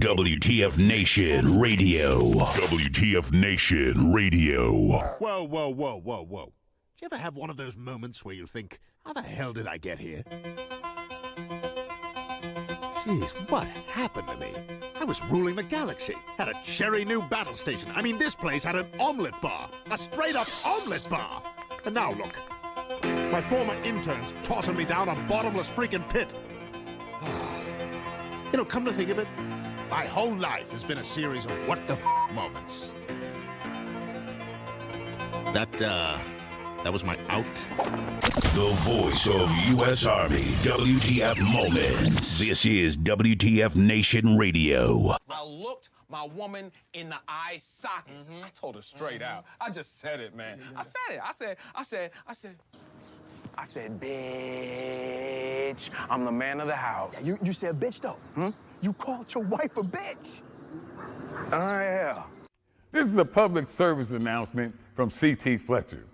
WTF Nation Radio. WTF Nation Radio. Whoa, whoa, whoa, whoa, whoa. Do you ever have one of those moments where you think, how the hell did I get here? Jeez, what happened to me? I was ruling the galaxy, had a cherry new battle station. I mean, this place had an omelet bar, a straight-up omelet bar. And now look, my former interns tossing me down a bottomless freaking pit. You know, come to think of it, my whole life has been a series of what the moments. That was my out. The voice of U.S. Army, WTF Moments. This is WTF Nation Radio. I looked my woman in the eye sockets. I told her straight out. I just said it, man. I said it. I said, bitch, I'm the man of the house. Yeah, you said bitch, though. You called your wife a bitch. Yeah. This is a public service announcement from C.T. Fletcher.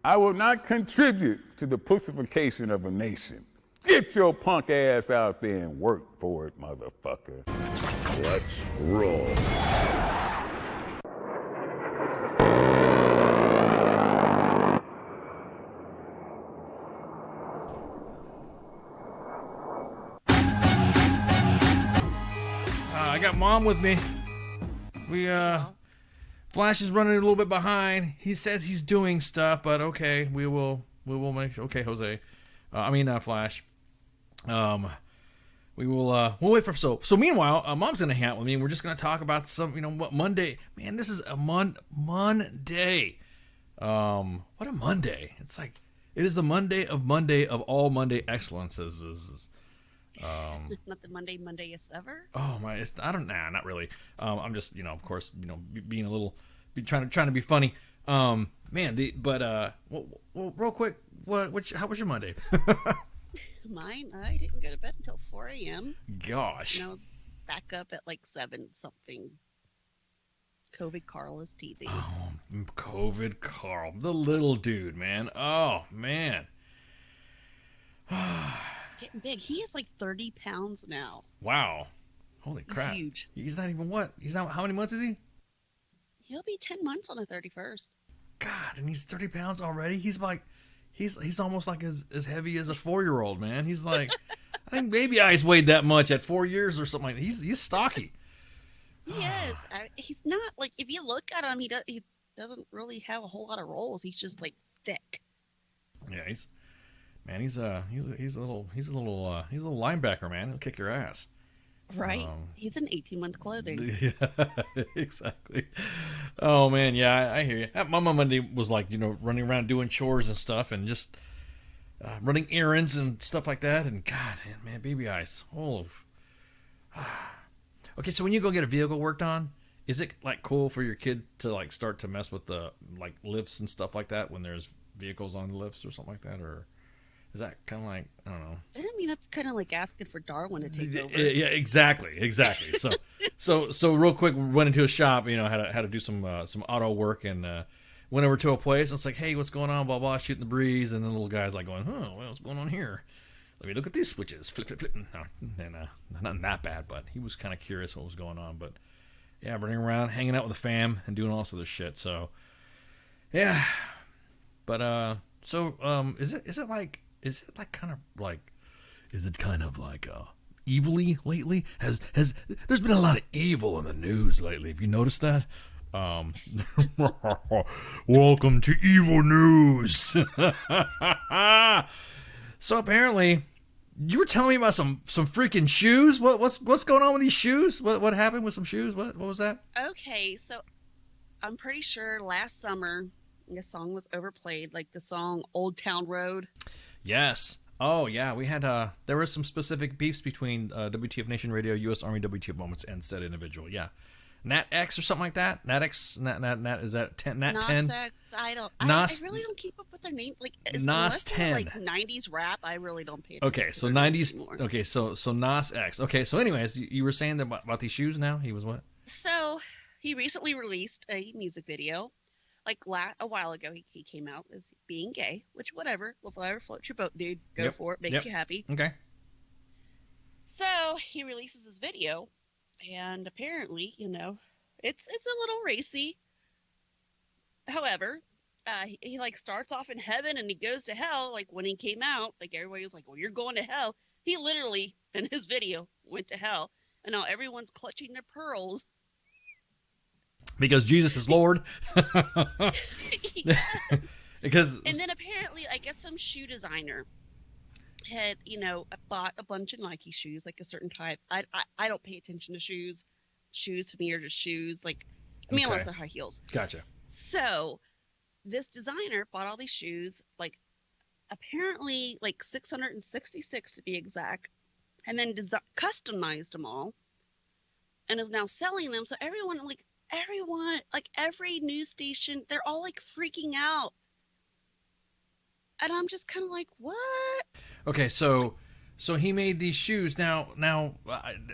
I will not contribute to the pussification of a nation. Get your punk ass out there and work for it, motherfucker. Let's roll. I got Mom with me. Flash is running a little bit behind. He says he's doing stuff, but okay, we will make sure. Okay, Jose. Flash. We'll wait for so meanwhile, Mom's gonna hang out with me and we're just gonna talk about some, what Monday. Man, this is a Monday. What a Monday. It is the Monday of all Monday excellences. Not the Monday-est ever. Oh my! Not really. I'm just, of course, being a little, trying to be funny. Well, real quick, how was your Monday? Mine, I didn't go to bed until 4 a.m. Gosh. And I was back up at like 7 something. COVID Carl is teething. Oh, COVID Carl, the little dude, man. Oh man. Getting big. He is like 30 pounds now. Wow. Holy crap. He's huge. He's not even what? How many months is he? He'll be 10 months on the 31st. God, and he's 30 pounds already? He's almost like as heavy as a 4-year-old, man. He's like, I think Baby Eyes weighed that much at 4 years or something like that. He's stocky. He is. He's not, like, if you look at him, he doesn't really have a whole lot of rolls. He's just, like, thick. Yeah, he's a little linebacker, man. He'll kick your ass. Right. He's in 18-month clothing. Yeah, exactly. Oh man, yeah, I hear you. My mom Monday was like, running around doing chores and stuff, and just running errands and stuff like that. And God, man, Baby Eyes. Oh. Okay, so when you go get a vehicle worked on, is it like cool for your kid to like start to mess with the like lifts and stuff like that when there's vehicles on the lifts or something like that, or is that kind of like, I don't know? I mean, that's kind of like asking for Darwin to take over. Yeah, exactly. So real quick, went into a shop, had to do some auto work, and went over to a place. And it's like, hey, what's going on? Blah blah, shooting the breeze, and then the little guy's like going, what's going on here? Let me look at these switches. Flip. No, not that bad, but he was kind of curious what was going on. But yeah, running around, hanging out with the fam, and doing all this other shit. So yeah, but is it kind of like evilly lately? Has there's been a lot of evil in the news lately? Have you noticed that? Welcome to Evil News. So apparently, you were telling me about some freaking shoes. What's going on with these shoes? What happened with some shoes? What was that? Okay, so I'm pretty sure last summer the song was overplayed, like the song Old Town Road. Yes. Oh, yeah. We had, there were some specific beefs between WTF Nation Radio, U.S. Army WTF Moments, and said individual. Yeah. Nat X or something like that? Nat X? Nat is that 10? Nat 10? Nas X, I really don't keep up with their names. Like, Nas 10. Like 90s rap, I really don't pay attention. Okay, so 90s. Okay, so Nas X. Okay, so anyways, you were saying that about these shoes now? He was what? So, he recently released a music video. Like a while ago, he came out as being gay, which whatever floats your boat, dude. Go for it, makes you happy. Okay. So he releases this video And apparently, it's a little racy. However, he like starts off in heaven and he goes to hell. Like when he came out, like everybody was like, "Well, you're going to hell." He literally, in his video, went to hell, and now everyone's clutching their pearls because Jesus is Lord. Because and then apparently, I guess some shoe designer had bought a bunch of Nike shoes, like a certain type. I don't pay attention to shoes. Shoes to me are just shoes. Like, I mean, unless they're high heels. Gotcha. So this designer bought all these shoes, like apparently like 666 to be exact, and then customized them all, and is now selling them. So everyone, like every news station, they're all like freaking out. And I'm just kind of like, what? Okay, so he made these shoes. Now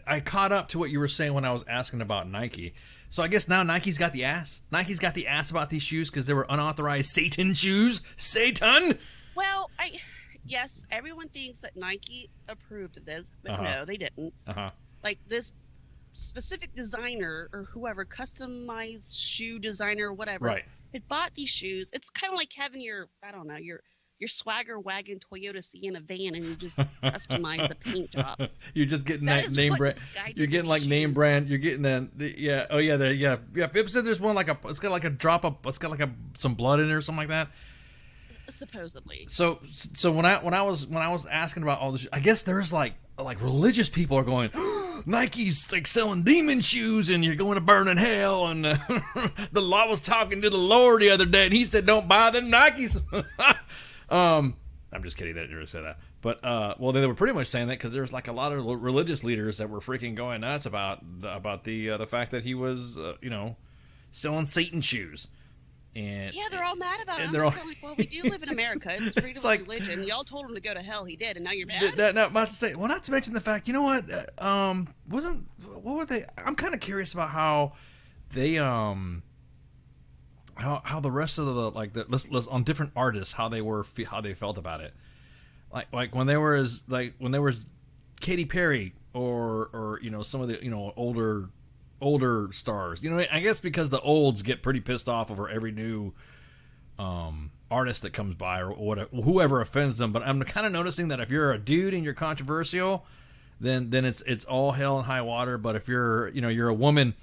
I caught up to what you were saying when I was asking about Nike. So I guess now Nike's got the ass. Nike's got the ass about these shoes because they were unauthorized Satan shoes. Satan! Well, yes, everyone thinks that Nike approved of this, but no, they didn't. Like this specific designer or whoever, customized shoe designer or whatever, had bought these shoes. It's kind of like having your swagger wagon Toyota Sienna van, and you just customize the paint job. You're just getting that name brand. You're getting like name brand. You're getting that. Yeah. Oh yeah. Yeah. Pip said there's one like it's got like a drop of. It's got like some blood in it or something like that. Supposedly. So when I was asking about all this, I guess there's like religious people are going, Nike's like selling demon shoes and you're going to burn in hell. And the law was talking to the Lord the other day and he said, don't buy them Nikes. I'm just kidding. That didn't really say that. But, well, they were pretty much saying that because there's like a lot of religious leaders that were freaking going nuts about the fact that he was, selling Satan shoes. And yeah, they're all mad about it. I'm just like, well, we do live in America. It's freedom of religion. Y'all told him to go to hell. He did, and now you're mad. I'm about to say, well, not to mention the fact, you know what? What were they? I'm kind of curious about how they how the rest of the let's on different artists how they felt about it. Like when there was Katy Perry or some of the older stars, I guess because the olds get pretty pissed off over every new artist that comes by or whatever, whoever offends them. But I'm kind of noticing that if you're a dude and you're controversial, then it's all hell and high water. But if you're a woman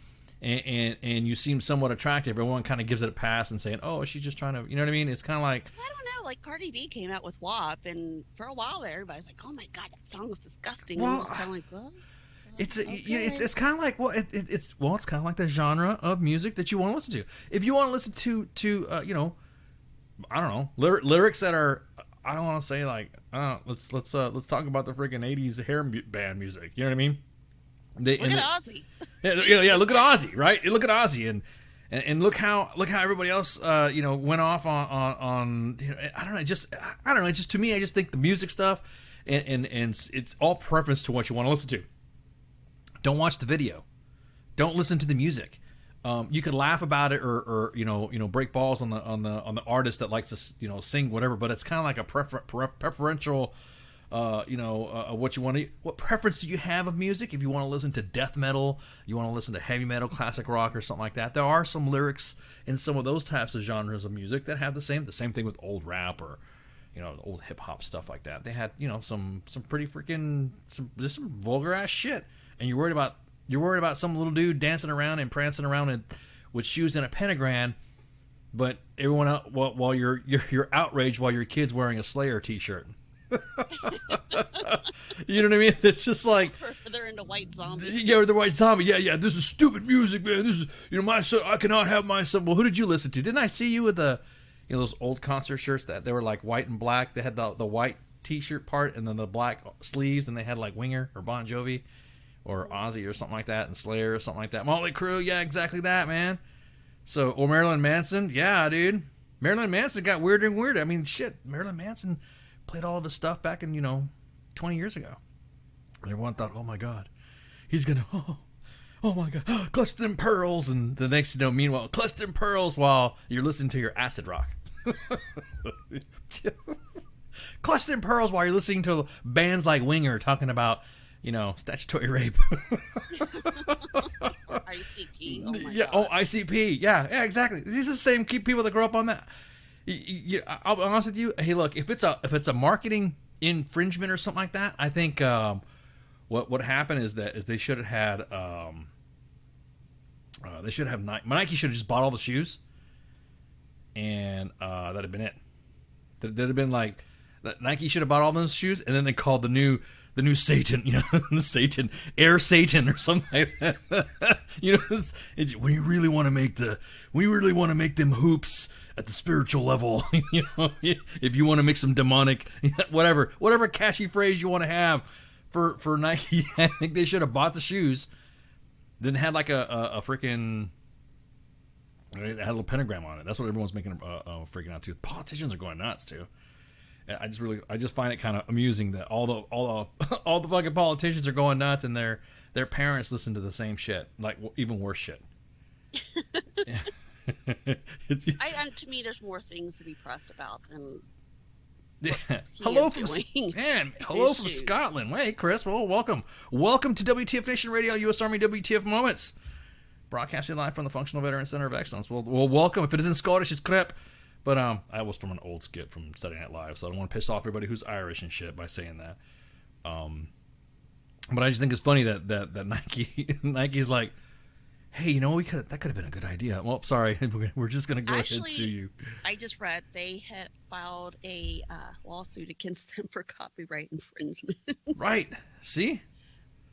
and you seem somewhat attractive, everyone kind of gives it a pass and saying, oh, she's just trying to, you know what I mean? It's kind of like, I don't know, like Cardi B came out with WAP, and for a while there everybody's like, oh my god, that song was disgusting. Well, and I was kind of like, what? It's it's kind of like it's kind of like the genre of music that you want to listen to. If you want to listen to I don't know, lyrics that are, I don't want to say like let's talk about the freaking 80s hair band music. You know what I mean? Look at Ozzy. Yeah, look at Ozzy, right? Look at Ozzy and look how everybody else went off on I don't know, just to me I just think the music stuff and it's all preference to what you want to listen to. Don't watch the video. Don't listen to the music. You could laugh about it or break balls on the artist that likes to sing whatever, but it's kind of like a preferential what you want to. What preference do you have of music? If you want to listen to death metal, you want to listen to heavy metal, classic rock, or something like that. There are some lyrics in some of those types of genres of music that have the same thing with old rap or old hip hop stuff like that. They had some pretty freaking some vulgar ass shit. And you're worried about some little dude dancing around and prancing around with shoes and a pentagram, but everyone out while you're outraged while your kid's wearing a Slayer t-shirt. You know what I mean? It's just like they're into White Zombie. Yeah, the White Zombie. Yeah. This is stupid music, man. This is my son. I cannot have my son. Well, who did you listen to? Didn't I see you with the those old concert shirts that they were like white and black? They had the white t-shirt part and then the black sleeves, and they had like Winger or Bon Jovi or Ozzy or something like that, and Slayer or something like that. Motley Crue, yeah, exactly that, man. So, or Marilyn Manson, yeah, dude. Marilyn Manson got weirder and weirder. I mean, shit, Marilyn Manson played all of his stuff back in, 20 years ago. And everyone thought, oh my God, he's gonna, oh my God, clutch them pearls. And the next, meanwhile, clutch them pearls while you're listening to your acid rock. Clutch them pearls while you're listening to bands like Winger talking about, statutory rape. Or ICP. Oh my Yeah. God. Oh, ICP. Yeah, exactly. These are the same people that grow up on that. I'll be honest with you. Hey, look, if it's a marketing infringement or something like that, I think what happened is they should have had Nike should have just bought all the shoes, and that'd have been it. That'd have been like Nike should have bought all those shoes, and then they called the new Satan, the Satan, Air Satan or something like that. When you really want to make them hoops at the spiritual level, if you want to make some demonic, whatever catchy phrase you want to have for Nike, I think they should have bought the shoes, then had like a freaking, it had a little pentagram on it. That's what everyone's making freaking out too. Politicians are going nuts too. I just find it kind of amusing that all the fucking politicians are going nuts, and their parents listen to the same shit, like even worse shit. To me, there's more things to be pressed about than. Hello from Scotland. Hey, Chris. Well, welcome to WTF Nation Radio, U.S. Army WTF Moments, broadcasting live from the Functional Veteran Center of Excellence. Well, welcome. If it is in Scottish, it's crap. But I was from an old skit from Saturday Night Live, so I don't want to piss off everybody who's Irish and shit by saying that. But I just think it's funny that Nike's like, hey, that could have been a good idea. Well, sorry, we're just gonna go ahead and sue you. I just read they had filed a lawsuit against them for copyright infringement. Right? See?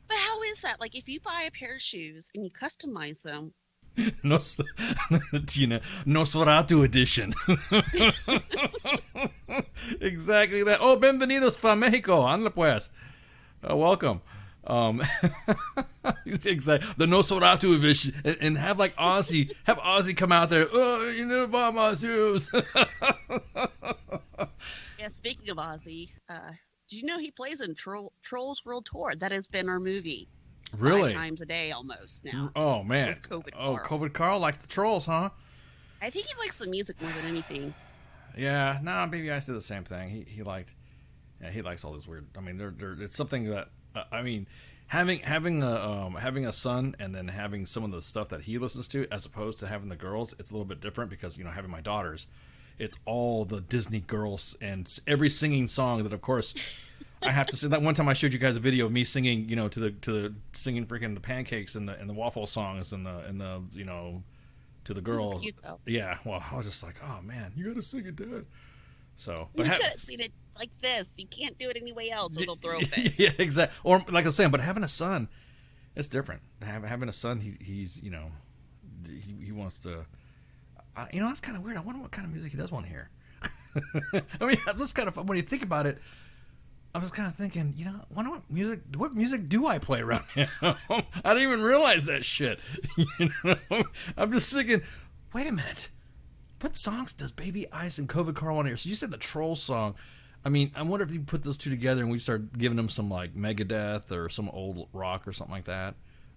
But how is that? Like, if you buy a pair of shoes and you customize them. Nosferatu edition. Exactly that. Oh, bienvenidos from Mexico. Anda pues. Welcome. Exactly. The Nosferatu edition, and have like Ozzy come out there. Oh, you never bought my shoes. Yeah. Speaking of Ozzy, did you know he plays in Trolls World Tour? That has been our movie. Really? 5 times a day almost now. Oh man. COVID Carl likes the Trolls, huh? I think he likes the music more than anything. Yeah, no, Baby Ice did the same thing. He likes all this weird. I mean, it's something that having a son and then having some of the stuff that he listens to, as opposed to having the girls, it's a little bit different because having my daughters, it's all the Disney girls and every singing song that, of course. I have to say that one time I showed you guys a video of me singing, to the singing freaking the pancakes and the waffle songs and the to the girls. Cute, though. Yeah, well, I was just like, oh man, you gotta sing it, Dad. So, but you could have seen it like this. You can't do it any way else, or they'll throw it. Yeah, exactly. Or like I was saying, but having a son, it's different. Having a son, he's he wants to. That's kind of weird. I wonder what kind of music he does want to hear. I mean, that's kind of fun when you think about it. I was kind of thinking, what music do I play around here? I didn't even realize that shit. I'm just thinking, wait a minute. What songs does Baby Ice and COVID Carl want to hear? So you said the Troll song. I mean, I wonder if you put those two together and we start giving them some like Megadeth or some old rock or something like that.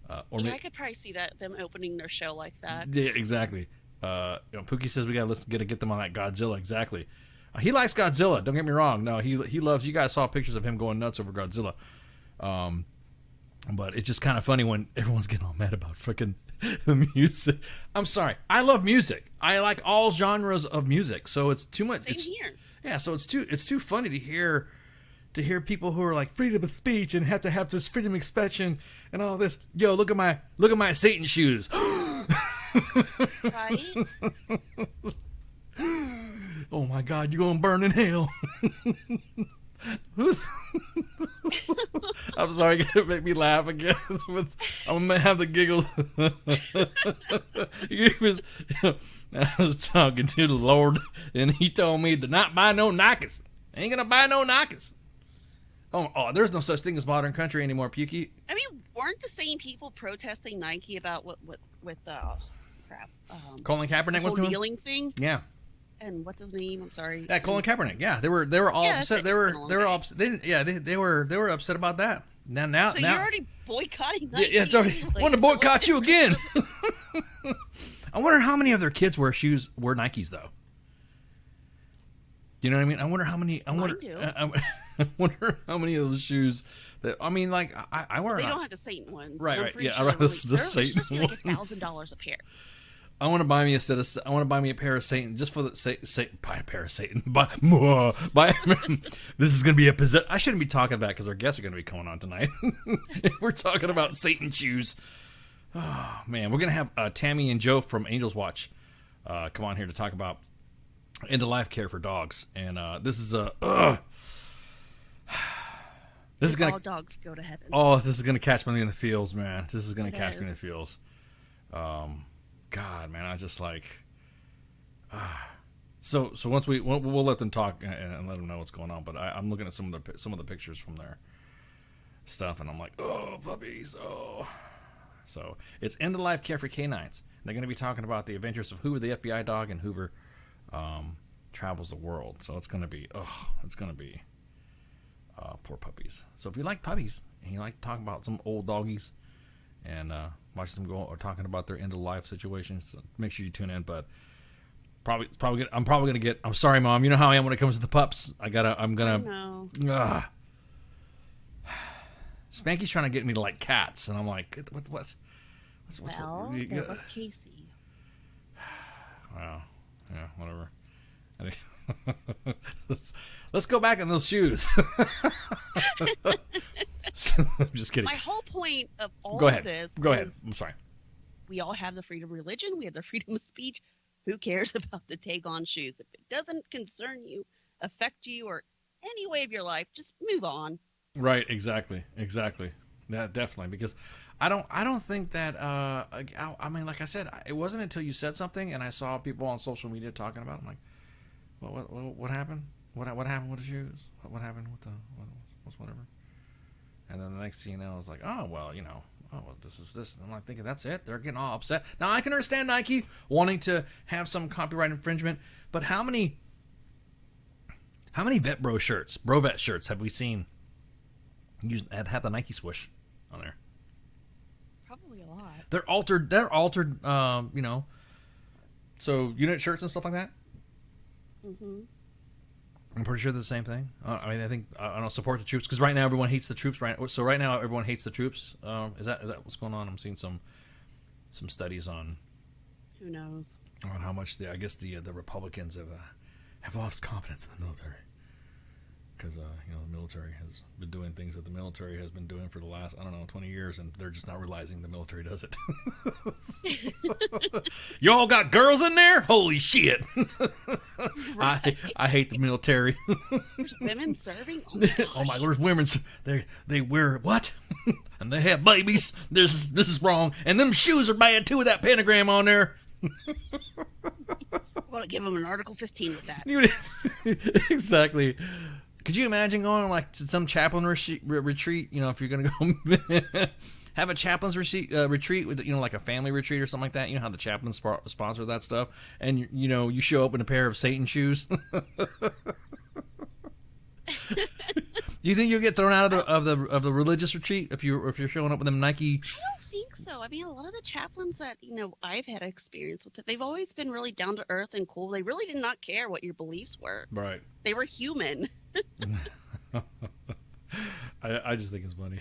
I could probably see them opening their show like that. Yeah, exactly. Pookie says we gotta get them on that Godzilla. Exactly. He likes Godzilla. Don't get me wrong. No, he loves. You guys saw pictures of him going nuts over Godzilla. But it's just kind of funny when everyone's getting all mad about freaking the music. I'm sorry. I love music. I like all genres of music. So it's too much. Same here. Yeah. So it's too funny to hear people who are like freedom of speech and have to have this freedom of expression and all this. Yo, look at my Satan shoes. Right. Oh my God, you're gonna burn in hell. I'm sorry, you're gonna make me laugh again. I'm gonna have the giggles. I was talking to the Lord, and He told me to not buy no Nikes. I ain't gonna buy no Nikes. Oh, there's no such thing as modern country anymore, Pukey. I mean, weren't the same people protesting Nike about what with crap? Colin Kaepernick was doing kneeling thing. Yeah. And what's his name? I'm sorry. Yeah, Colin Kaepernick. Yeah, they were all upset. They were upset. They were upset about that. Now. So you're already boycotting Nike. Yeah, it's already. I want to boycott you again. I wonder how many of their kids wear Nikes though. You know what I mean? I wonder how many. I wonder how many of those shoes I mean, like I wear. They don't have the Satan ones. Right, I'm right, pretty yeah. sure This is the they're Satan supposed to be like ones. $1,000 a pair. I want to buy me I want to buy me a pair of Satan just for the buy a pair of Satan. Buy this is gonna be a I shouldn't be talking about because our guests are gonna be coming on tonight. We're talking about Satan shoes. Oh man, we're gonna have Tammy and Joe from Angels Watch come on here to talk about end of life care for dogs, and this is a. This is gonna all dogs go to heaven. Oh, this is gonna catch me in the feels, man. This is gonna catch me in the feels. God, man, I just like. So once we'll let them talk and let them know what's going on. But I'm looking at some of the pictures from their stuff, and I'm like, oh, puppies, oh. So it's end of life care for canines. They're going to be talking about the adventures of Hoover the FBI dog and Hoover Travels the World. So it's going to be poor puppies. So if you like puppies and you like to talk about some old doggies and watch them go or talking about their end of life situations, so make sure you tune in. But I'm probably gonna get. I'm sorry, Mom. You know how I am when it comes to the pups. I'm gonna. Spanky's trying to get me to like cats, and I'm like, what's well, they're like Casey. Well, yeah, whatever. Let's go back on those shoes. I'm just kidding. My whole point of all Go of ahead. this Go ahead. is I'm sorry. we all have the freedom of religion. We have the freedom of speech. Who cares about the take-on shoes? If it doesn't concern you, affect you, or any way of your life, just move on. Right. Exactly. Yeah, definitely. Because I don't think that. I mean, like I said, it wasn't until you said something and I saw people on social media talking about it. I'm like, what happened? What happened with the shoes? What happened with what's whatever? And then the next thing you know, I was like, oh well, this is this. And I'm like thinking that's it. They're getting all upset. Now I can understand Nike wanting to have some copyright infringement, but how many vet bro vet shirts have we seen have the Nike swoosh on there? Probably a lot. They're altered. So unit shirts and stuff like that. Mm-hmm. I'm pretty sure they're the same thing. I mean, I think I don't support the troops because right now everyone hates the troops. Right, so right now everyone hates the troops. Is that what's going on? I'm seeing some studies on. Who knows? On how much the Republicans have lost confidence in the military. Because the military has been doing things that the military has been doing for the last 20 years, and they're just not realizing the military does it. Y'all got girls in there? Holy shit! Right. I hate the military. There's women serving. Oh my, there's women. They wear what? And they have babies. This is wrong. And them shoes are bad too with that pentagram on there. I want to give them an Article 15 with that. Exactly. Could you imagine going like to some chaplain retreat? If you're gonna go have a chaplain's retreat with like a family retreat or something like that. You know how the chaplains sponsor that stuff, and you show up in a pair of Satan shoes. You think you'll get thrown out of the religious retreat if you're showing up with them Nike? I don't think so. I mean, a lot of the chaplains that I've had experience with it, they've always been really down to earth and cool. They really did not care what your beliefs were. Right. They were human. I just think it's funny.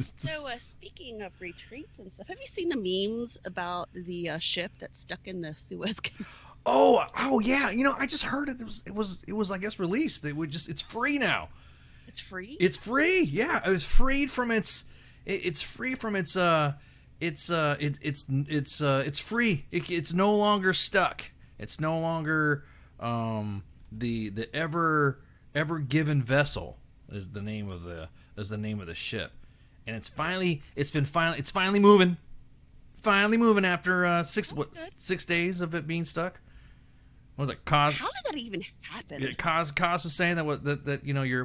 So speaking of retreats and stuff, have you seen the memes about the ship that's stuck in the Suez Canal? Oh yeah. I just heard it was I guess released. It's free now. It's free? It's free. Yeah, it was freed from its. It's free from its. It's free. It's no longer stuck. It's no longer the ever given vessel is the name of the ship, and it's finally moving. Finally moving after 6 days of it being stuck. What was it? How did that even happen? Yeah, Kaz was saying that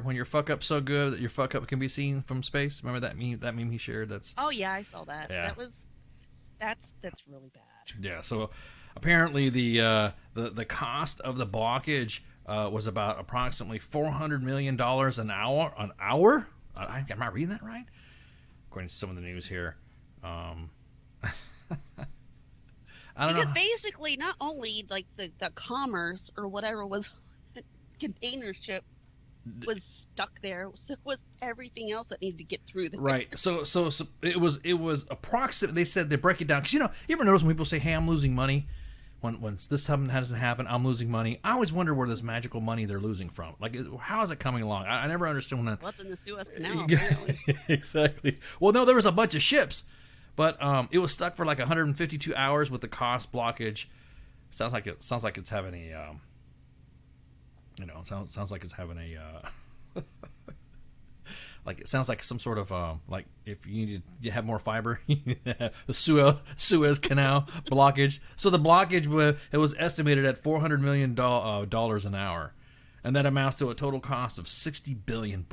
when your fuck up's so good that your fuck up can be seen from space. Remember that meme he shared? Oh yeah, I saw that. Yeah. That's really bad. Yeah. So apparently the cost of the blockage was about approximately $400 million an hour. An hour? Am I reading that right? According to some of the news here. I don't know. Because basically, not only like the commerce or whatever was container ship was stuck there. So was everything else that needed to get through there. Right. So it was approximate. They said they break it down because you ever notice when people say, "Hey, I'm losing money," when this hasn't happened, I'm losing money. I always wonder where this magical money they're losing from. Like, how is it coming along? I never understand when that. What's in the Suez Canal? Apparently. Exactly. Well, no, there was a bunch of ships, but it was stuck for like 152 hours with the cost blockage. Sounds like it's having a. Sounds like it's having a, like it sounds like some sort of like if you have more fiber, the Suez Canal blockage. So the blockage was estimated at $400 million dollars an hour, and that amounts to a total cost of $60 billion.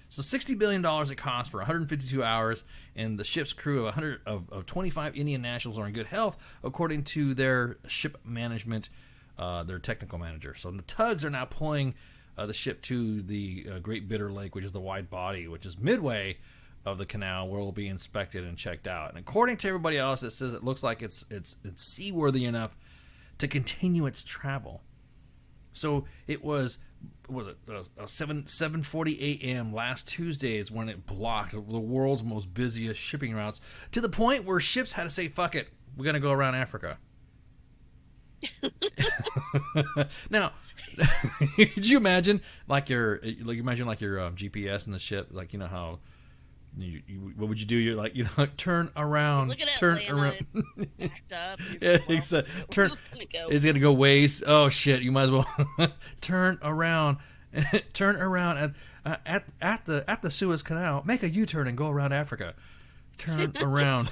So $60 billion it costs for 152 hours, and the ship's crew of 25 Indian nationals are in good health, according to their ship management. Their technical manager. So the tugs are now pulling the ship to the Great Bitter Lake, which is the wide body, which is midway of the canal, where it will be inspected and checked out. And according to everybody else, it says it looks like it's seaworthy enough to continue its travel. So it was 7:40 a.m. last Tuesday is when it blocked the world's most busiest shipping routes, to the point where ships had to say, "Fuck it, we're gonna go around Africa." Now, could you imagine your GPS in the ship, like how what would you do? You're like turn around, Look at turn Atlanta, around. It's backed up. Yeah, We're just gonna go. It's gonna go waste. Oh shit! You might as well turn around, turn around at the Suez Canal. Make a U-turn and go around Africa. Turn around,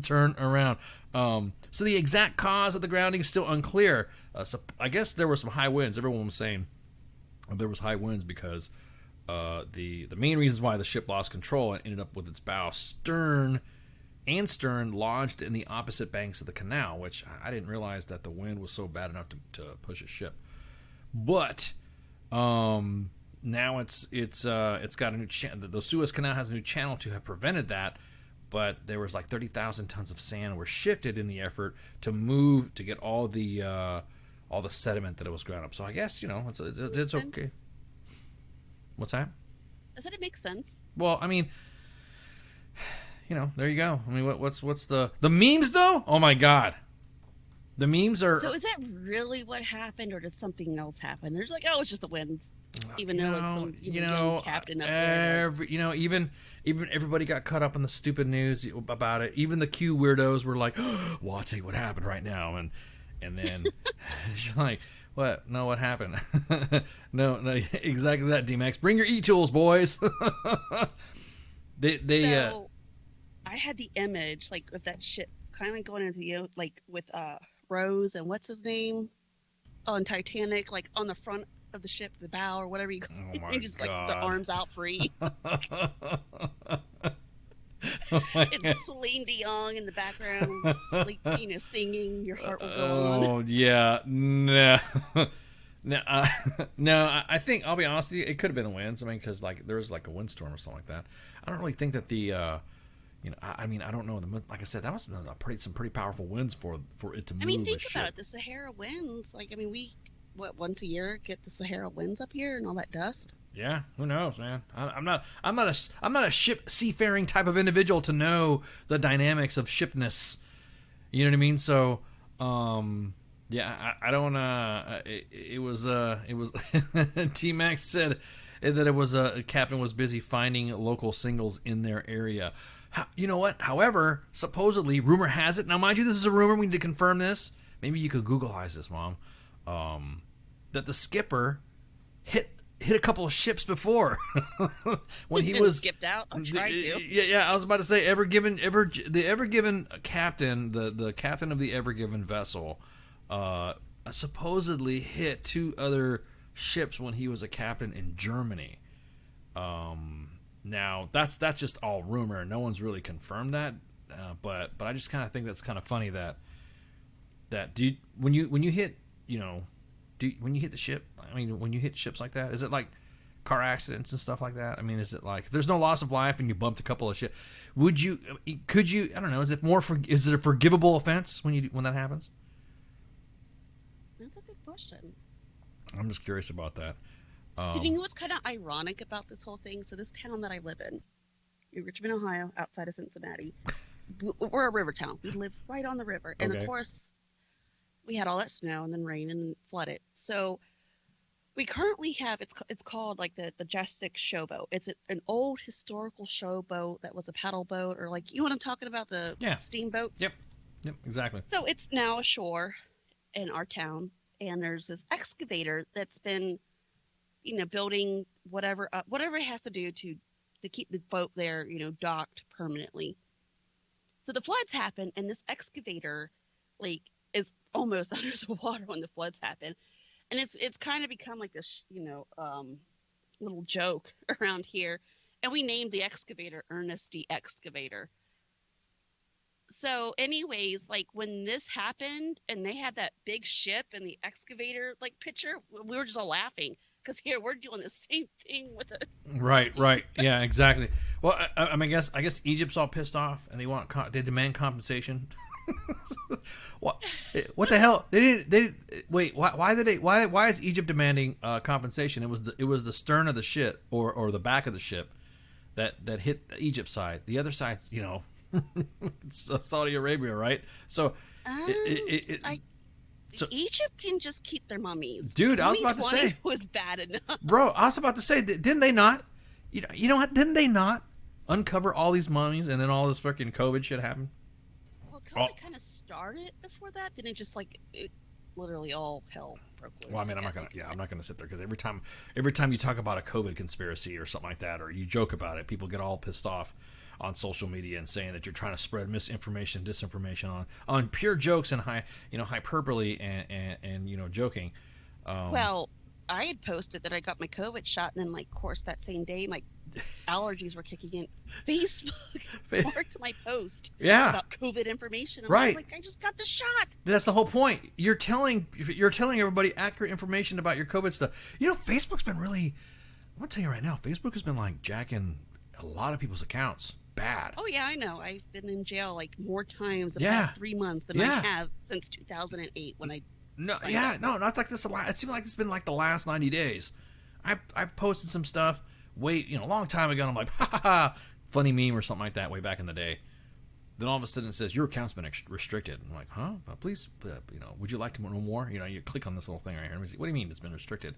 turn around. So the exact cause of the grounding is still unclear. So I guess there were some high winds. Everyone was saying there was high winds because the main reasons why the ship lost control and ended up with its bow stern lodged in the opposite banks of the canal, which I didn't realize that the wind was so bad enough to push a ship. But now it's got a new channel. The Suez Canal has a new channel to have prevented that. But there was like 30,000 tons of sand were shifted in the effort to get all the sediment that it was ground up. So I guess it's okay. What's that? I said it makes sense. Well, I mean, there you go. I mean, what's the memes though? Oh my God, the memes are. So is that really what happened, or does something else happen? There's like, oh, it's just the winds. Even though it's some young captain up there. Even everybody got caught up in the stupid news about it. Even the Q weirdos were like, "Oh, well, I'll tell you what happened right now," and then you're like, "What? No, what happened?" no, exactly that. D-Max, bring your e-tools, boys. So I had the image like of that ship kind of going into the with Rose and what's his name on Titanic, like on the front of the ship, the bow or whatever you oh just God. like the arms out free. And Celine Dion in the background, like, singing. Your heart will go on. Oh yeah, no, no. I think I'll be honest with you, it could have been the winds. I mean, because like there was like a windstorm or something like that. I don't really think that the. I mean, I don't know. Like I said, that was some pretty powerful winds for it to move. I mean, think a about ship. it. The Sahara winds. Like, I mean, we once a year get the Sahara winds up here and all that dust. Yeah, who knows, man? I'm not a ship seafaring type of individual to know the dynamics of shipness. You know what I mean? So, yeah, I don't. It was T-Max said that it was captain was busy finding local singles in their area. You know what? However, supposedly, rumor has it. Now, mind you, this is a rumor. We need to confirm this. Maybe you could Googleize this, Mom. That the skipper hit a couple of ships before when he was skipped out. I'm trying to. Yeah. I was about to say the Ever Given captain, the captain of the Ever Given vessel, supposedly hit two other ships when he was a captain in Germany. Now that's just all rumor. No one's really confirmed that, but I just kind of think that's kind of funny that when you hit when you hit the ship, I mean, when you hit ships like that, is it like car accidents and stuff like that? I mean, is it like if there's no loss of life and you bumped a couple of ships, could you? I don't know. Is it is it a forgivable offense when that happens? That's a good question. I'm just curious about that. So you know what's kind of ironic about this whole thing? So this town that I live in Richmond, Ohio, outside of Cincinnati, we're a river town. We live right on the river. And Okay. of course, we had all that snow and then rain and then flooded. So we currently have, it's called like the Majestic Showboat. It's an old historical showboat that was a paddle boat, or like, you know what I'm talking about? The steamboats? Yep, exactly. So it's now ashore in our town, and there's this excavator that's been, building whatever it has to do to keep the boat there, docked permanently. So the floods happen, and this excavator, like, is almost under the water when the floods happen, and it's kind of become like this, little joke around here, and we named the excavator Ernest the Excavator. So anyways, like when this happened and they had that big ship and the excavator like picture, we were just all laughing because here we're doing the same thing with a Right. Yeah, exactly. Well, I mean, I guess Egypt's all pissed off and they demand compensation. What the hell? Wait. Why is Egypt demanding compensation? It was the stern of the ship or the back of the ship that hit the Egypt side. The other side's, it's Saudi Arabia, right? So Egypt can just keep their mummies. Dude, I was about to say was bad enough. Bro, I was about to say, didn't they not? You know what? Didn't they not uncover all these mummies and then all this freaking COVID shit happened? Well, COVID kind of started before that. Didn't it just like it literally all hell broke loose? Well, I mean, I'm not gonna sit there because every time you talk about a COVID conspiracy or something like that, or you joke about it, people get all pissed off on social media and saying that you're trying to spread misinformation, disinformation on pure jokes and hyperbole and joking. Well, I had posted that I got my COVID shot, and then, like, of course, that same day, my allergies were kicking in. Facebook marked my post about COVID information. Right. Like, I just got the shot. That's the whole point. You're telling everybody accurate information about your COVID stuff. Facebook's been really. I'm gonna tell you right now, Facebook has been like jacking a lot of people's accounts. Bad. Oh yeah, I know. I've been in jail like more times the past 3 months than I have since 2008 when I. Not like this. It seems like it's been like the last 90 days. I've posted some stuff a long time ago, and I'm like, ha ha ha, funny meme or something like that way back in the day. Then all of a sudden it says your account's been restricted. I'm like, huh? Please, would you like to know more? You click on this little thing right here. What do you mean it's been restricted?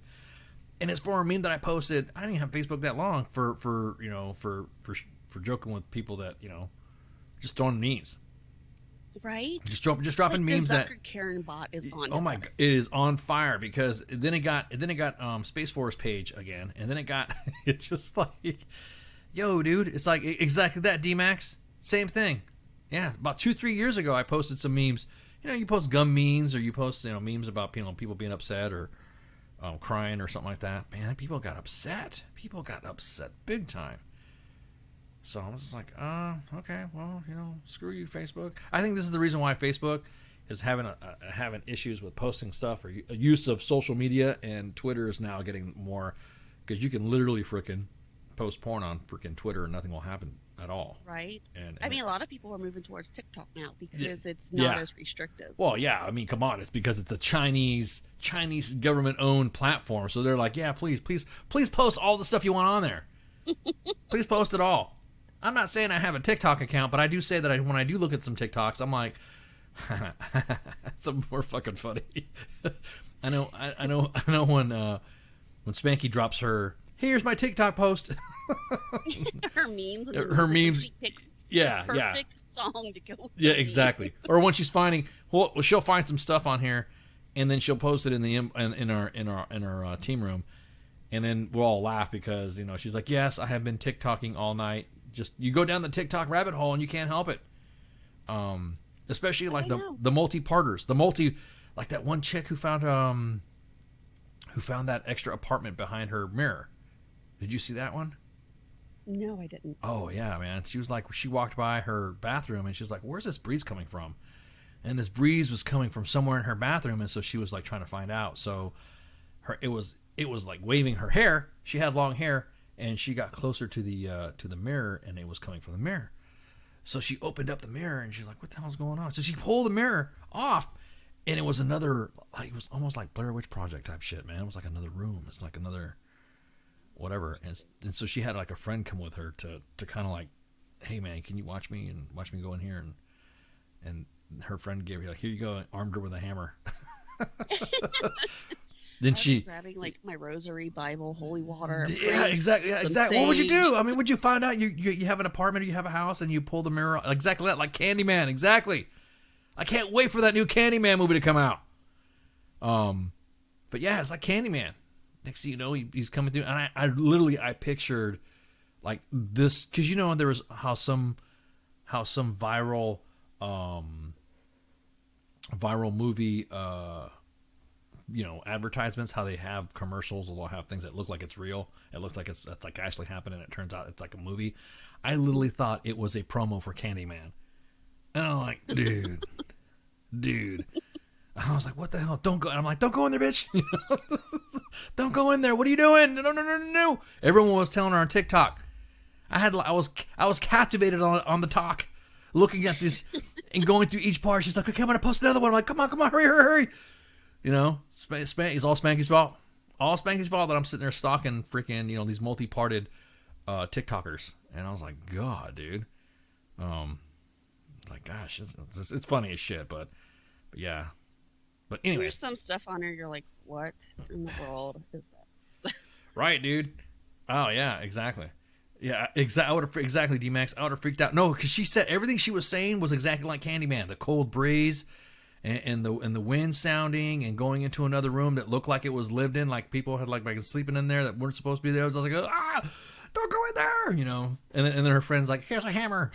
And it's for a meme that I posted. I didn't have Facebook that long for joking with people that just throwing memes. Right. Just dropping memes the that Karen bot is on. Oh my god, it is on fire because then it got Space Force page again, and then it's just like, yo, dude, it's like exactly that. D-Max, same thing. Yeah, about 2-3 years ago, I posted some memes. You post gum memes or you post memes about people being upset or crying or something like that. Man, people got upset. People got upset big time. So I was just like, okay, well, screw you, Facebook. I think this is the reason why Facebook is having issues with posting stuff or use of social media, and Twitter is now getting more, because you can literally frickin' post porn on frickin' Twitter and nothing will happen at all. Right. And I mean, a lot of people are moving towards TikTok now because it's not as restrictive. Well, yeah, I mean, come on, it's because it's the Chinese government-owned platform, so they're like, yeah, please post all the stuff you want on there. Please post it all. I'm not saying I have a TikTok account, but I do say that when I do look at some TikToks, I'm like, some more fucking funny. I know when Spanky drops her, here's my TikTok post. her memes. Her memes. She picks perfect song to go with. Yeah, exactly. Or when she's finding, she'll find some stuff on here, and then she'll post it in our team room, and then we'll all laugh because she's like, yes, I have been TikToking all night. Just you go down the TikTok rabbit hole and you can't help it. Especially like the multi-parters, like that one chick who found that extra apartment behind her mirror. Did you see that one? No, I didn't. Oh yeah, man. She was like, she walked by her bathroom and she's like, where's this breeze coming from? And this breeze was coming from somewhere in her bathroom, and so she was like trying to find out. So it was like waving her hair. She had long hair. And she got closer to the mirror, and it was coming from the mirror. So she opened up the mirror, and she's like, "What the hell's going on?" So she pulled the mirror off, and it was another. It was almost like Blair Witch Project type shit, man. It was like another room. It's like another. whatever. And so she had like a friend come with her to kind of like, hey man, can you watch me go in here? And her friend gave her like, here you go, and armed her with a hammer. Then she grabbing like my rosary, Bible, holy water. Yeah, exactly. Yeah, exactly. What would you do? I mean, would you find out you have an apartment or you have a house and you pull the mirror? Exactly that, like Candyman. Exactly. I can't wait for that new Candyman movie to come out. But yeah, it's like Candyman. Next thing you know, he's coming through, and I literally pictured like this, because there was how some viral movie advertisements, how they have commercials, they'll have things that look like it's real. It looks like that's like actually happened, and it turns out it's like a movie. I literally thought it was a promo for Candyman, and I'm like, dude. I was like, what the hell? Don't go. And I'm like, don't go in there, bitch. Don't go in there. What are you doing? No. Everyone was telling her on TikTok. I was captivated on the talk, looking at this and going through each part. She's like, okay, I'm gonna post another one. I'm like, come on, hurry. It's all Spanky's fault. All Spanky's fault that I'm sitting there stalking freaking, these multi-parted TikTokers. And I was like, God, dude. Like, gosh, it's funny as shit, but yeah. But anyway. There's some stuff on her, you're like, what in the world is this? Right, dude. Oh, yeah, exactly. Yeah, exactly, D-Max. I would have freaked out. No, because she said everything she was saying was exactly like Candyman. The cold breeze and the wind sounding and going into another room that looked like it was lived in, like people had like sleeping in there that weren't supposed to be there. I was like, don't go in there, And then her friend's like, here's a hammer.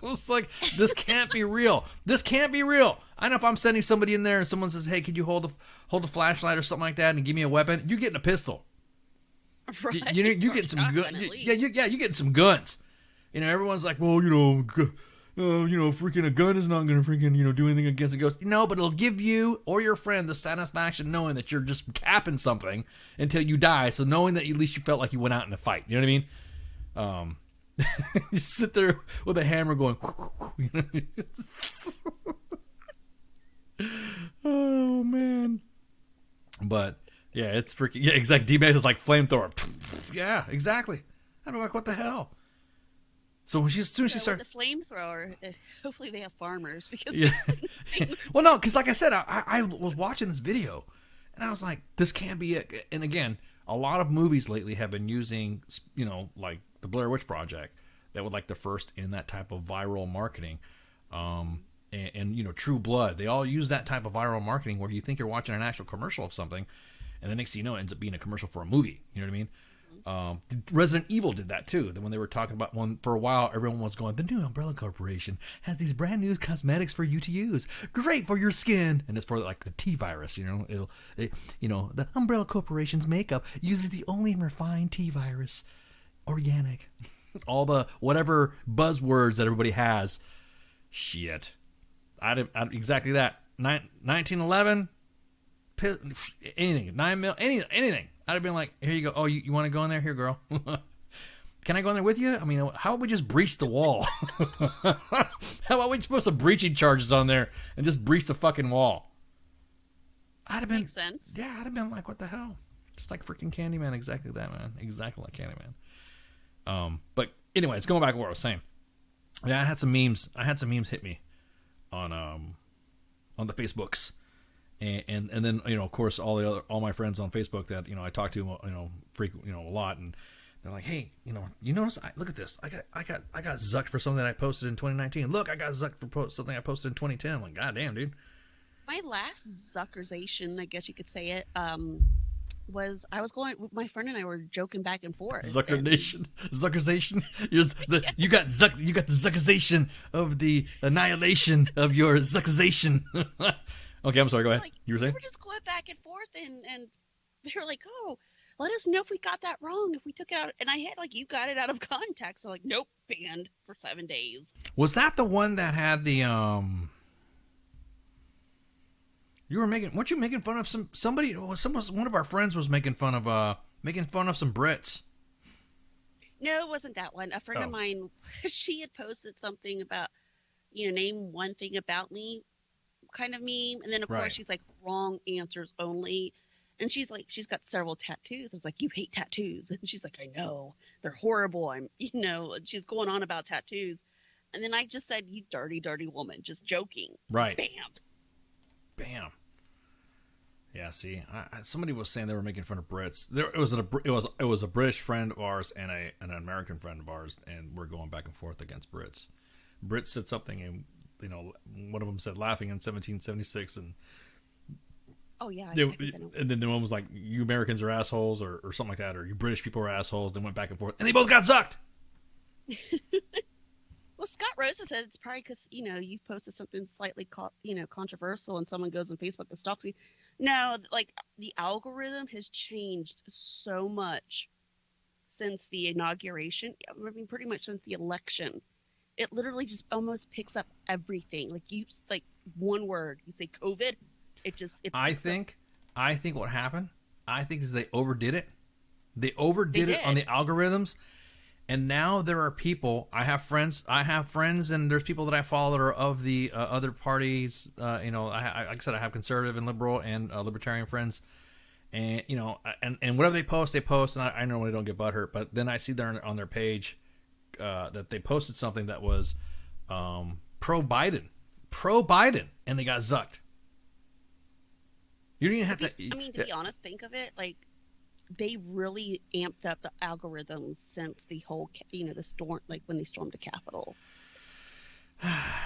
It's like, this can't be real. This can't be real. I know if I'm sending somebody in there and someone says, hey, could you hold a flashlight or something like that and give me a weapon? You're getting a pistol. Right. You're getting some guns. Yeah, you're getting some guns. Everyone's like, well, freaking a gun is not going to freaking, do anything against a ghost. No, but it'll give you or your friend the satisfaction knowing that you're just capping something until you die. So knowing that at least you felt like you went out in a fight. You know what I mean? You sit there with a hammer going, oh, man. But, yeah, it's freaking, yeah, exactly. D-Max is like flamethrower. Yeah, exactly. I'm like, what the hell? So as soon as she started the flamethrower, hopefully they have farmers because well, no, because like I said, I was watching this video and I was like, this can't be it. And again, a lot of movies lately have been using, like the Blair Witch Project, that was like the first in that type of viral marketing, and True Blood. They all use that type of viral marketing where you think you're watching an actual commercial of something, and the next thing you know, it ends up being a commercial for a movie. You know what I mean? Resident Evil did that too. Then when they were talking about one for a while, everyone was going, the new Umbrella Corporation has these brand new cosmetics for you to use, great for your skin, and it's for like the T virus. The Umbrella Corporation's makeup uses the only refined T virus, organic. All the whatever buzzwords that everybody has. Shit, exactly that. 1911, anything, 9 mil, anything. I'd have been like, here you go. Oh, you want to go in there? Here, girl. Can I go in there with you? I mean, how about we just breach the wall? How about we just put some breaching charges on there and just breach the fucking wall? I'd have been, makes sense. Yeah, I'd have been like, what the hell? Just like freaking Candyman. Exactly that, man. Exactly like Candyman. But anyways, going back to what I was saying. Yeah, I had some memes hit me on the Facebooks. And then of course all my friends on Facebook that I talk to frequent a lot, and they're like, hey, you notice, look at this, I got zucked for something that I posted in 2019. Look, I got zucked for something I posted in 2010. I'm like, god damn, dude. My last zuckerization, I guess you could say it, was my friend and I were joking back and forth. Zuckerization. You got the zuckerization of the annihilation of your zuckerization. Okay, I'm sorry, go ahead. You were saying? We were just going back and forth, and they were like, oh, let us know if we got that wrong, if we took it out. And I had, like, you got it out of context. So, like, nope, banned for 7 days. Was that the one that had the, weren't you making fun of somebody? One of our friends was making fun of some Brits. No, it wasn't that one. A friend of mine, she had posted something about, name one thing about me kind of meme. And then, of course, she's like, wrong answers only. And she's like, she's got several tattoos. I was like, you hate tattoos. And she's like, I know. They're horrible. She's going on about tattoos. And then I just said, you dirty, dirty woman, just joking. Right. Bam. Bam. Yeah, see, somebody was saying they were making fun of Brits. It was a British friend of ours and an American friend of ours, and we're going back and forth against Brits. Brits said something, and one of them said laughing in 1776, and oh yeah, and then the one was like, you Americans are assholes, or something like that, or you British people are assholes. They went back and forth, and they both got sucked. Well, Scott Rosa said it's probably because you posted something slightly controversial, and someone goes on Facebook and stalks you. No, like the algorithm has changed so much since the inauguration. I mean, pretty much since the election. It literally just almost picks up everything. Like one word, you say COVID, I think what happened, is they overdid it. They overdid it on the algorithms. And now there are people, I have friends, and there's people that I follow that are of the other parties. Like I said, I have conservative and liberal and libertarian friends. And, and whatever they post, and I normally don't get butthurt. But then I see there on their page that they posted something that was pro-Biden, and they got zucked. You don't even have to... I mean, to be honest, think of it, like, they really amped up the algorithms since the whole, the storm, like when they stormed the Capitol.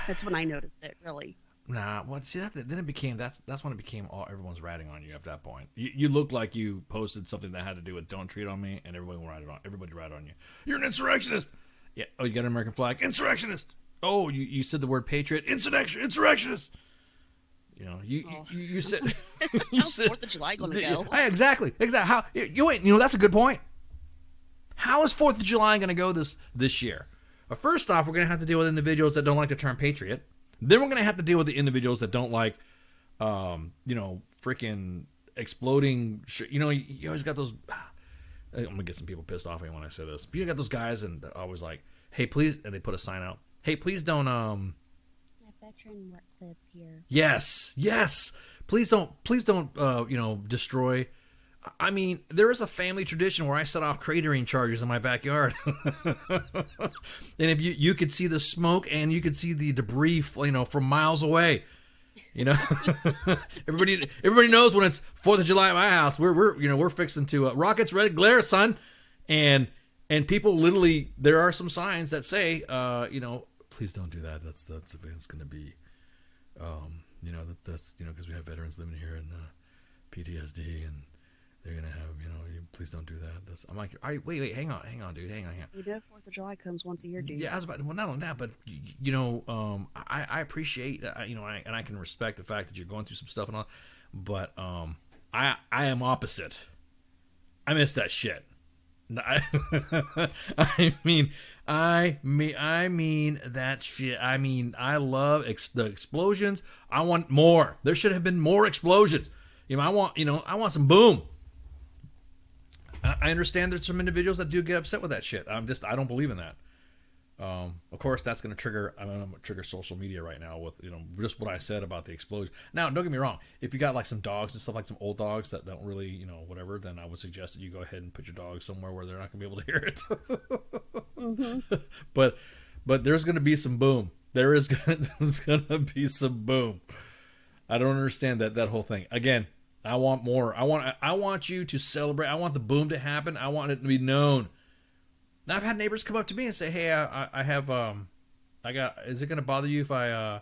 That's when I noticed it, really. Nah, well, see, then it became, that's when it became everyone's ratting on you at that point. You looked like you posted something that had to do with don't treat on me, and everybody ratted on you. You're an insurrectionist! Yeah, oh, you got an American flag? Insurrectionist! Oh, you said the word patriot? Insurrectionist! You said... How's 4th of July going to go? Yeah, exactly. How that's a good point. How is 4th of July going to go this year? Well, first off, we're going to have to deal with individuals that don't like the term patriot. Then we're going to have to deal with the individuals that don't like, freaking exploding... You always got those... I'm going to get some people pissed off at me when I say this. But you got those guys and they're always like, hey, please... And they put a sign out. Hey, please don't... veteran lives here. Yes. Please don't, destroy. I mean, there is a family tradition where I set off cratering charges in my backyard. And if you could see the smoke and you could see the debris, from miles away. Everybody knows when it's 4th of July at my house, we're fixing to rockets, red glare, son. And people literally, there are some signs that say, please don't do that. That's going to be, that's because we have veterans living here in PTSD, and they're going to have, please don't do that. I'm like, all right, wait, hang on, dude, hang on. 4th of July comes once a year, dude. Yeah, not only that, but I appreciate, and I can respect the fact that you're going through some stuff and all, but I am opposite. I miss that shit. I mean that shit. I mean, I love the explosions. I want more. There should have been more explosions. I want some boom. I understand there's some individuals that do get upset with that shit. I don't believe in that. Of course, that's going to trigger. I'm going to trigger social media right now with just what I said about the explosion. Now, don't get me wrong. If you got like some dogs and stuff, like some old dogs that don't really, whatever, then I would suggest that you go ahead and put your dog somewhere where they're not going to be able to hear it. Mm-hmm. But there's going to be some boom. There's going to be some boom. I don't understand that whole thing. Again, I want more. I want you to celebrate. I want the boom to happen. I want it to be known. Now, I've had neighbors come up to me and say, "Hey, I have is it going to bother you if I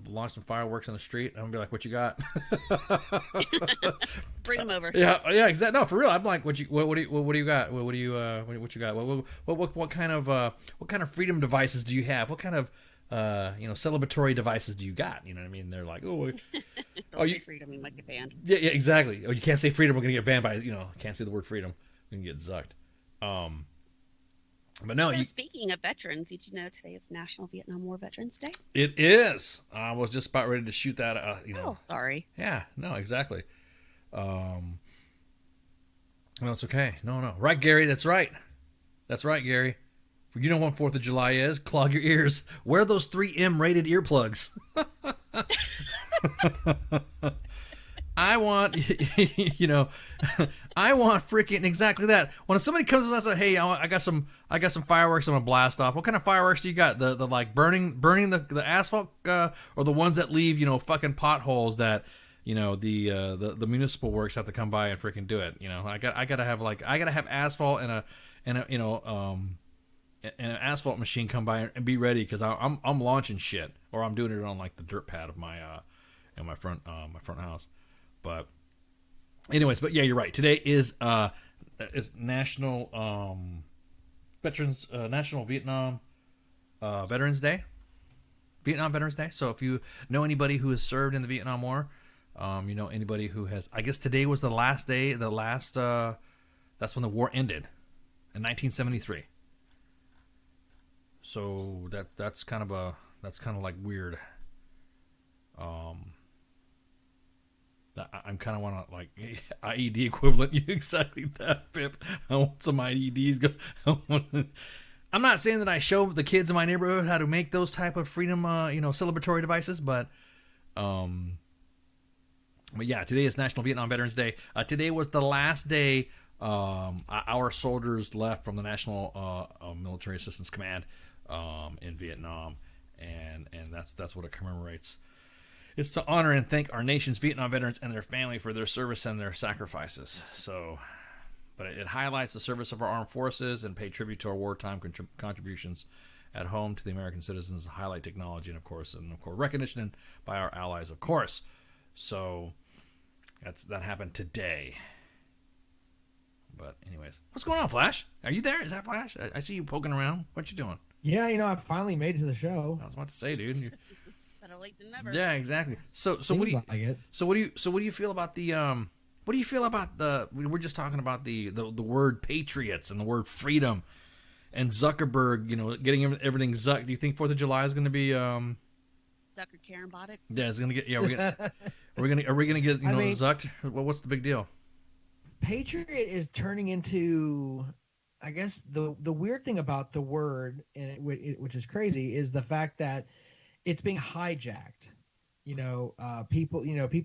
launch some fireworks on the street?" I'm gonna be like, "What you got?" Bring them over. Yeah, exactly. No, for real. I'm like, what do you got? What you got? What kind of freedom devices do you have? What kind of celebratory devices do you got? You know what I mean? They're like, don't say freedom, you might get banned. Yeah, exactly. Oh, you can't say freedom, we're gonna get banned by can't say the word freedom. And get zucked. But no. So speaking of veterans, did you know today is National Vietnam War Veterans Day? It is. I was just about ready to shoot that. Oh, sorry. Yeah. No. Exactly. No, it's okay. No. Right, Gary. That's right. Gary. You know when 4th of July is? Clog your ears. Wear those 3M rated earplugs. I want, you know, I want freaking exactly that. When somebody comes to us and says, "Hey, I got some fireworks I'm gonna blast off." What kind of fireworks do you got? The like burning the asphalt, or the ones that leave, you know, fucking potholes that, you know, the municipal works have to come by and freaking do it. You know, I gotta have asphalt and a you know and an asphalt machine come by and be ready, because I'm launching shit, or I'm doing it on like the dirt pad of my in my front house. But anyways, but yeah, you're right. Today is National National Vietnam Veterans Day. Vietnam Veterans Day. So if you know anybody who has served in the Vietnam War, you know anybody who has, I guess today was the last day, that's when the war ended in 1973. So that's kind of like weird. I'm kind of want to like IED equivalent. You exactly that, Pip. I want some IEDs. I'm not saying that I show the kids in my neighborhood how to make those type of freedom, you know, celebratory devices, but yeah, today is National Vietnam Veterans Day. Today was the last day our soldiers left from the National Military Assistance Command in Vietnam, and that's what it commemorates. It's to honor and thank our nation's Vietnam veterans and their family for their service and their sacrifices. So, but it highlights the service of our armed forces and pay tribute to our wartime contributions at home to the American citizens, highlight technology, and of course recognition by our allies, of course. So that happened today. But anyways, what's going on, Flash? Are you there? Is that Flash? I see you poking around. What you doing? Yeah, you know, I finally made it to the show. I was about to say, dude. Better late than never. Yeah, exactly. So what do you feel about the what do you feel about the, we were just talking about the word patriots and the word freedom and Zuckerberg, you know, getting everything zucked. Do you think 4th of July is going to be Zucker Karen bought it? Yeah, it's going to get, yeah, are we going to get, you know, zucked? What's the big deal? Patriot is turning into, I guess the weird thing about the word, and which is crazy, is the fact that it's being hijacked. You know, people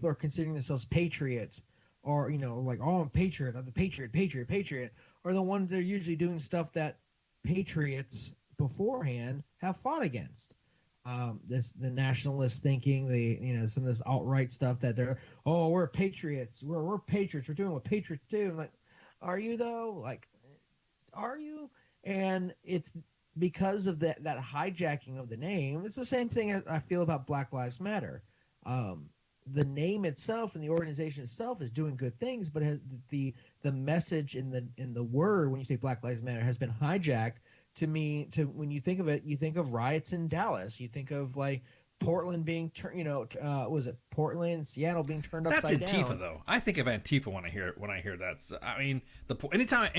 are considering themselves patriots, or, you know, like, oh, I'm patriot, I'm the patriot, or the ones that are usually doing stuff that patriots beforehand have fought against. The nationalist thinking, some of this alt-right stuff that they're, oh, we're patriots, we're patriots, we're doing what patriots do. I'm like, are you though? Like, are you? And it's because of that hijacking of the name. It's the same thing I feel about Black Lives Matter. The name itself and the organization itself is doing good things, but the message in the word, when you say Black Lives Matter, has been hijacked to when you think of it, you think of riots in Dallas, you think of like Portland being was it Portland, Seattle being turned upside down. That's Antifa though. I think of Antifa when I hear that. So, I mean, anytime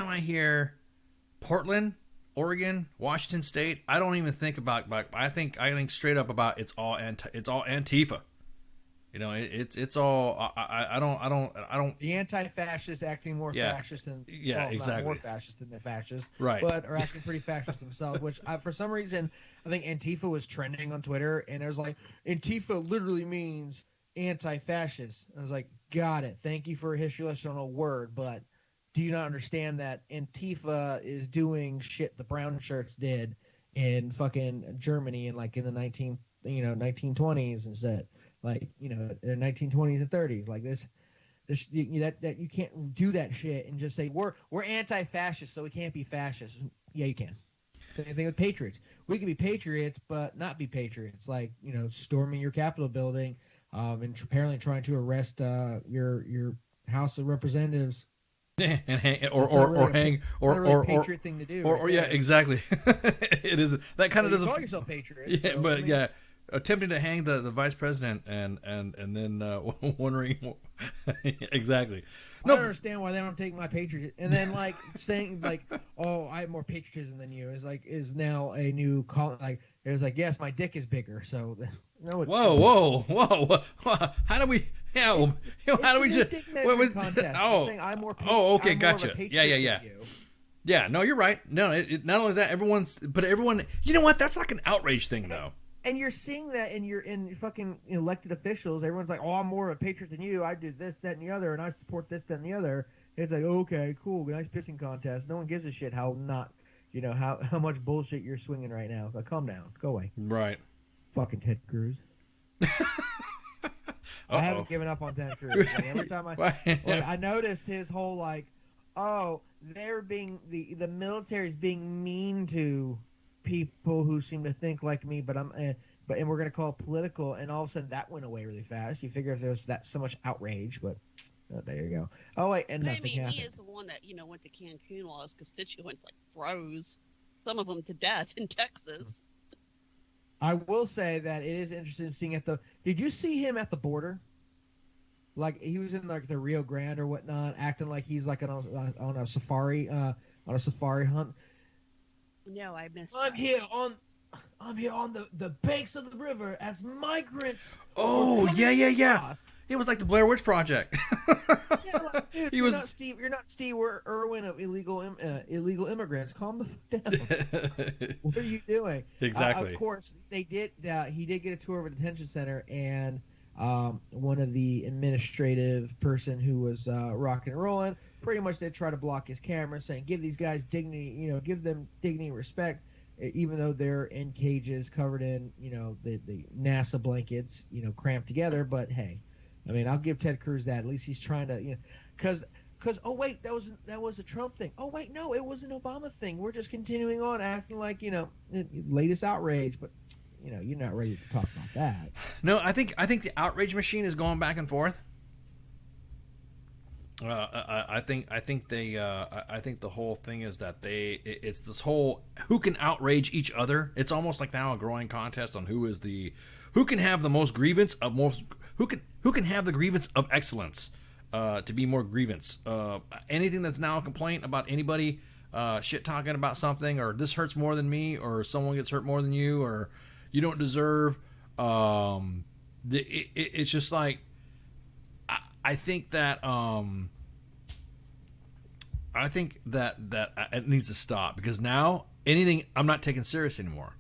I hear Portland, Oregon, Washington State, I don't even think about. I think straight up about it's all Antifa. You know, it's all. I don't. The anti-fascists acting more fascist than exactly, not more fascist than the fascists, right? But are acting pretty fascist themselves. Which for some reason I think Antifa was trending on Twitter, and it was like, Antifa literally means anti-fascist. I was like, got it. Thank you for a history lesson on a word, but do you not understand that Antifa is doing shit the brown shirts did in fucking Germany in the 1920s and shit, like, you know, the 1920s and 30s, like this that you can't do that shit and just say we're anti-fascist, so we can't be fascist. Yeah, you can. Same thing with patriots. We can be patriots but not be patriots, like, you know, storming your Capitol building, and apparently trying to arrest your House of Representatives. And hang, or patriot thing to do, or yeah, exactly. It is that kind of doesn't call yourself patriot. Yeah, so, but yeah, attempting to hang the vice president and then wondering exactly. No, I don't understand why they don't take my patriot, and then like saying like, oh, I have more patriotism than you is now a new call. Like it's like, yes, my dick is bigger. So no. Whoa! How do we? Yeah, how do we just? I'm more okay, gotcha. Yeah. Yeah, no, you're right. No, not only is that, everyone. You know what? That's like an outrage thing, though. And you're seeing that in fucking elected officials. Everyone's like, oh, I'm more of a patriot than you. I do this, that, and the other, and I support this, that, and the other. It's like, okay, cool, nice pissing contest. No one gives a shit how much bullshit you're swinging right now. So calm down, go away. Right. Fucking Ted Cruz. I haven't given up on Ted Cruz. Like, every time I noticed his whole like, oh, they're being the military's being mean to people who seem to think like me, but we're gonna call it political, and all of a sudden that went away really fast. You figure if there was that so much outrage, but there you go. Oh wait, and nothing happened. He is the one that went to Cancun while his constituents like froze, some of them to death in Texas. I will say that it is interesting seeing did you see him at the border? Like he was in like the Rio Grande or whatnot, acting like he's like on a safari hunt. No, I missed. I'm here on the banks of the river as migrants. Oh yeah. It was like the Blair Witch Project. Yeah, like, dude, you're not Steve Irwin of illegal immigrants. Calm the fuck down. What are you doing? Exactly. Of course, they did. He did get a tour of a detention center, and one of the administrative person who was rocking and rolling pretty much did try to block his camera, saying, "Give these guys dignity. Give them dignity and respect." Even though they're in cages covered in, the NASA blankets, cramped together. But hey, I mean, I'll give Ted Cruz that. At least he's trying to, because oh wait, that was a Trump thing. Oh wait, no, it was an Obama thing. We're just continuing on acting like latest outrage. But you're not ready to talk about that. No, I think the outrage machine is going back and forth. I think the whole thing is that it's this whole who can outrage each other. It's almost like now a growing contest on who can have the most grievance of who can have the grievance of excellence, to be more grievance. Anything that's now a complaint about anybody shit talking about something, or this hurts more than me, or someone gets hurt more than you, or you don't deserve. It's just like. I think that it needs to stop, because now anything I'm not taking serious anymore.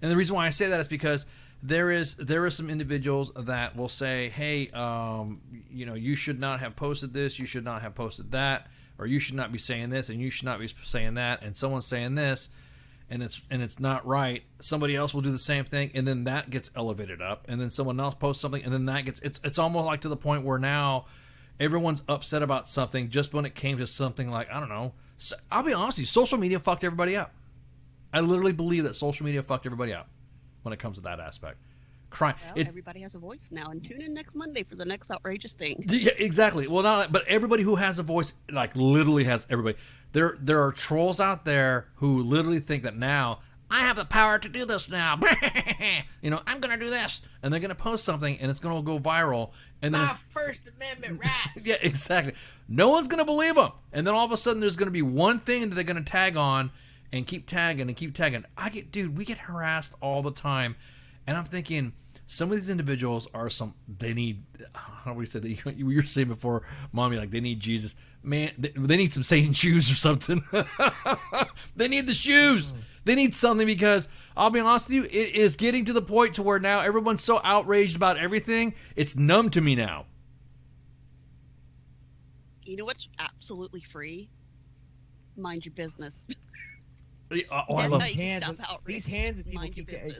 And the reason why I say that is because there is some individuals that will say, hey, you should not have posted this, you should not have posted that, or you should not be saying this, and you should not be saying that, and someone's saying this, and it's not right. Somebody else will do the same thing, and then that gets elevated up, and then someone else posts something, and then that gets it's almost like to the point where now everyone's upset about something just when it came to something like, I don't know. I'll be honest with you, social media fucked everybody up. I literally believe that social media fucked everybody up when it comes to that aspect. Crime. Well, everybody has a voice now, and tune in next Monday for the next outrageous thing. Yeah, exactly. Well, but everybody who has a voice, like literally has everybody. There are trolls out there who literally think that now I have the power to do this now. I'm going to do this, and they're going to post something, and it's going to go viral. And then my First Amendment rights. Yeah, exactly. No one's going to believe them, and then all of a sudden there's going to be one thing that they're going to tag on, and keep tagging and keep tagging. We get harassed all the time, and I'm thinking some of these individuals they need, how do we say that? You were saying before, Mommy, like they need Jesus. Man, they need some Satan shoes or something. They need the shoes. They need something, because I'll be honest with you, it is getting to the point to where now everyone's so outraged about everything, it's numb to me now. You know what's absolutely free? Mind your business. I love these hands that people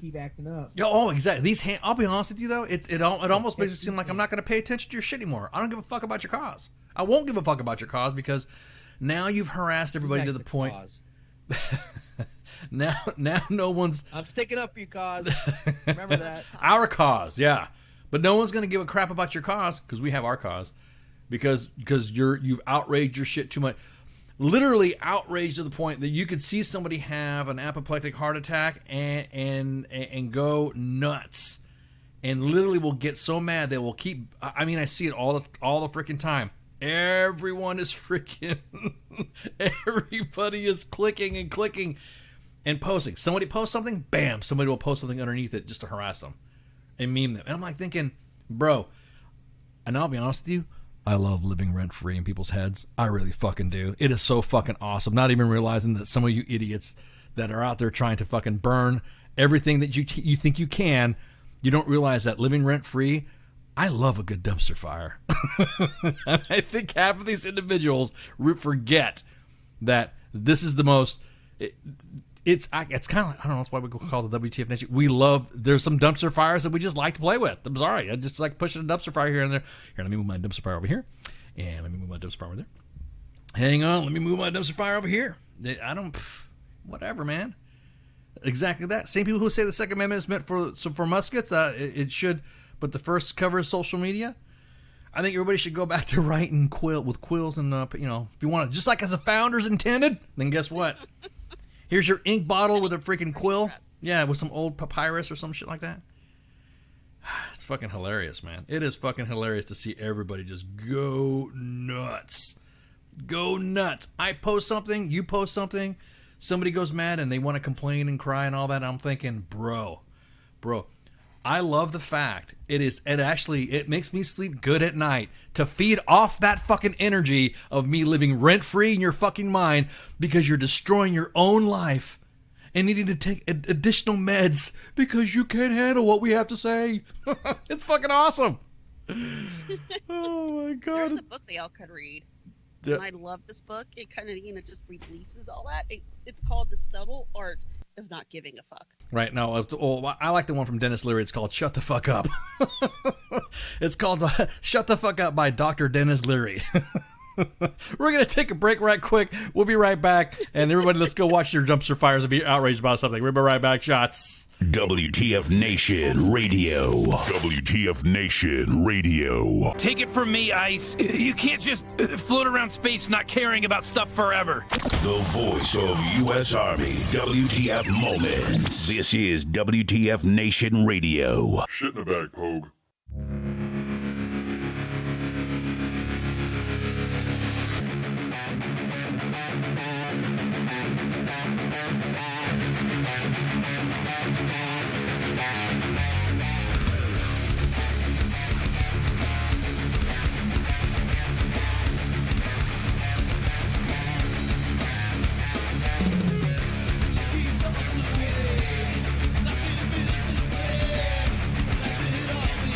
keep acting up. Exactly. These hands. I'll be honest with you though, it almost makes it seem like I'm not going to pay attention to your shit anymore. I don't give a fuck about your cause. I won't give a fuck about your cause, because now you've harassed everybody to the point. now no one's. I'm sticking up for your cause. Remember that. Our cause, yeah. But no one's going to give a crap about your cause, because we have our cause, because you've outraged your shit too much. Literally outraged to the point that you could see somebody have an apoplectic heart attack and go nuts, and literally will get so mad they will keep. I mean, I see it all the freaking time. Everyone is freaking. Everybody is clicking and posting. Somebody posts something, bam! Somebody will post something underneath it just to harass them and meme them. And I'm like thinking, bro. And I'll be honest with you. I love living rent-free in people's heads. I really fucking do. It is so fucking awesome. Not even realizing that some of you idiots that are out there trying to fucking burn everything that you think you can, you don't realize that living rent-free, I love a good dumpster fire. I think half of these individuals forget that this is the most... It's kind of, I don't know, that's why we call the WTF Nation. We love, there's some dumpster fires that we just like to play with. I'm sorry. I just like pushing a dumpster fire here and there. Here, let me move my dumpster fire over here. And let me move my dumpster fire over there. Hang on, let me move my dumpster fire over here. Whatever, man. Exactly that. Same people who say the Second Amendment is meant for muskets, it should, but the first cover is social media. I think everybody should go back to writing with quills and, if you want to, just like as the founders intended, then guess what? Here's your ink bottle with a freaking quill. Yeah, with some old papyrus or some shit like that. It's fucking hilarious, man. It is fucking hilarious to see everybody just go nuts. Go nuts. I post something, you post something, somebody goes mad and they want to complain and cry and all that. I'm thinking, bro, I love the fact it makes me sleep good at night to feed off that fucking energy of me living rent-free in your fucking mind because you're destroying your own life and needing to take additional meds because you can't handle what we have to say. It's fucking awesome. Oh my God. There's a book they all could read. Yeah. And I love this book. It kind of, just releases all that. It's called The Subtle Art of Not Giving a Fuck. Right. No, I like the one from Dennis Leary. It's called Shut the Fuck Up. It's called Shut the Fuck Up by Dr. Dennis Leary. We're going to take a break right quick. We'll be right back. And everybody, let's go watch your dumpster fires and be outraged about something. We'll be right back. Shots. WTF Nation Radio. WTF Nation Radio. Take it from me, Ice. You can't just float around space not caring about stuff forever. The voice of U.S. Army. WTF Moments. This is WTF Nation Radio. Shit in the bag, Pogue. Nothing feels the same. Let it all be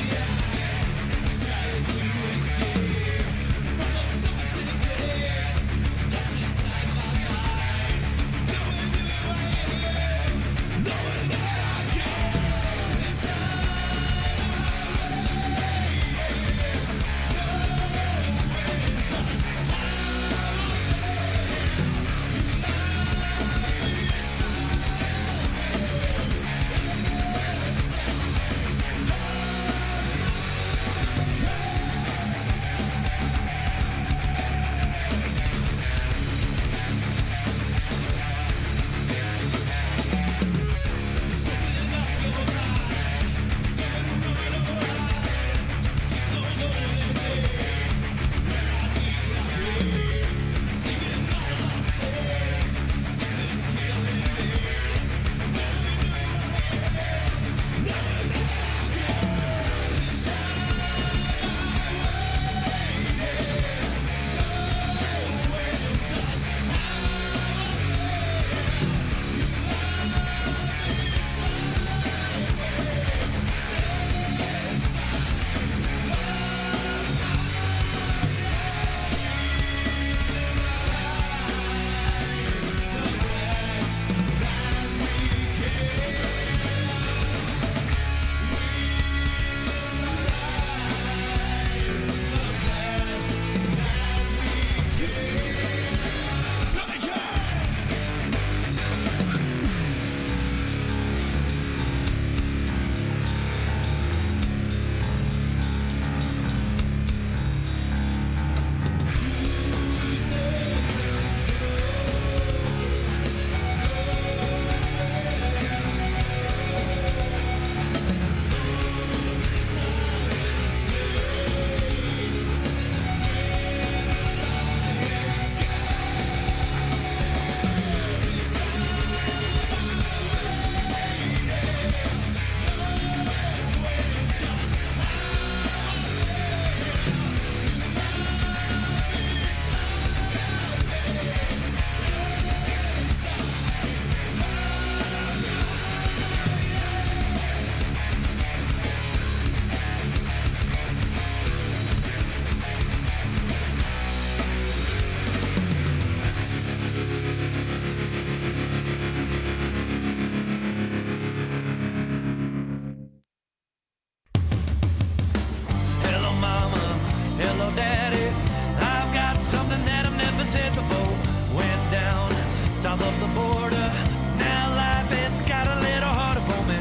south of the border. Now life, it's got a little harder for me.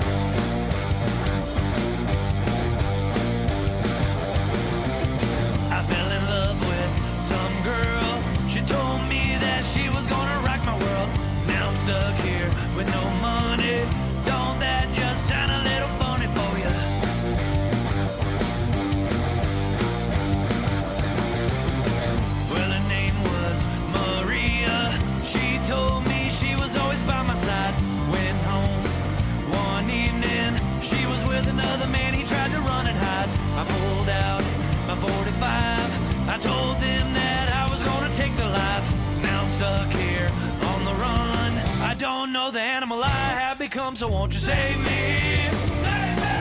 I fell in love with some girl. She told me that she was gonna rock my world. Now I'm stuck here with no money. Don't that just sound a little funny for you? Well, her name was Maria. She told me she was always by my side. Went home one evening. She was with another man. He tried to run and hide. I pulled out my 45. I told them that I was gonna take their life. Now I'm stuck here on the run. I don't know the animal I have become, so won't you save me? Save me!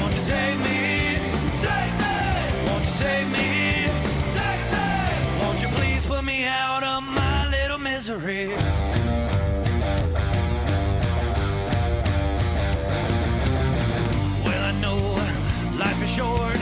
Won't you save me? Save me! Won't you save me? Save me! Won't you please put me out of my little misery? Well, I know life is short.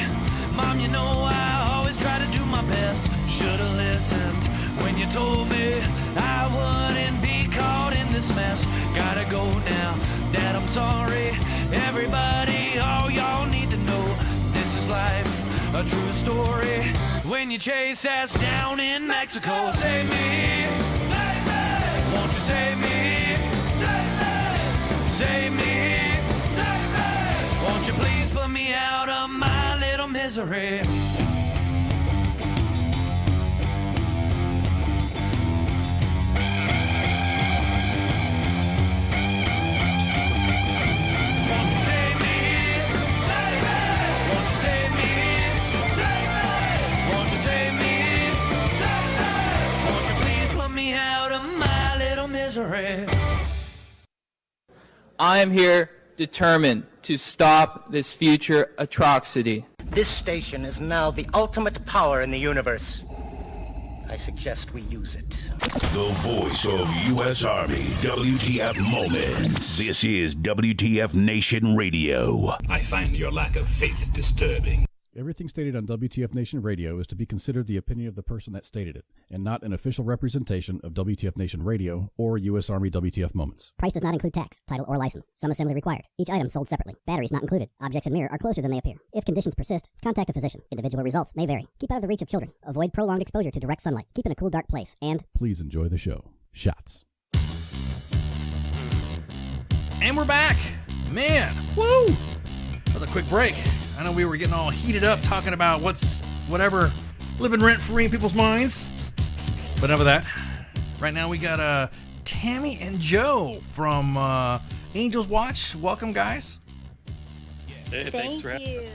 Mom, you know I always try to do my best. Should've listened when you told me I wouldn't be caught in this mess. Gotta go now, Dad, I'm sorry. Everybody, all y'all need to know this is life, a true story. When you chase ass down in Mexico, save me, save me. Won't you save me, save me, save me, save me. Won't you please put me out of my little misery? I am here determined to stop this future atrocity. This station is now the ultimate power in the universe. I suggest we use it. The voice of U.S. Army, WTF Moments. This is WTF Nation Radio. I find your lack of faith disturbing. Everything stated on WTF Nation Radio is to be considered the opinion of the person that stated it, and not an official representation of WTF Nation Radio or U.S. Army WTF Moments. Price does not include tax, title, or license. Some assembly required. Each item sold separately. Batteries not included. Objects in mirror are closer than they appear. If conditions persist, contact a physician. Individual results may vary. Keep out of the reach of children. Avoid prolonged exposure to direct sunlight. Keep in a cool, dark place. And please enjoy the show. Shots. And we're back. Man, woo! That was a quick break. I know we were getting all heated up talking about whatever living rent-free in people's minds. But enough of that. Right now we got Tammy and Joe from Angels Watch. Welcome, guys. Hey, thanks for having us.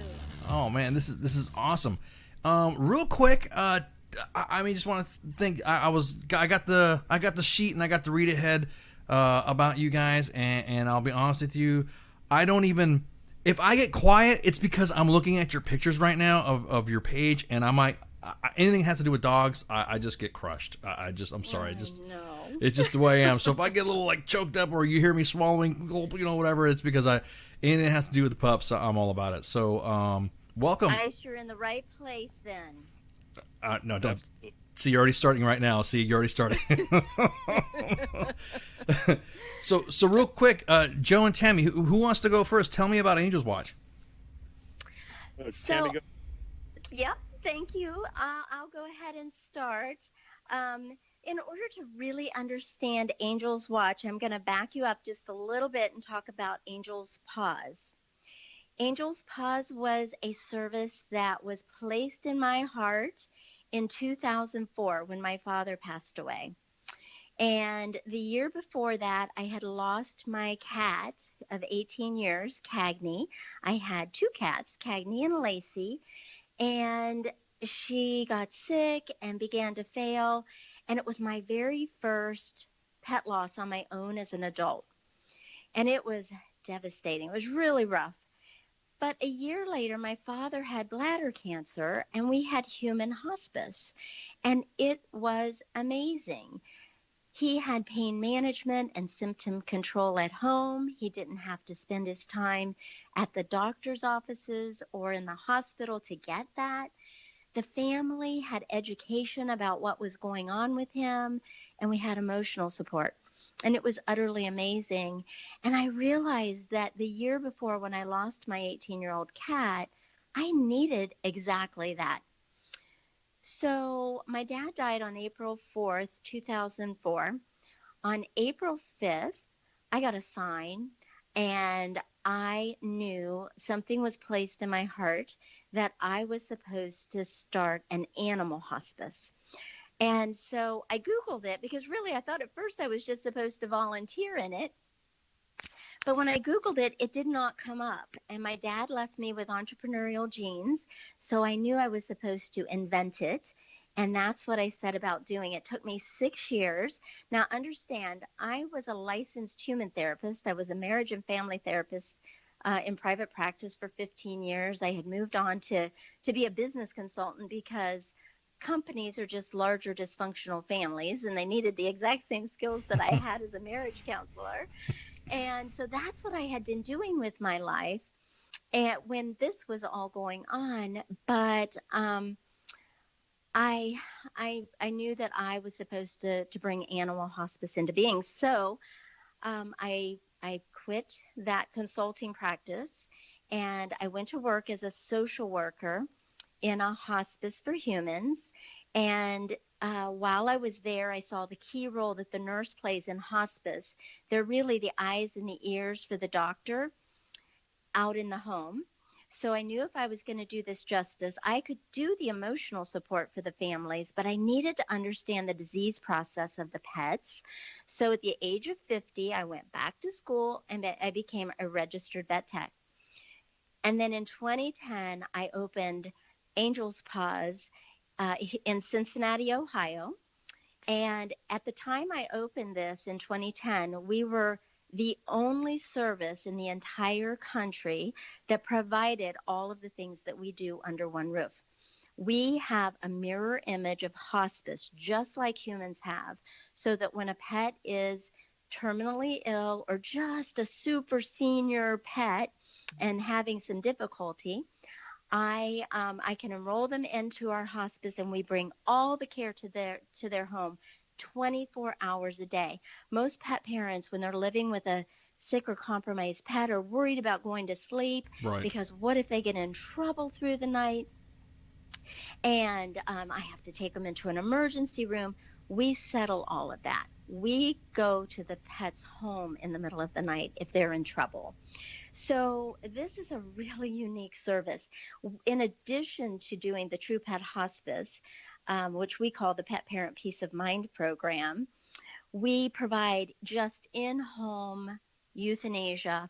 Oh man, this is awesome. Real quick, I mean, just want to think. I got the sheet and I got the read ahead about you guys, and I'll be honest with you, I don't even. If I get quiet, it's because I'm looking at your pictures right now of your page, and anything that has to do with dogs, I just get crushed. I'm sorry. It's just the way I am. So if I get a little like choked up, or you hear me swallowing, whatever, it's because anything that has to do with the pups, I'm all about it. So welcome. I guess you're in the right place then. No, don't. See, you're already starting right now. See, you're already starting. So real quick, Joe and Tammy, who wants to go first? Tell me about Angels Watch. Yep, thank you. I'll go ahead and start. In order to really understand Angels Watch, I'm going to back you up just a little bit and talk about Angels Pause. Angels Pause was a service that was placed in my heart in 2004 when my father passed away. And the year before that, I had lost my cat of 18 years, Cagney. I had two cats, Cagney and Lacey, and she got sick and began to fail. And it was my very first pet loss on my own as an adult. And it was devastating. It was really rough. But a year later, my father had bladder cancer, and we had human hospice. And it was amazing. He had pain management and symptom control at home. He didn't have to spend his time at the doctor's offices or in the hospital to get that. The family had education about what was going on with him, and we had emotional support. and it was utterly amazing. And I realized that the year before, when I lost my 18-year-old cat, I needed exactly that. So my dad died on April 4th, 2004. On April 5th, I got a sign, and I knew something was placed in my heart that I was supposed to start an animal hospice. And so I Googled it, because really I thought at first I was just supposed to volunteer in it. But when I Googled it, it did not come up. And my dad left me with entrepreneurial genes, so I knew I was supposed to invent it. And that's what I set about doing. It took me 6 years. Now, understand, I was a licensed human therapist. I was a marriage and family therapist in private practice for 15 years. I had moved on to be a business consultant, because companies are just larger dysfunctional families, and they needed the exact same skills that I had as a marriage counselor. And so that's what I had been doing with my life, and when this was all going on. But I knew that I was supposed to bring animal hospice into being. So I quit that consulting practice, and I went to work as a social worker in a hospice for humans. And while I was there, I saw the key role that the nurse plays in hospice. They're really the eyes and the ears for the doctor out in the home. So I knew if I was going to do this justice, I could do the emotional support for the families, but I needed to understand the disease process of the pets. So at the age of 50, I went back to school, and I became a registered vet tech. And then in 2010, I opened Angel's Paws in Cincinnati, Ohio. And at the time I opened this in 2010, we were the only service in the entire country that provided all of the things that we do under one roof. We have a mirror image of hospice, just like humans have, so that when a pet is terminally ill or just a super senior pet and having some difficulty, I can enroll them into our hospice, and we bring all the care to their home 24 hours a day. Most pet parents, when they're living with a sick or compromised pet, are worried about going to sleep, Right. because what if they get in trouble through the night? And I have to take them into an emergency room. We settle all of that. We go to the pet's home in the middle of the night if they're in trouble. So this is a really unique service. In addition to doing the True Pet Hospice, which we call the Pet Parent Peace of Mind program, we provide just in-home euthanasia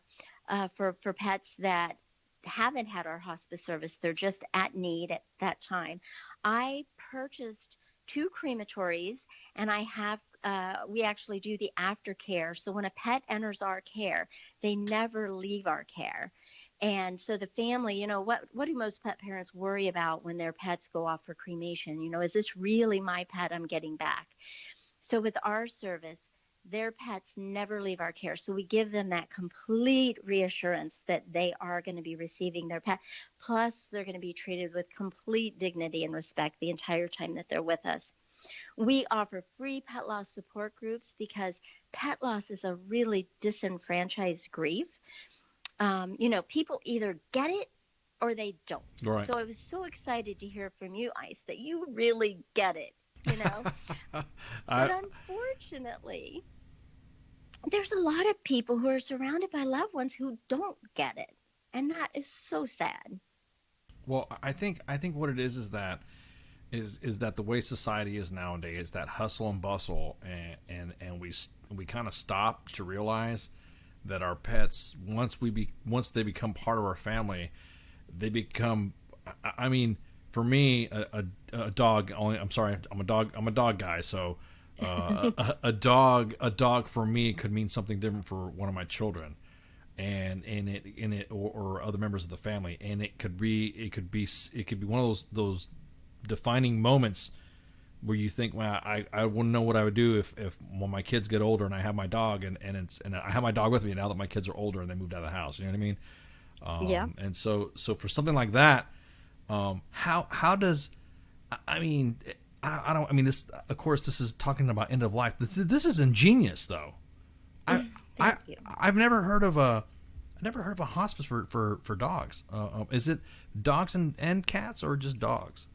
for pets that haven't had our hospice service. They're just at need at that time. I purchased 2 crematories, and I have we actually do the aftercare. So when a pet enters our care, they never leave our care. And so the family, what do most pet parents worry about when their pets go off for cremation? Is this really my pet I'm getting back? So with our service, their pets never leave our care. So we give them that complete reassurance that they are going to be receiving their pet. Plus, they're going to be treated with complete dignity and respect the entire time that they're with us. We offer free pet loss support groups, because pet loss is a really disenfranchised grief. People either get it or they don't. Right. So I was so excited to hear from you, Ice, that you really get it, But unfortunately, there's a lot of people who are surrounded by loved ones who don't get it. And that is so sad. Well, I think what it is that the way society is nowadays, that hustle and bustle, and we kind of stop to realize that our pets, once they become part of our family, they become, I mean, for me, a dog. I'm sorry, I'm a dog guy. So a dog for me could mean something different for one of my children, and or other members of the family, and it could be one of those defining moments where you think, well, I wouldn't know what I would do if when my kids get older and I have my dog and I have my dog with me now that my kids are older and they moved out of the house. You know what I mean? Yeah. And so for something like that, how does, I mean, I don't, I mean, this, of course, this is talking about end of life. This is ingenious though. Thank you. I've never heard of a hospice for dogs. Is it dogs and cats or just dogs?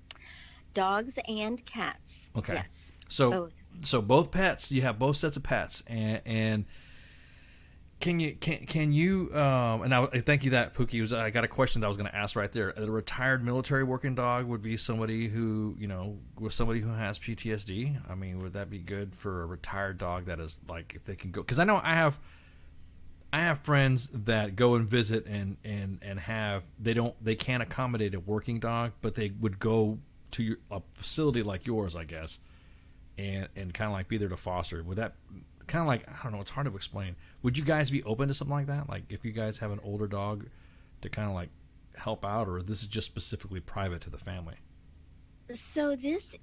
Dogs and cats. Okay. Yes. So both pets. You have both sets of pets, and can you and I thank you that Pookie. I got a question that I was going to ask right there. A retired military working dog would be somebody who with somebody who has PTSD. I mean, would that be good for a retired dog that is like, if they can go? Because I know I have friends that go and visit and have they can't accommodate a working dog, but they would go to a facility like yours, I guess, and kind of like be there to foster. Would that kind of like, I don't know, it's hard to explain. Would you guys be open to something like that? Like if you guys have an older dog to kind of like help out, or this is just specifically private to the family? So this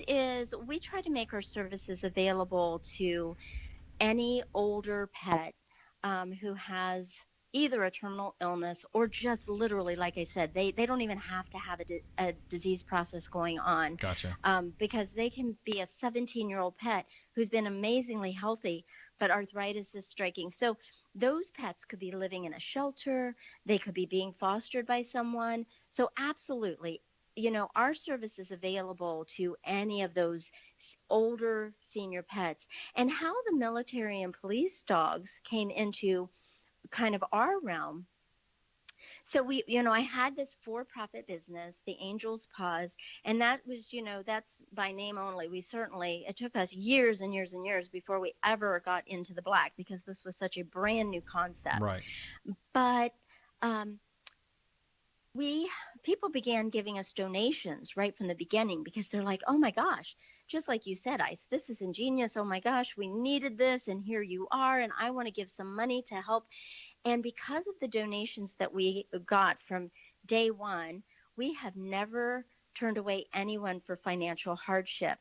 is, we try to make our services available to any older pet who has either a terminal illness or just literally, like I said, they don't even have to have a disease process going on. Gotcha. Because they can be a 17-year-old pet who's been amazingly healthy, but arthritis is striking. So those pets could be living in a shelter. They could be being fostered by someone. So absolutely, our service is available to any of those older senior pets. And how the military and police dogs came into kind of our realm. So I had this for-profit business, the Angel's Paws, and that was, that's by name only. It took us years and years and years before we ever got into the black, because this was such a brand new concept. Right. But people began giving us donations right from the beginning, because they're like, oh my gosh, just like you said, Ice, this is ingenious. Oh my gosh, we needed this, and here you are, and I want to give some money to help. And because of the donations that we got from day one, we have never turned away anyone for financial hardship.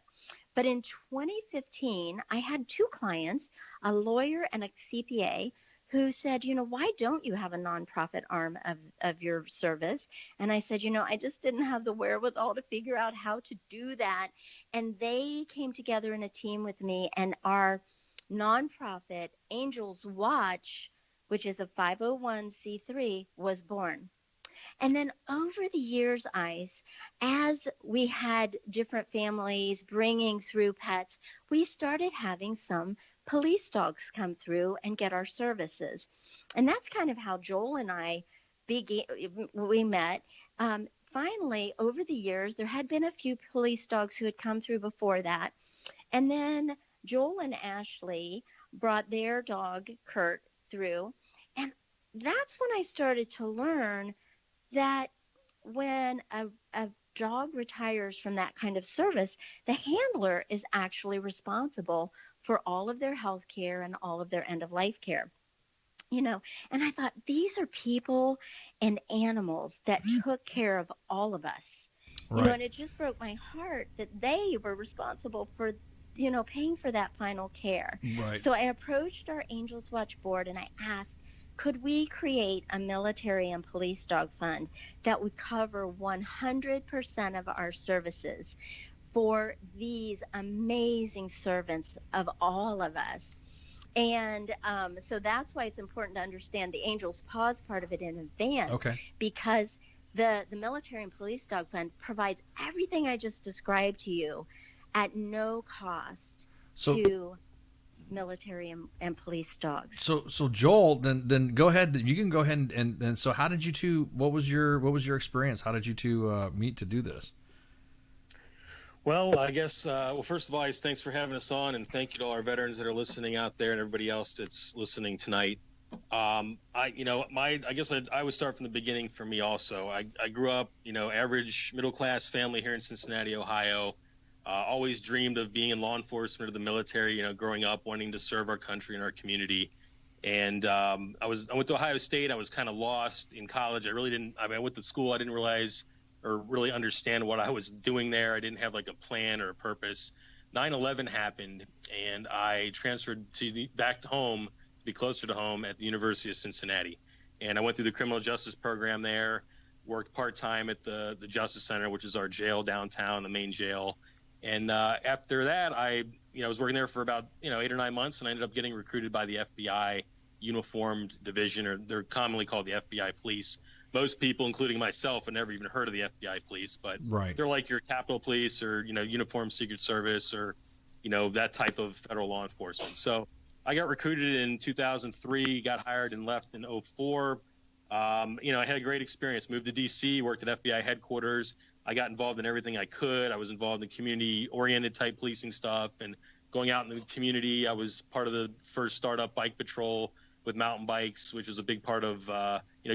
But in 2015, I had two clients, a lawyer and a CPA, who said, why don't you have a nonprofit arm of your service? And I said, I just didn't have the wherewithal to figure out how to do that. And they came together in a team with me, and our nonprofit, Angels Watch, which is a 501c3, was born. And then over the years, Ice, as we had different families bringing through pets, we started having some police dogs come through and get our services. And that's kind of how Joel and I we met. Finally, over the years, there had been a few police dogs who had come through before that. And then Joel and Ashley brought their dog, Kurt, through. And that's when I started to learn that when a dog retires from that kind of service, the handler is actually responsible for all of their health care and all of their end-of-life care. And I thought, these are people and animals that took care of all of us. Right. And it just broke my heart that they were responsible for, paying for that final care. Right. So I approached our Angels Watch board and I asked, could we create a military and police dog fund that would cover 100% of our services for these amazing servants of all of us? And so that's why it's important to understand the Angel's Paws part of it in advance. Okay. Because the military and police dog fund provides everything I just described to you at no cost to military and police dogs. So Joel, then go ahead. You can go ahead and so how did you two? What was your experience? How did you two meet to do this? Well, I guess first of all, thanks for having us on, and thank you to all our veterans that are listening out there and everybody else that's listening tonight. I would start from the beginning for me also. I grew up, average middle class family here in Cincinnati, Ohio. Always dreamed of being in law enforcement or the military, growing up wanting to serve our country and our community. And I went to Ohio State. I was kind of lost in college. I went to school. I didn't realize or really understand what I was doing there. I didn't have like a plan or a purpose. 9/11 happened, and I transferred back home to be closer to home at the University of Cincinnati. And I went through the criminal justice program there, worked part-time at the Justice Center, which is our jail downtown, the main jail. And after that, I was working there for about 8 or 9 months, and I ended up getting recruited by the FBI uniformed division, or they're commonly called the FBI police. Most people, including myself, have never even heard of the FBI police, but Right. they're like your Capitol Police or Uniformed Secret Service or that type of federal law enforcement. So I got recruited in 2003, got hired and left in 2004. I had a great experience. Moved to DC, worked at FBI headquarters. I got involved in everything I could. I was involved in community-oriented type policing stuff and going out in the community. I was part of the first startup bike patrol with mountain bikes, which was a big part of,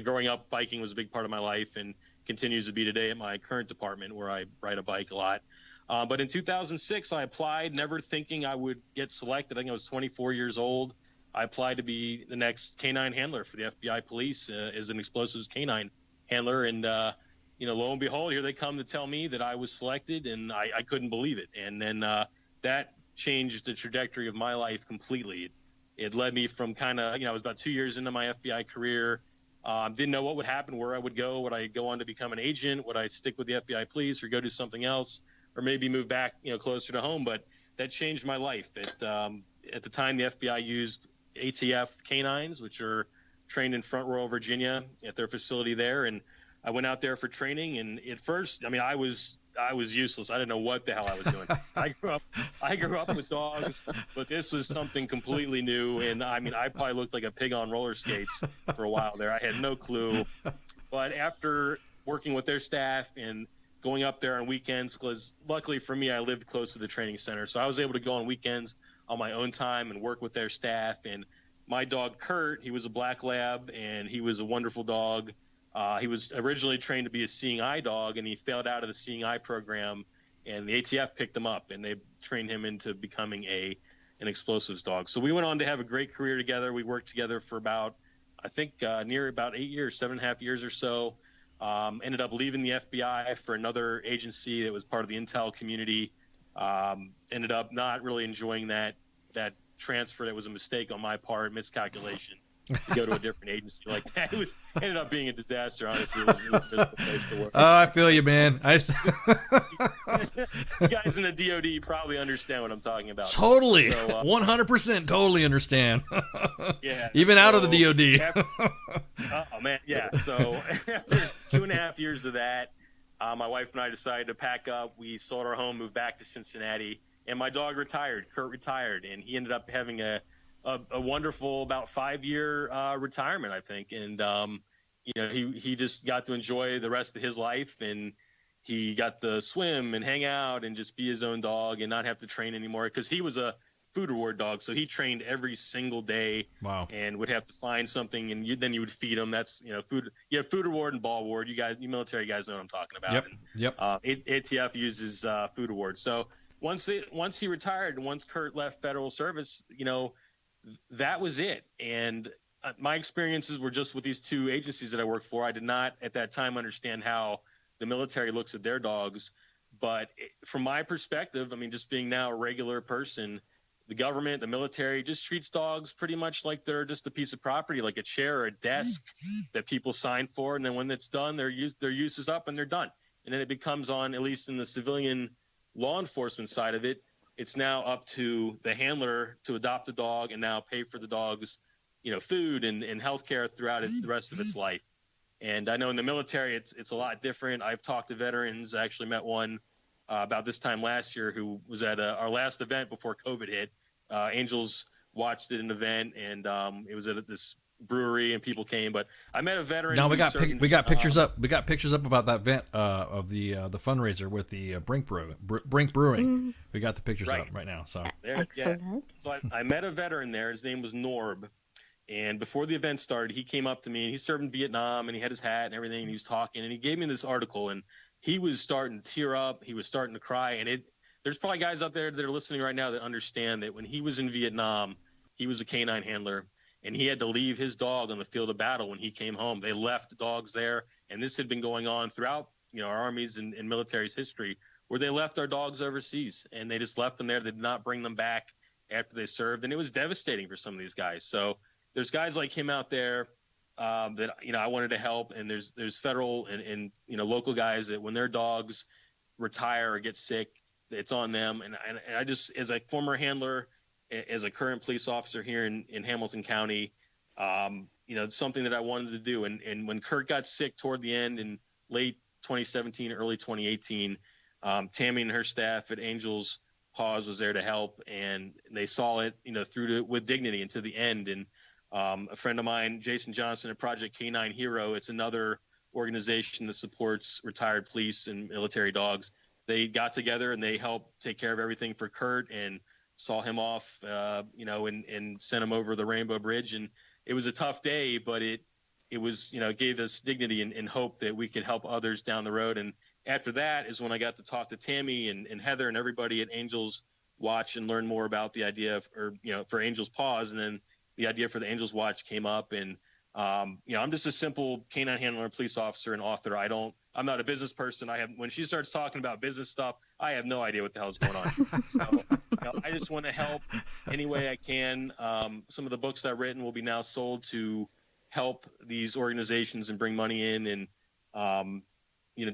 growing up, biking was a big part of my life and continues to be today at my current department where I ride a bike a lot. But in 2006, I applied, never thinking I would get selected. I think I was 24 years old. I applied to be the next canine handler for the FBI police as an explosives canine handler. And, lo and behold, here they come to tell me that I was selected, and I couldn't believe it. And then that changed the trajectory of my life completely. It led me from I was about 2 years into my FBI career. Didn't know what would happen, where I would go. Would I go on to become an agent? Would I stick with the FBI police or go do something else? Or maybe move back, closer to home? But that changed my life. At the time, the FBI used ATF canines, which are trained in Front Royal, Virginia, at their facility there. And I went out there for training. And at first, I was useless. I didn't know what the hell I was doing. I grew up with dogs, but this was something completely new. And I probably looked like a pig on roller skates for a while there. I had no clue. But after working with their staff and going up there on weekends, because luckily for me, I lived close to the training center. So I was able to go on weekends on my own time and work with their staff. And my dog, Kurt, he was a black lab, and he was a wonderful dog. He was originally trained to be a seeing eye dog, and he failed out of the seeing eye program, and the ATF picked him up, and they trained him into becoming an explosives dog. So we went on to have a great career together. We worked together for about, near about 8 years, 7.5 years or so. Ended up leaving the FBI for another agency that was part of the intel community. Ended up not really enjoying that transfer. That was a mistake on my part, miscalculation, to go to a different agency like that. It ended up being a disaster, honestly. It was a miserable place to work. Oh, I feel you, man. You guys in the DOD probably understand what I'm talking about. Totally. So, 100% totally understand. Yeah. Even out of the DOD. Oh, man. Yeah. So after 2.5 years of that, my wife and I decided to pack up. We sold our home, moved back to Cincinnati, and my dog retired. Kurt retired, and he ended up having a wonderful about 5-year retirement, I think. And, he just got to enjoy the rest of his life, and he got to swim and hang out and just be his own dog and not have to train anymore, because he was a food reward dog. So he trained every single day. Wow. And would have to find something, and then you would feed him. That's, food. You have food reward and ball reward. You military guys know what I'm talking about. Yep. ATF uses food reward. So once he retired and once Kurt left federal service, that was it. And my experiences were just with these two agencies that I worked for. I did not at that time understand how the military looks at their dogs. But from my perspective, just being now a regular person, the government, the military just treats dogs pretty much like they're just a piece of property, like a chair or a desk that people sign for. And then when it's done, their use is up and they're done. And then it becomes on, at least in the civilian law enforcement side of it, it's now up to the handler to adopt the dog and now pay for the dog's, food and health care throughout the rest of its life. And I know in the military, it's a lot different. I've talked to veterans. I actually met one about this time last year who was at our last event before COVID hit. Angels watched it, an event, and it was at this brewery, and people came. But I met a veteran. Now we got pictures up. We got pictures up about that event of the fundraiser with the Brink Brewing. Mm-hmm. We got the pictures up right now. So excellent. Yeah. So I met a veteran there. His name was Norb. And before the event started, he came up to me, and he served in Vietnam, and he had his hat and everything, and he was talking, and he gave me this article, and he was starting to tear up. He was starting to cry, and there's probably guys out there that are listening right now that understand that when he was in Vietnam, he was a canine handler, and he had to leave his dog on the field of battle when he came home. They left dogs there, and this had been going on throughout, our armies and military's history, where they left our dogs overseas, and they just left them there. They did not bring them back after they served, and it was devastating for some of these guys. So there's guys like him out there that I wanted to help, and there's federal and local guys that when their dogs retire or get sick, it's on them. And I just, as a former handler, as a current police officer here in Hamilton County, it's something that I wanted to do. And when Kurt got sick toward the end in late 2017, early 2018, Tammy and her staff at Angels Paws was there to help, and they saw it, with dignity and to the end. And a friend of mine, Jason Johnson at Project K9 Hero, it's another organization that supports retired police and military dogs. They got together and they helped take care of everything for Kurt and saw him off, and sent him over the Rainbow Bridge. And it was a tough day, but it was, gave us dignity and hope that we could help others down the road. And after that is when I got to talk to Tammy and Heather and everybody at Angels Watch and learn more about the idea for Angels Paws. And then the idea for the Angels Watch came up. And, I'm just a simple canine handler, police officer, and author. I'm not a business person. When she starts talking about business stuff, I have no idea what the hell is going on. So I just want to help any way I can. Some of the books I've written will be now sold to help these organizations and bring money in, and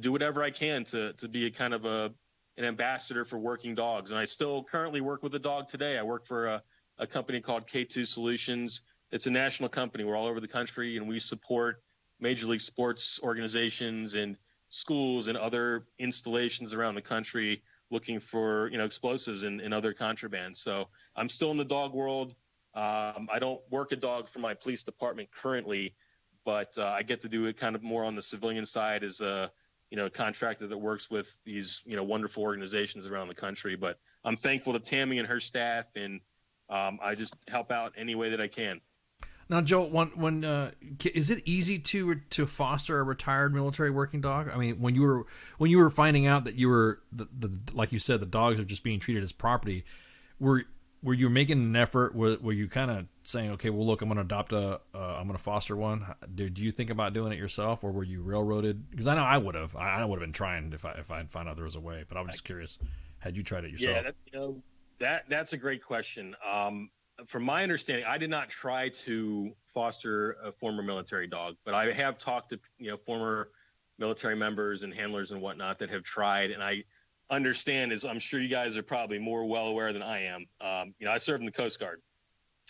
do whatever I can to be a kind of an ambassador for working dogs. And I still currently work with a dog today. I work for a company called K2 Solutions. It's a national company. We're all over the country, and we support major league sports organizations and schools and other installations around the country looking for, explosives and other contraband. So I'm still in the dog world. I don't work a dog for my police department currently, but I get to do it kind of more on the civilian side as a contractor that works with these, wonderful organizations around the country. But I'm thankful to Tammy and her staff, and I just help out any way that I can. Now, Joe, is it easy to foster a retired military working dog? I mean, when you were finding out that you were like you said, the dogs are just being treated as property, were you making an effort? Were you kind of saying, okay, well, look, I'm going to I'm going to foster one? Did you think about doing it yourself, or were you railroaded? Because I know I would have been trying if I'd found out there was a way. But I was just curious, had you tried it yourself? Yeah, that's a great question. From my understanding, I did not try to foster a former military dog, but I have talked to former military members and handlers and whatnot that have tried, and I understand, as I'm sure you guys are probably more well aware than I am. I served in the Coast Guard,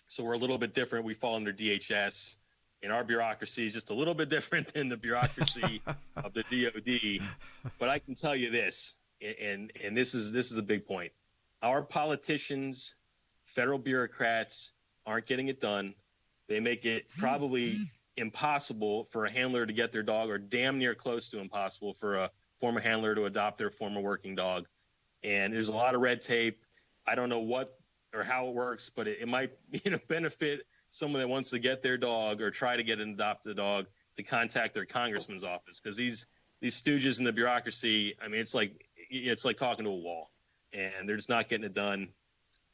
so we're a little bit different. We fall under DHS, and our bureaucracy is just a little bit different than the bureaucracy of the DOD. But I can tell you this, and this is a big point: our politicians, federal bureaucrats aren't getting it done. They make it probably impossible for a handler to get their dog, or damn near close to impossible for a former handler to adopt their former working dog. And there's a lot of red tape. I don't know what or how it works, but it might benefit someone that wants to get their dog or try to get an adopted dog to contact their congressman's office, because these stooges in the bureaucracy, I mean, it's like talking to a wall, and they're just not getting it done.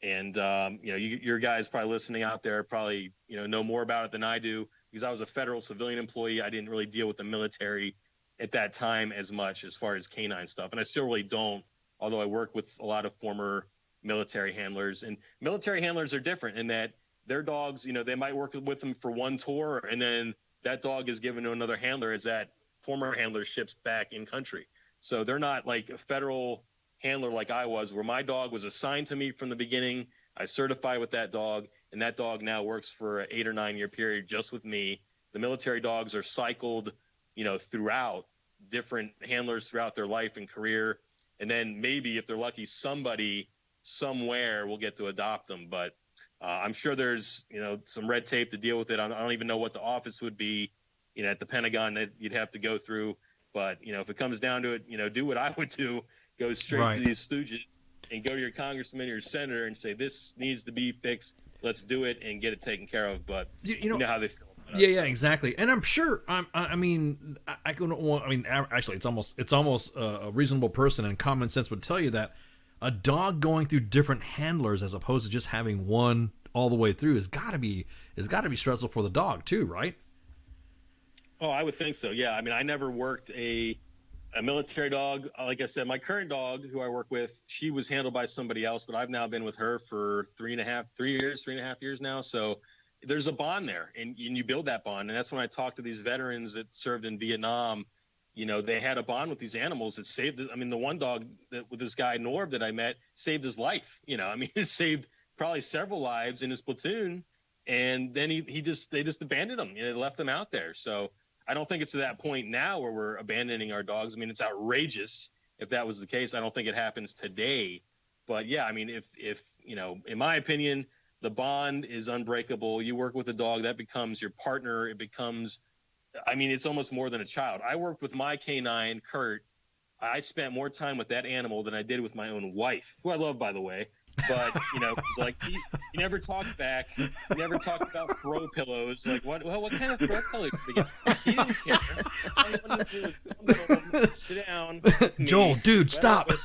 And, your guys probably listening out there probably, know more about it than I do, because I was a federal civilian employee. I didn't really deal with the military at that time as much as far as canine stuff. And I still really don't, although I work with a lot of former military handlers. And military handlers are different in that their dogs, they might work with them for one tour, and then that dog is given to another handler as that former handler ships back in country. So they're not like a federal handler like I was, where my dog was assigned to me from the beginning. I certified with that dog, and that dog now works for an 8 or 9 year period just with me. The military dogs are cycled, throughout different handlers throughout their life and career. And then maybe if they're lucky, somebody somewhere will get to adopt them. But I'm sure there's, some red tape to deal with it. I don't even know what the office would be, at the Pentagon that you'd have to go through. But, if it comes down to it, do what I would do. Go straight to these stooges and go to your congressman or your senator and say, this needs to be fixed. Let's do it and get it taken care of. But you know how they feel. Yeah, exactly. And I'm sure, actually, it's almost a reasonable person and common sense would tell you that a dog going through different handlers as opposed to just having one all the way through has got to be stressful for the dog too, right? Oh, I would think so. Yeah. I mean, I never worked a military dog. Like I said, my current dog who I work with, she was handled by somebody else, but I've now been with her for 3.5 years now. So there's a bond there, and you build that bond. And that's when I talk to these veterans that served in Vietnam you know, they had a bond with these animals that saved. I mean, the one dog with this guy Norb that I met saved his life. You know, I mean, it saved probably several lives in his platoon, and then they just abandoned him. You know, they left them out there. So I don't think it's to that point now where we're abandoning our dogs. I mean, it's outrageous if that was the case. I don't think it happens today. But yeah, I mean, if you know, in my opinion, the bond is unbreakable. You work with a dog, that becomes your partner. It becomes, I mean, it's almost more than a child. I worked with my canine, Kurt. I spent more time with that animal than I did with my own wife, who I love, by the way. But, you know, it's like, he never talked back. He never talked about throw pillows. Like, what kind of throw pillow did we get? He didn't care. All he wanted to do was come home, sit down with me, Joel, dude, stop. And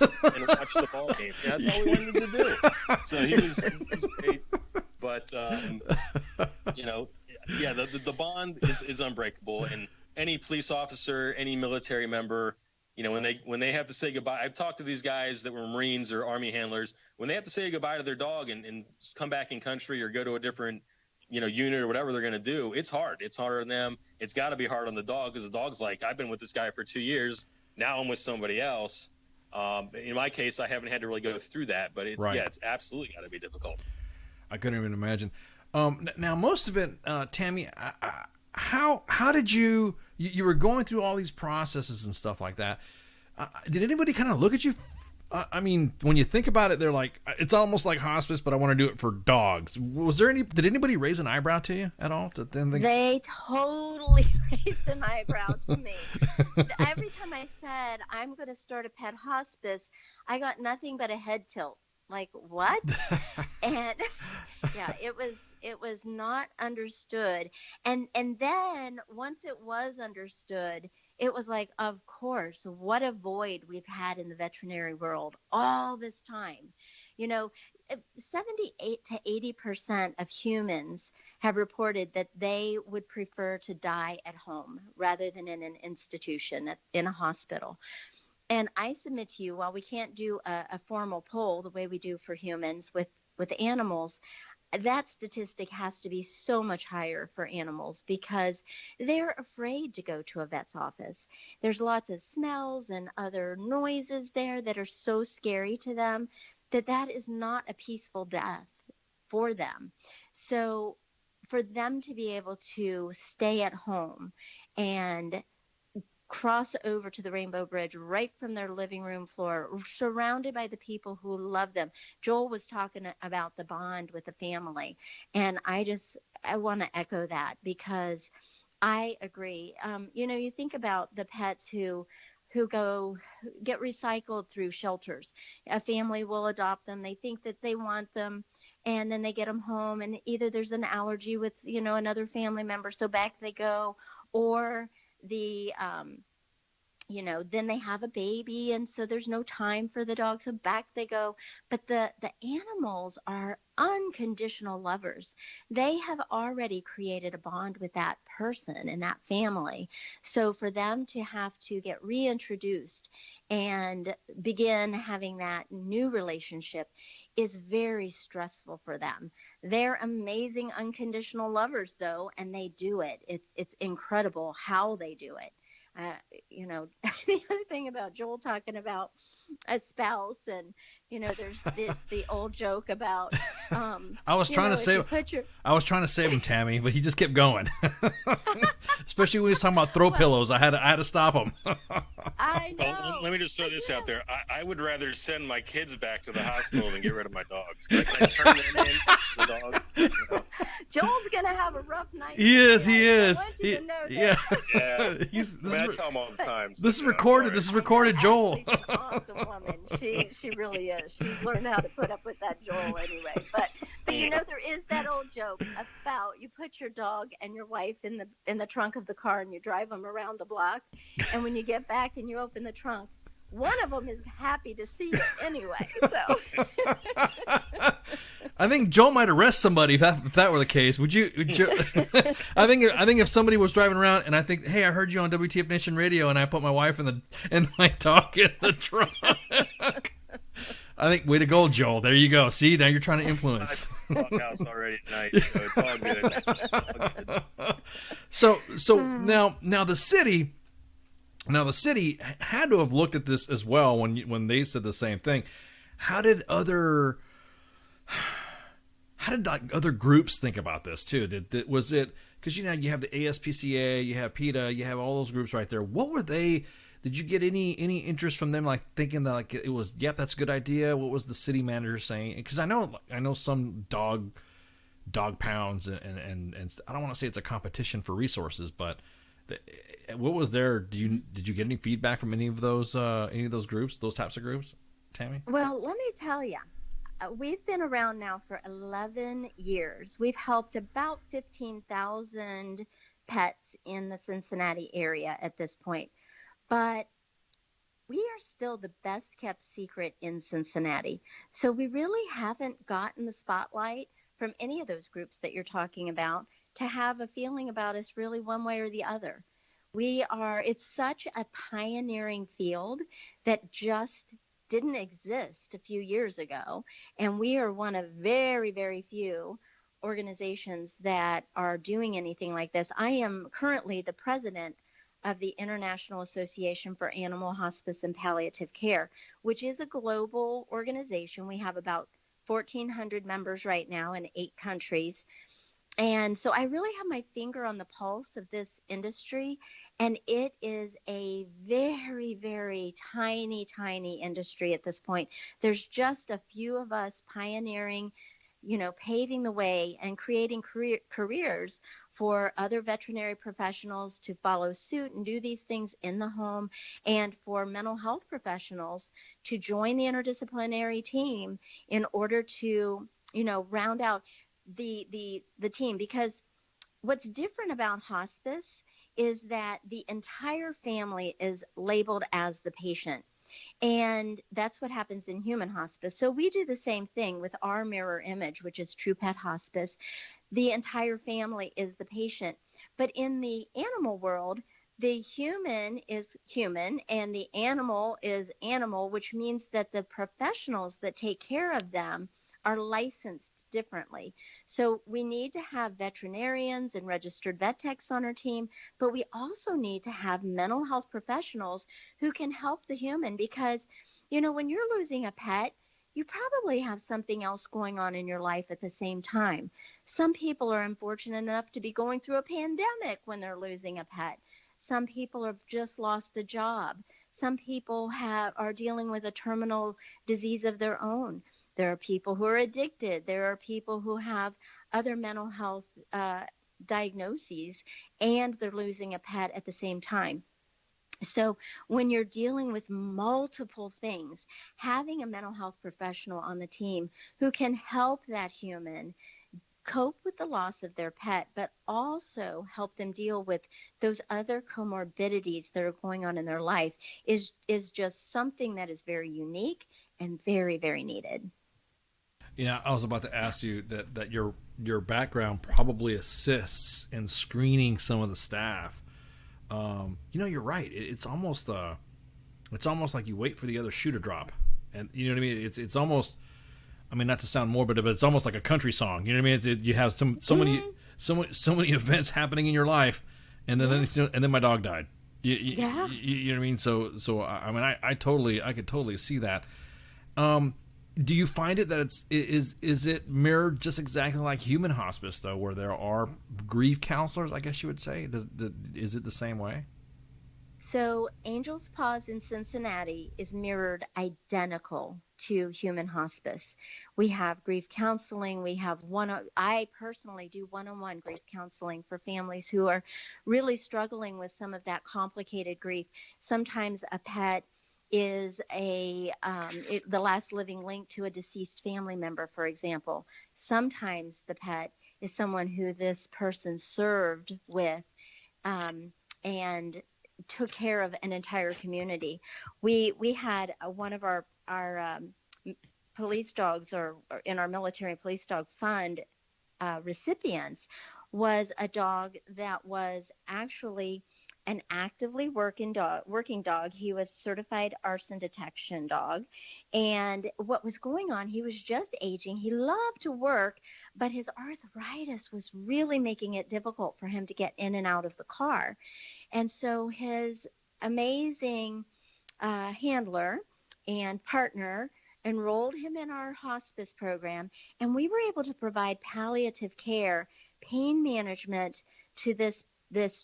watch the ball game. Yeah, that's all we wanted to do. So he was great. But, you know, yeah, the bond is unbreakable. And any police officer, any military member, you know, when they have to say goodbye, I've talked to these guys that were Marines or Army handlers. When they have to say goodbye to their dog and come back in country or go to a different, you know, unit or whatever they're going to do, it's hard. It's harder on them. It's got to be hard on the dog, because the dog's like, I've been with this guy for 2 years. Now I'm with somebody else. In my case, I haven't had to really go through that, but it's, Right. yeah, it's absolutely got to be difficult. I couldn't even imagine. Now, most of it, Tammy, how did you were going through all these processes and stuff like that. Did anybody kind of look at you? I mean, when you think about it, they're like, it's almost like hospice, but I want to do it for dogs. Did anybody raise an eyebrow to you at all? They totally raised an eyebrow to me. Every time I said, I'm going to start a pet hospice, I got nothing but a head tilt. Like, what? And yeah, it was not understood. And then once it was understood, it was like, of course, what a void we've had in the veterinary world all this time. You know, 78 to 80% of humans have reported that they would prefer to die at home rather than in an institution, in a hospital. And I submit to you, while we can't do a formal poll the way we do for humans with animals, that statistic has to be so much higher for animals, because they're afraid to go to a vet's office. There's lots of smells and other noises there that are so scary to them that is not a peaceful death for them. So for them to be able to stay at home and cross over to the Rainbow Bridge right from their living room floor, surrounded by the people who love them. Joel was talking about the bond with the family, and I want to echo that, because I agree. You know, you think about the pets who go get recycled through shelters. A family will adopt them. They think that they want them, and then they get them home, and either there's an allergy with, you know, another family member, so back they go, or you know, then they have a baby, and so there's no time for the dog, so back they go. But the animals are unconditional lovers. They have already created a bond with that person and that family. So for them to have to get reintroduced and begin having that new relationship is very stressful for them. They're amazing unconditional lovers, though, and they do it. It's incredible how they do it. You know, the other thing about Joel talking about a spouse, and, you know, there's the old joke about I was trying to save him, Tammy, but he just kept going. Especially when he was talking about throw pillows. I had to stop him. I know. Well, let me just throw this out there. I would rather send my kids back to the hospital than get rid of my dogs. Can I turn them in, the dog? You know. Joel's gonna have a rough night. He is. I want you to know that. Yeah. I tell them all the time. This is recorded. This is recorded, Joel. She's an awesome woman. She really is. She's learned how to put up with that Joel anyway. But you know, there is that old joke about you put your dog and your wife in the trunk of the car and you drive them around the block, and when you get back and you open the trunk, one of them is happy to see it anyway. So I think Joel might arrest somebody if that were the case. Would you? I think if somebody was driving around and I think, hey, I heard you on WTF Nation Radio, and I put my wife and my dog in the trunk. I think, way to go, Joel. There you go. See, now you're trying to influence. House already at night, so it's all good. It's all good. So now the city. Now, the city had to have looked at this as well when they said the same thing. How did other groups think about this too? Was it because you have the ASPCA, you have PETA, you have all those groups right there? What were they? Did you get any interest from them, like thinking that like it was, yep, that's a good idea? What was the city manager saying? Because I know some dog pounds and I don't want to say it's a competition for resources, but what was there? Did you get any feedback from any of those groups, those types of groups, Tammy? Well, let me tell you, we've been around now for 11 years. We've helped about 15,000 pets in the Cincinnati area at this point. But we are still the best kept secret in Cincinnati. So we really haven't gotten the spotlight from any of those groups that you're talking about to have a feeling about us really one way or the other. It's such a pioneering field that just didn't exist a few years ago. And we are one of very, very few organizations that are doing anything like this. I am currently the president of the International Association for Animal Hospice and Palliative Care, which is a global organization. We have about 1,400 members right now in 8 countries. And so I really have my finger on the pulse of this industry. And it is a very, very tiny, tiny industry at this point. There's just a few of us pioneering, paving the way and creating careers for other veterinary professionals to follow suit and do these things in the home, and for mental health professionals to join the interdisciplinary team in order to, round out the team. Because what's different about hospice is that the entire family is labeled as the patient. And that's what happens in human hospice. So we do the same thing with our mirror image, which is True Pet Hospice. The entire family is the patient. But in the animal world, the human is human and the animal is animal, which means that the professionals that take care of them are licensed differently. So we need to have veterinarians and registered vet techs on our team, but we also need to have mental health professionals who can help the human, because, when you're losing a pet, you probably have something else going on in your life at the same time. Some people are unfortunate enough to be going through a pandemic when they're losing a pet. Some people have just lost a job. Some people are dealing with a terminal disease of their own. There are people who are addicted. There are people who have other mental health diagnoses, and they're losing a pet at the same time. So when you're dealing with multiple things, having a mental health professional on the team who can help that human cope with the loss of their pet, but also help them deal with those other comorbidities that are going on in their life is just something that is very unique and very, very needed. I was about to ask you that your background probably assists in screening some of the staff. You're right. It's almost like you wait for the other shoe to drop, and you know what I mean. It's almost. I mean, not to sound morbid, but it's almost like a country song. You know what I mean? You have so many events happening in your life, and then my dog died. You know what I mean? So I mean, I could totally see that. Do you find it that is it mirrored just exactly like human hospice though, where there are grief counselors? I guess you would say. Is it the same way? So Angel's Paws in Cincinnati is mirrored identical to human hospice. We have grief counseling. We have I personally do one-on-one grief counseling for families who are really struggling with some of that complicated grief. Sometimes a pet is the last living link to a deceased family member, for example. Sometimes the pet is someone who this person served with and took care of an entire community. We had one of our police dogs, or in our military police dog fund recipients, was a dog that was actually an actively working dog. He was certified arson detection dog. And what was going on, he was just aging. He loved to work, but his arthritis was really making it difficult for him to get in and out of the car. And so his amazing handler and partner enrolled him in our hospice program, and we were able to provide palliative care, pain management to this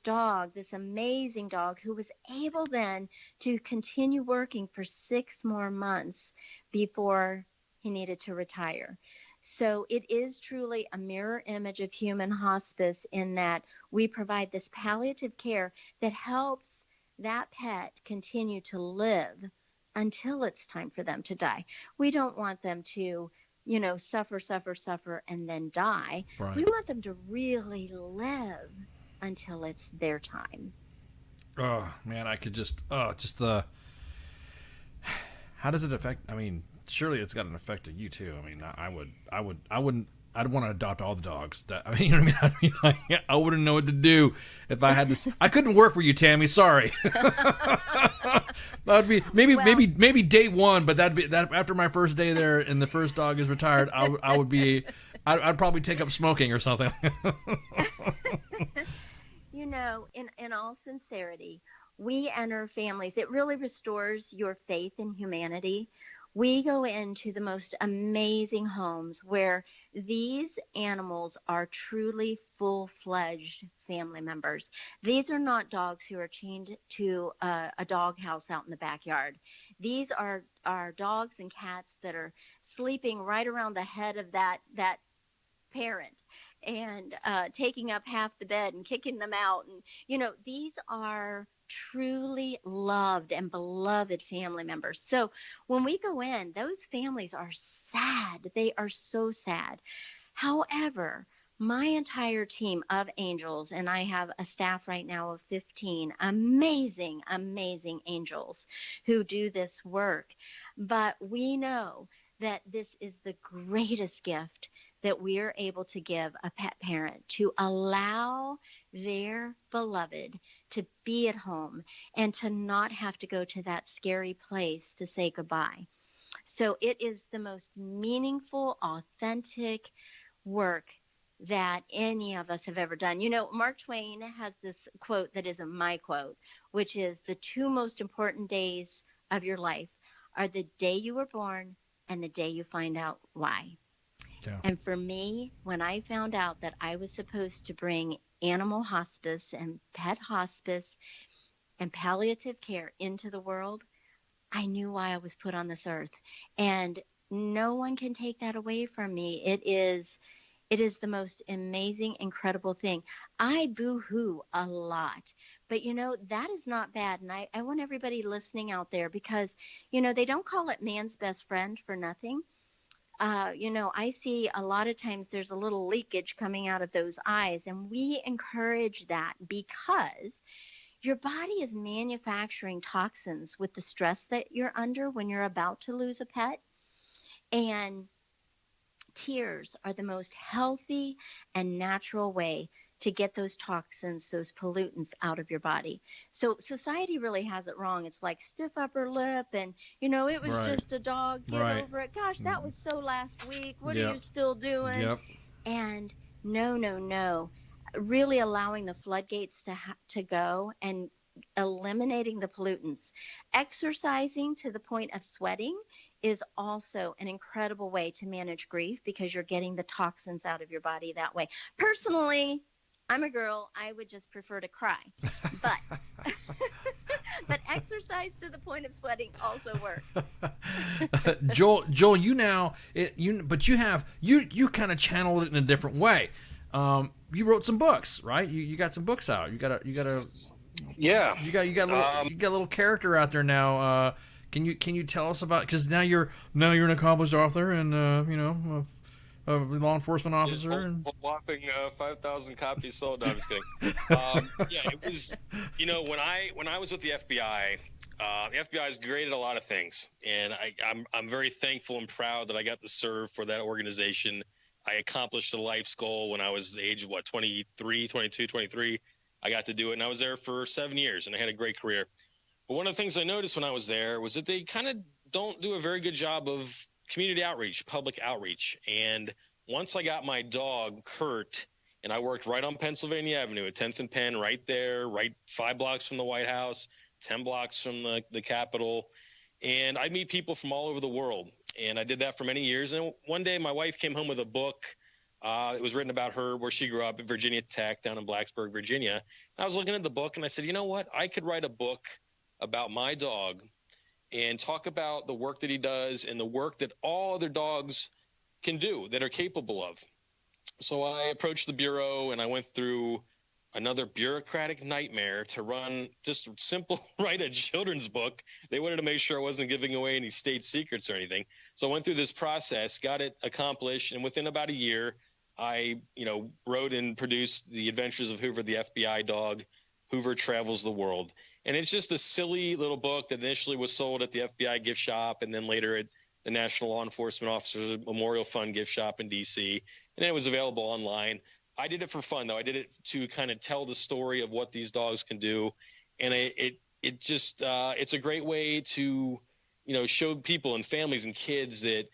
dog, this amazing dog, who was able then to continue working for 6 more months before he needed to retire. So it is truly a mirror image of human hospice in that we provide this palliative care that helps that pet continue to live until it's time for them to die. We don't want them to, suffer, and then die. Right. We want them to really live until it's their time. Oh man, I could just the. How does it affect? I mean, surely it's got an effect on you too. I mean, I'd want to adopt all the dogs. You know what I mean? I wouldn't know what to do if I had this. I couldn't work for you, Tammy. Sorry. That'd be maybe day one, but that'd be that after my first day there and the first dog is retired. I'd probably take up smoking or something. In all sincerity, we enter families. It really restores your faith in humanity. We go into the most amazing homes where these animals are truly full-fledged family members. These are not dogs who are chained to a dog house out in the backyard. These are dogs and cats that are sleeping right around the head of that parent and taking up half the bed and kicking them out. And, these are truly loved and beloved family members. So when we go in, those families are sad. They are so sad. However, my entire team of angels, and I have a staff right now of 15 amazing angels who do this work. But we know that this is the greatest gift that we are able to give a pet parent, to allow their beloved to be at home and to not have to go to that scary place to say goodbye. So it is the most meaningful, authentic work that any of us have ever done. Mark Twain has this quote that isn't my quote, which is the 2 most important days of your life are the day you were born and the day you find out why. Yeah. And for me, when I found out that I was supposed to bring animal hospice and pet hospice and palliative care into the world, I knew why I was put on this earth. And no one can take that away from me. It is the most amazing, incredible thing. I boo-hoo a lot. But, that is not bad. And I want everybody listening out there because, they don't call it man's best friend for nothing. I see a lot of times there's a little leakage coming out of those eyes, and we encourage that because your body is manufacturing toxins with the stress that you're under when you're about to lose a pet. And tears are the most healthy and natural way to get those toxins, those pollutants out of your body. So society really has it wrong. It's like stiff upper lip and, it was just a dog. Get over it. Gosh, that was so last week. What are you still doing? Yep. And no. Really allowing the floodgates to go and eliminating the pollutants. Exercising to the point of sweating is also an incredible way to manage grief because you're getting the toxins out of your body that way. Personally, I'm a girl. I would just prefer to cry, but exercise to the point of sweating also works. Joel, you kind of channeled it in a different way. You wrote some books, right? You got some books out. You got a little character out there now. Can you tell us about? Because now you're an accomplished author and a law enforcement officer. A whopping 5,000 copies sold. No, I'm just kidding. It was, when I was with the FBI has graded a lot of things, and I'm very thankful and proud that I got to serve for that organization. I accomplished a life's goal when I was the age of 23. I got to do it, and I was there for 7 years, and I had a great career. But one of the things I noticed when I was there was that they kind of don't do a very good job of community outreach, public outreach. And once I got my dog, Kurt, and I worked right on Pennsylvania Avenue at 10th and Penn, right there, right 5 blocks from the White House, 10 blocks from the Capitol. And I meet people from all over the world. And I did that for many years. And one day my wife came home with a book. It was written about her, where she grew up at Virginia Tech down in Blacksburg, Virginia. And I was looking at the book and I said, you know what? I could write a book about my dog and talk about the work that he does and the work that all other dogs can do, that are capable of. So I approached the Bureau and I went through another bureaucratic nightmare to run just simple, write a children's book. They wanted to make sure I wasn't giving away any state secrets or anything. So I went through this process, got it accomplished, and within about a year, I, wrote and produced The Adventures of Hoover, the FBI dog. Hoover Travels the World. And it's just a silly little book that initially was sold at the FBI gift shop and then later at the National Law Enforcement Officers Memorial Fund gift shop in D.C. And then it was available online. I did it for fun, though. I did it to kind of tell the story of what these dogs can do. And it's a great way to, show people and families and kids that,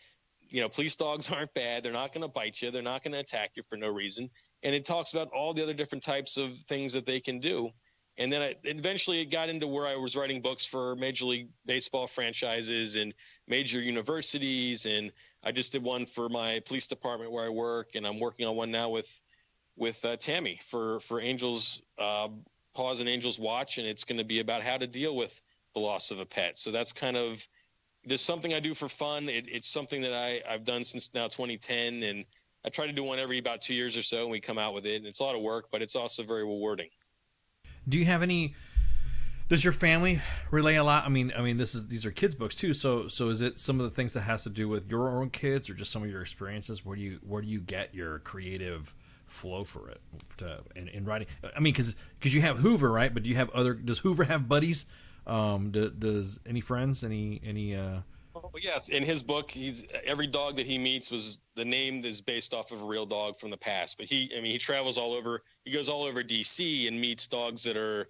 police dogs aren't bad. They're not going to bite you. They're not going to attack you for no reason. And it talks about all the other different types of things that they can do. And then eventually it got into where I was writing books for Major League Baseball franchises and major universities. And I just did one for my police department where I work. And I'm working on one now with Tammy for Angels Paws and Angels Watch. And it's going to be about how to deal with the loss of a pet. So that's kind of just something I do for fun. It's something that I've done since now 2010. And I try to do one every about 2 years or so. And we come out with it. And it's a lot of work, but it's also very rewarding. Do you have any? Does your family relay a lot? I mean, these are kids' books too. So is it some of the things that has to do with your own kids, or just some of your experiences? Where do you get your creative flow for it in writing? I mean, because you have Hoover, right? But do you have other? Does Hoover have buddies? Does any friends? Any? Well, yes. In his book, every dog that he meets the name is based off of a real dog from the past. But he travels all over. He goes all over DC and meets dogs that are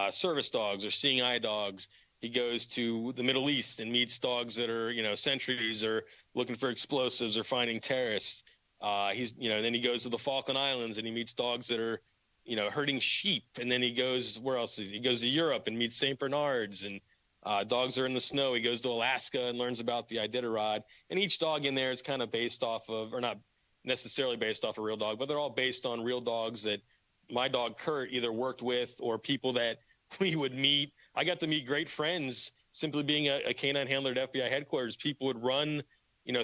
service dogs or seeing eye dogs. He goes to the Middle East and meets dogs that are sentries or looking for explosives or finding terrorists. Then he goes to the Falkland Islands and he meets dogs that are herding sheep. And then he goes where else? He goes to Europe and meets Saint Bernards and. Dogs are in the snow. He goes to Alaska and learns about the Iditarod. And each dog in there is kind of based off of, or not necessarily based off a real dog, but they're all based on real dogs that my dog Kurt either worked with or people that we would meet. I got to meet great friends simply being a canine handler at FBI headquarters. People would run,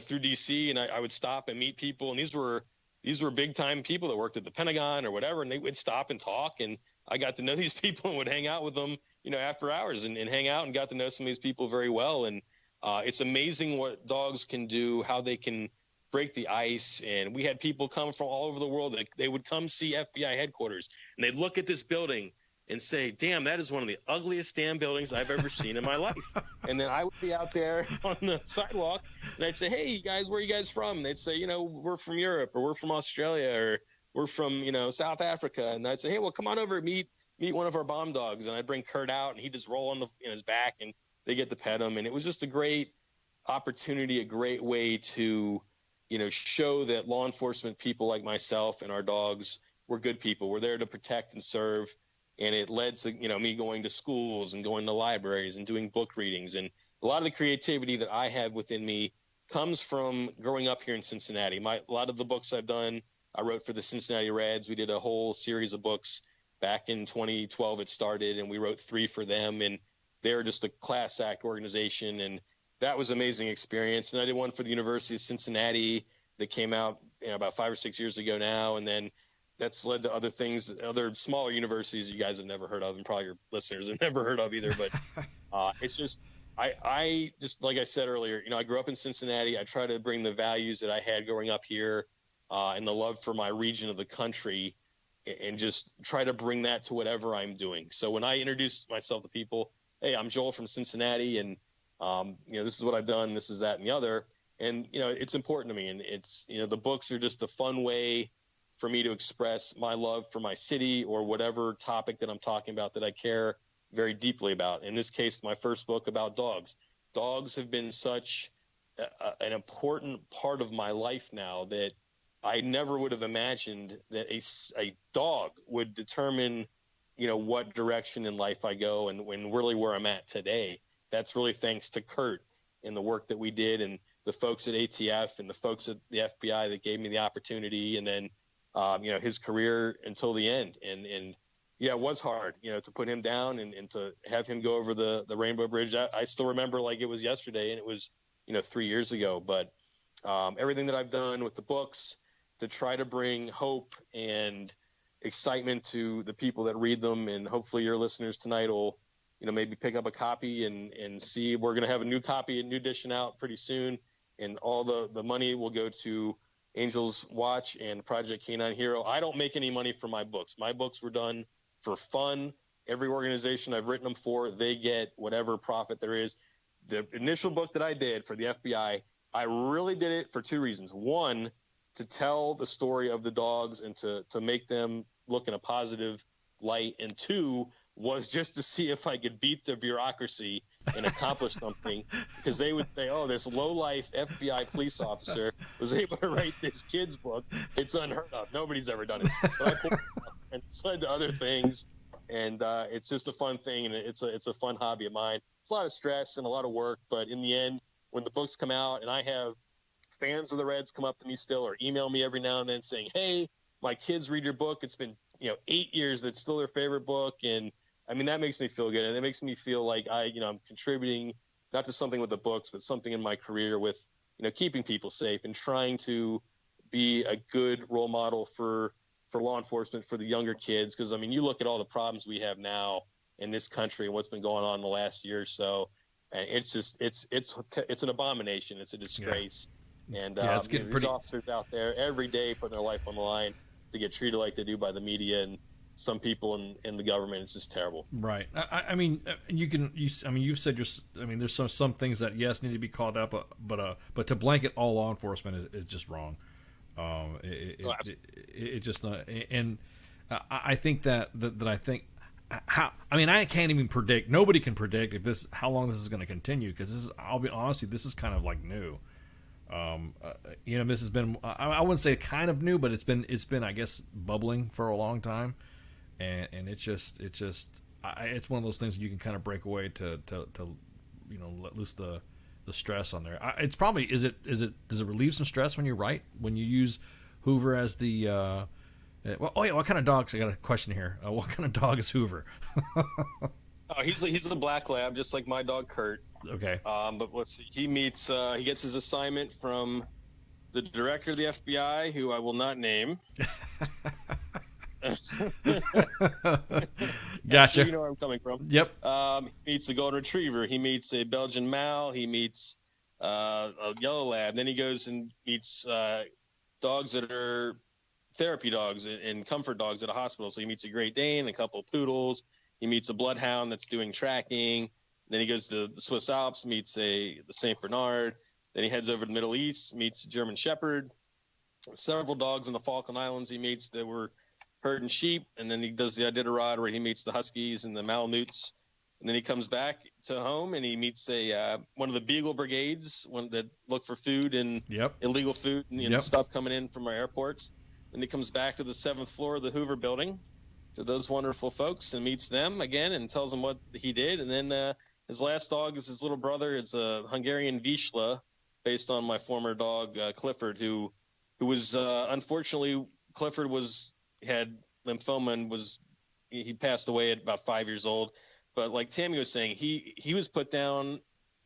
through DC, and I would stop and meet people. And these were big time people that worked at the Pentagon or whatever, and they would stop and talk. And I got to know these people and would hang out with them, after hours and hang out and got to know some of these people very well. And it's amazing what dogs can do, how they can break the ice. And we had people come from all over the world. They would come see FBI headquarters and they'd look at this building and say, damn, that is one of the ugliest damn buildings I've ever seen in my life. And then I would be out there on the sidewalk and I'd say, hey, you guys, where are you guys from? And they'd say, we're from Europe or we're from Australia or we're from, South Africa. And I'd say, hey, well, come on over and meet one of our bomb dogs. And I'd bring Kurt out and he'd just roll on his back and they get to pet him. And it was just a great opportunity, a great way to, show that law enforcement people like myself and our dogs were good people. We're there to protect and serve. And it led to, me going to schools and going to libraries and doing book readings. And a lot of the creativity that I have within me comes from growing up here in Cincinnati. A lot of the books I've done, I wrote for the Cincinnati Reds. We did a whole series of books back in 2012. It started, and we wrote 3 for them. And they're just a class act organization. And that was an amazing experience. And I did one for the University of Cincinnati that came out about 5 or 6 years ago now. And then that's led to other things, other smaller universities you guys have never heard of, and probably your listeners have never heard of either. But it's just, I just, like I said earlier, I grew up in Cincinnati. I try to bring the values that I had growing up here and the love for my region of the country and just try to bring that to whatever I'm doing. So when I introduce myself to people, hey, I'm Joel from Cincinnati, and, this is what I've done, this is that, and the other. And, it's important to me. And it's, the books are just a fun way for me to express my love for my city or whatever topic that I'm talking about that I care very deeply about. In this case, my first book about dogs. Dogs have been such an important part of my life now that I never would have imagined that a dog would determine, what direction in life I go and really where I'm at today. That's really thanks to Kurt and the work that we did and the folks at ATF and the folks at the FBI that gave me the opportunity, and then his career until the end. And yeah, it was hard, to put him down and to have him go over the Rainbow Bridge. I still remember like it was yesterday, and it was 3 years ago. But everything that I've done with the books to try to bring hope and excitement to the people that read them, and hopefully your listeners tonight will maybe pick up a copy and see. We're going to have a new copy, a new edition out pretty soon, and all the money will go to Angels Watch and Project Canine Hero. I don't make any money from my books. My books were done for fun. Every organization I've written them for, they get whatever profit there is. The initial book that I did for the FBI, I really did it for two reasons. One, to tell the story of the dogs and to make them look in a positive light. And two, was just to see if I could beat the bureaucracy and accomplish something, because they would say, oh, this low-life FBI police officer was able to write this kid's book. It's unheard of. Nobody's ever done it. But I pulled it off, and it's led to other things, and it's just a fun thing, and it's a fun hobby of mine. It's a lot of stress and a lot of work, but in the end, when the books come out, and I have fans of the Reds come up to me still or email me every now and then saying, hey, my kids read your book. It's been 8 years. That's still their favorite book. And I mean, that makes me feel good. And it makes me feel like I'm contributing not to something with the books, but something in my career with, keeping people safe and trying to be a good role model for law enforcement, for the younger kids. Because, I mean, you look at all the problems we have now in this country and what's been going on in the last year or so, and it's just, it's an abomination. It's a disgrace. Yeah. And it's getting these officers out there every day putting their life on the line to get treated like they do by the media and some people in the government. It's just terrible. Right. I mean, you've said there's some things that yes need to be called out, but to blanket all law enforcement is just wrong. It just not. And I think that I think I can't even predict. Nobody can predict how long this is going to continue, because I'll be honest with you, this is kind of like new. This has been, I wouldn't say kind of new, but it's been I guess bubbling for a long time. And it's one of those things that you can kind of break away to let loose the stress on there. It's probably does it relieve some stress when you write, when you use Hoover as the what kind of dogs? I got a question here. What kind of dog is Hoover? He's a black lab, just like my dog Kurt. Okay. But let's see. He gets his assignment from the director of the FBI, who I will not name. Gotcha. Sure you know where I'm coming from. Yep. He meets a golden retriever. He meets a Belgian Mal. He meets a yellow lab. Then he goes and meets dogs that are therapy dogs and comfort dogs at a hospital. So he meets a Great Dane, a couple of poodles. He meets a bloodhound that's doing tracking. Then he goes to the Swiss Alps, meets the Saint Bernard. Then he heads over to the Middle East, meets a German Shepherd. Several dogs in the Falkland Islands he meets that were herding sheep, and then he does the Iditarod where he meets the Huskies and the Malamutes, and then he comes back to home and he meets one of the Beagle Brigades, one that look for food and illegal food and stuff coming in from our airports. Then he comes back to the 7th floor of the Hoover building to those wonderful folks and meets them again and tells them what he did. And then his last dog is his little brother. It's a Hungarian Vizsla, based on my former dog Clifford, who was unfortunately Clifford had lymphoma and he passed away at about 5 years old. But like Tammy was saying, he was put down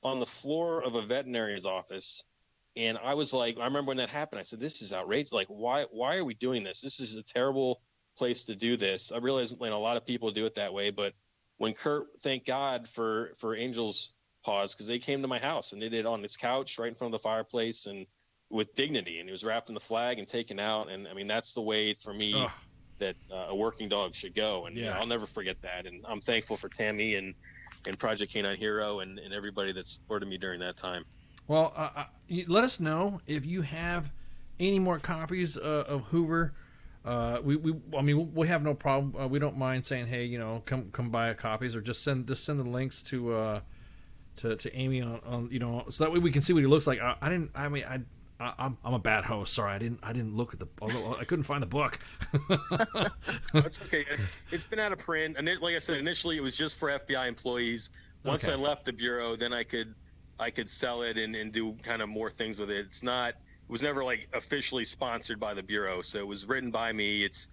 on the floor of a veterinarian's office. And I was like, I remember when that happened, I said, this is outrageous. Like, why are we doing this? This is a terrible place to do this. I realize a lot of people do it that way. But when Kurt, thank God for Angel's Paws, because they came to my house and they did it on his couch right in front of the fireplace and with dignity, and he was wrapped in the flag and taken out. And I mean, that's the way for me that a working dog should go. And I'll never forget that. And I'm thankful for Tammy and Project Canine Hero and everybody that supported me during that time. Well, let us know if you have any more copies of Hoover. We have no problem. We don't mind saying, hey, come buy copies, or just send the links to Amy on so that way we can see what he looks like. I'm a bad host. Sorry, I didn't look at I couldn't find the book. That's okay. It's been out of print. And like I said, initially it was just for FBI employees. Once I left the bureau, then I could sell it and do kind of more things with it. It was never like officially sponsored by the bureau. So it was written by me. It's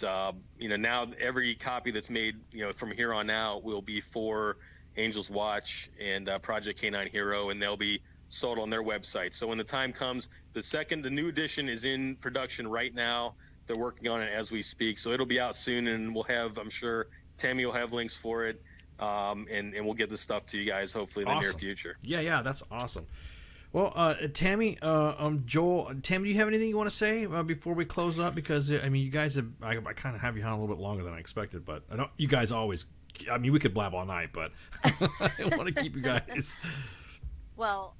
now every copy that's made, from here on out will be for Angels Watch and Project K9 Hero, and they'll be sold on their website. So when the time comes, the new edition is in production right now. They're working on it as we speak. So it'll be out soon, and we'll have, I'm sure Tammy will have links for it. And we'll get this stuff to you guys hopefully in the near future. Yeah, that's awesome. Well, Tammy, Joel, Tammy, do you have anything you want to say before we close up? Because you guys have, I kind of have you on a little bit longer than I expected, but I don't. You guys always, we could blab all night, but I want to keep you guys. Well,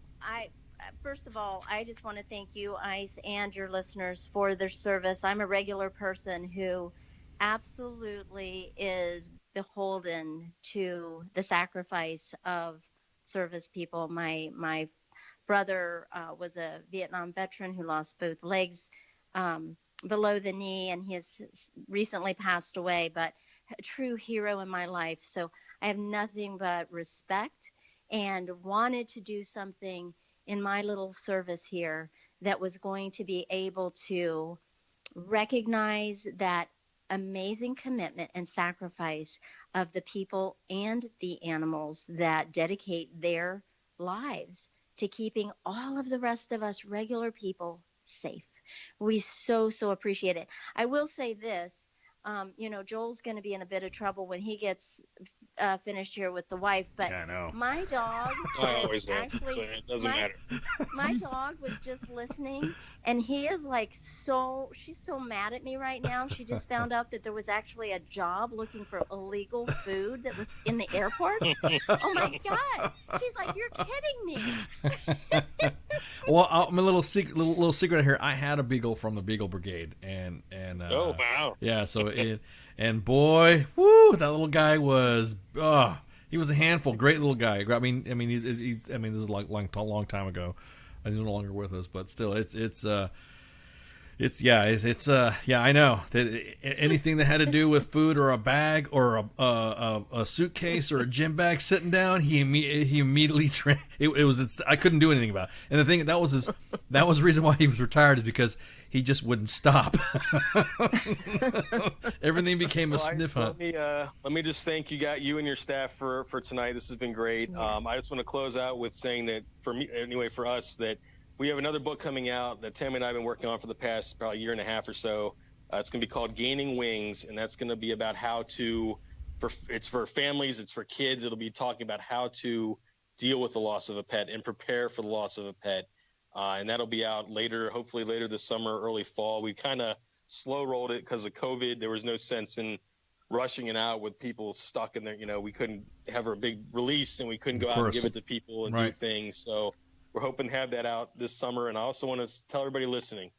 first of all, I just want to thank you, Ice, and your listeners for their service. I'm a regular person who absolutely is beholden to the sacrifice of service people. My brother was a Vietnam veteran who lost both legs below the knee, and he has recently passed away, but a true hero in my life. So I have nothing but respect and wanted to do something in my little service here that was going to be able to recognize that amazing commitment and sacrifice of the people and the animals that dedicate their lives to keeping all of the rest of us regular people safe. We so appreciate it. I will say this, Joel's going to be in a bit of trouble when he gets finished here with the wife, but yeah, I know. My dog I always know. So it doesn't matter. My dog was just listening, and he is she's so mad at me right now. She just found out that there was actually a job looking for illegal food that was in the airport. Oh my God. She's like, you're kidding me. Well, I'm a little secret here. I had a beagle from the Beagle Brigade, and oh wow. Yeah, so and boy, whoo, that little guy was he was a handful. Great little guy. I mean, this is like long time ago. He's no longer with us, but still, I know that anything that had to do with food or a bag or a suitcase or a gym bag sitting down, he immediately I couldn't do anything about it. And the thing that was the reason why he was retired, is because he just wouldn't stop. Everything became a sniff hunt. Let me just thank you and your staff for tonight. This has been great. I just want to close out with saying that for us, that we have another book coming out that Tammy and I have been working on for the past probably year and a half or so. It's going to be called Gaining Wings, and that's going to be about it's for families, it's for kids. It'll be talking about how to deal with the loss of a pet and prepare for the loss of a pet. And that'll be out hopefully later this summer, early fall. We kind of slow rolled it because of COVID. There was no sense in rushing it out with people stuck in there. We couldn't have a big release, and we couldn't go out and give it to people and do things. So we're hoping to have that out this summer. And I also want to tell everybody listening,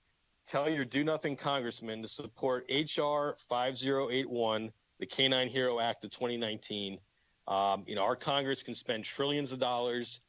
tell your Do Nothing congressman to support H.R. 5081, the K9 Hero Act of 2019. Our Congress can spend trillions of dollars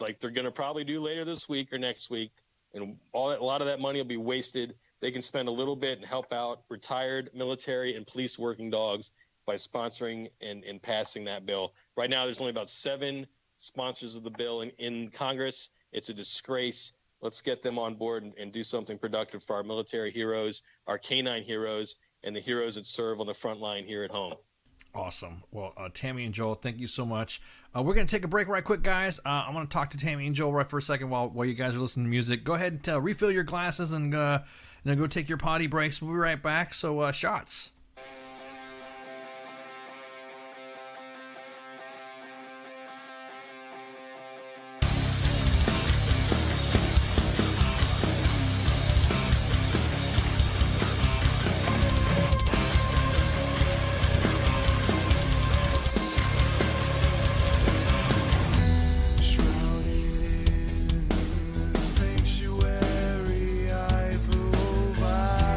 like they're going to probably do later this week or next week. And a lot of that money will be wasted. They can spend a little bit and help out retired military and police working dogs by sponsoring and passing that bill. Right now, there's only about 7 sponsors of the bill in Congress. It's a disgrace. Let's get them on board and do something productive for our military heroes, our canine heroes, and the heroes that serve on the front line here at home. Awesome. Well, Tammy and Joel, thank you so much. We're going to take a break right quick, guys. I'm going to talk to Tammy and Joel right for a second while you guys are listening to music. Go ahead and refill your glasses and go take your potty breaks. We'll be right back. So, shots. Sanctuary I provide.